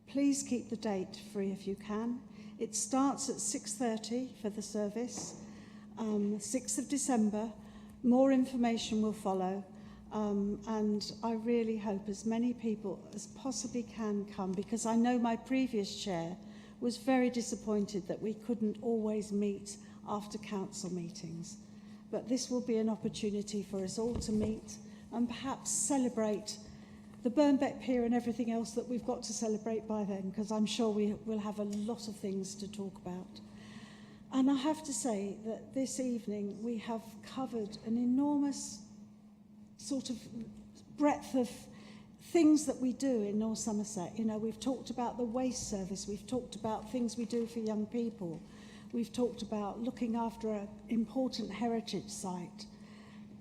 Please keep the date free if you can. It starts at 6:30 for the service, 6th of December. More information will follow, and I really hope as many people as possibly can come, because I know my previous chair was very disappointed that we couldn't always meet after council meetings. But this will be an opportunity for us all to meet and perhaps celebrate the Birnbeck Pier and everything else that we've got to celebrate by then, because I'm sure we will have a lot of things to talk about. And I have to say that this evening we have covered an enormous sort of breadth of things that we do in North Somerset. You know, we've talked about the waste service, we've talked about things we do for young people, we've talked about looking after an important heritage site.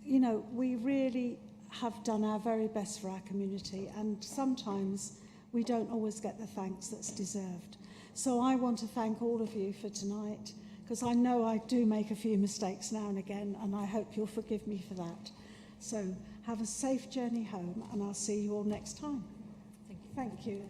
You know, we really have done our very best for our community, and sometimes we don't always get the thanks that's deserved. So I want to thank all of you for tonight, because I know I do make a few mistakes now and again, and I hope you'll forgive me for that. So have a safe journey home, and I'll see you all next time. Thank you.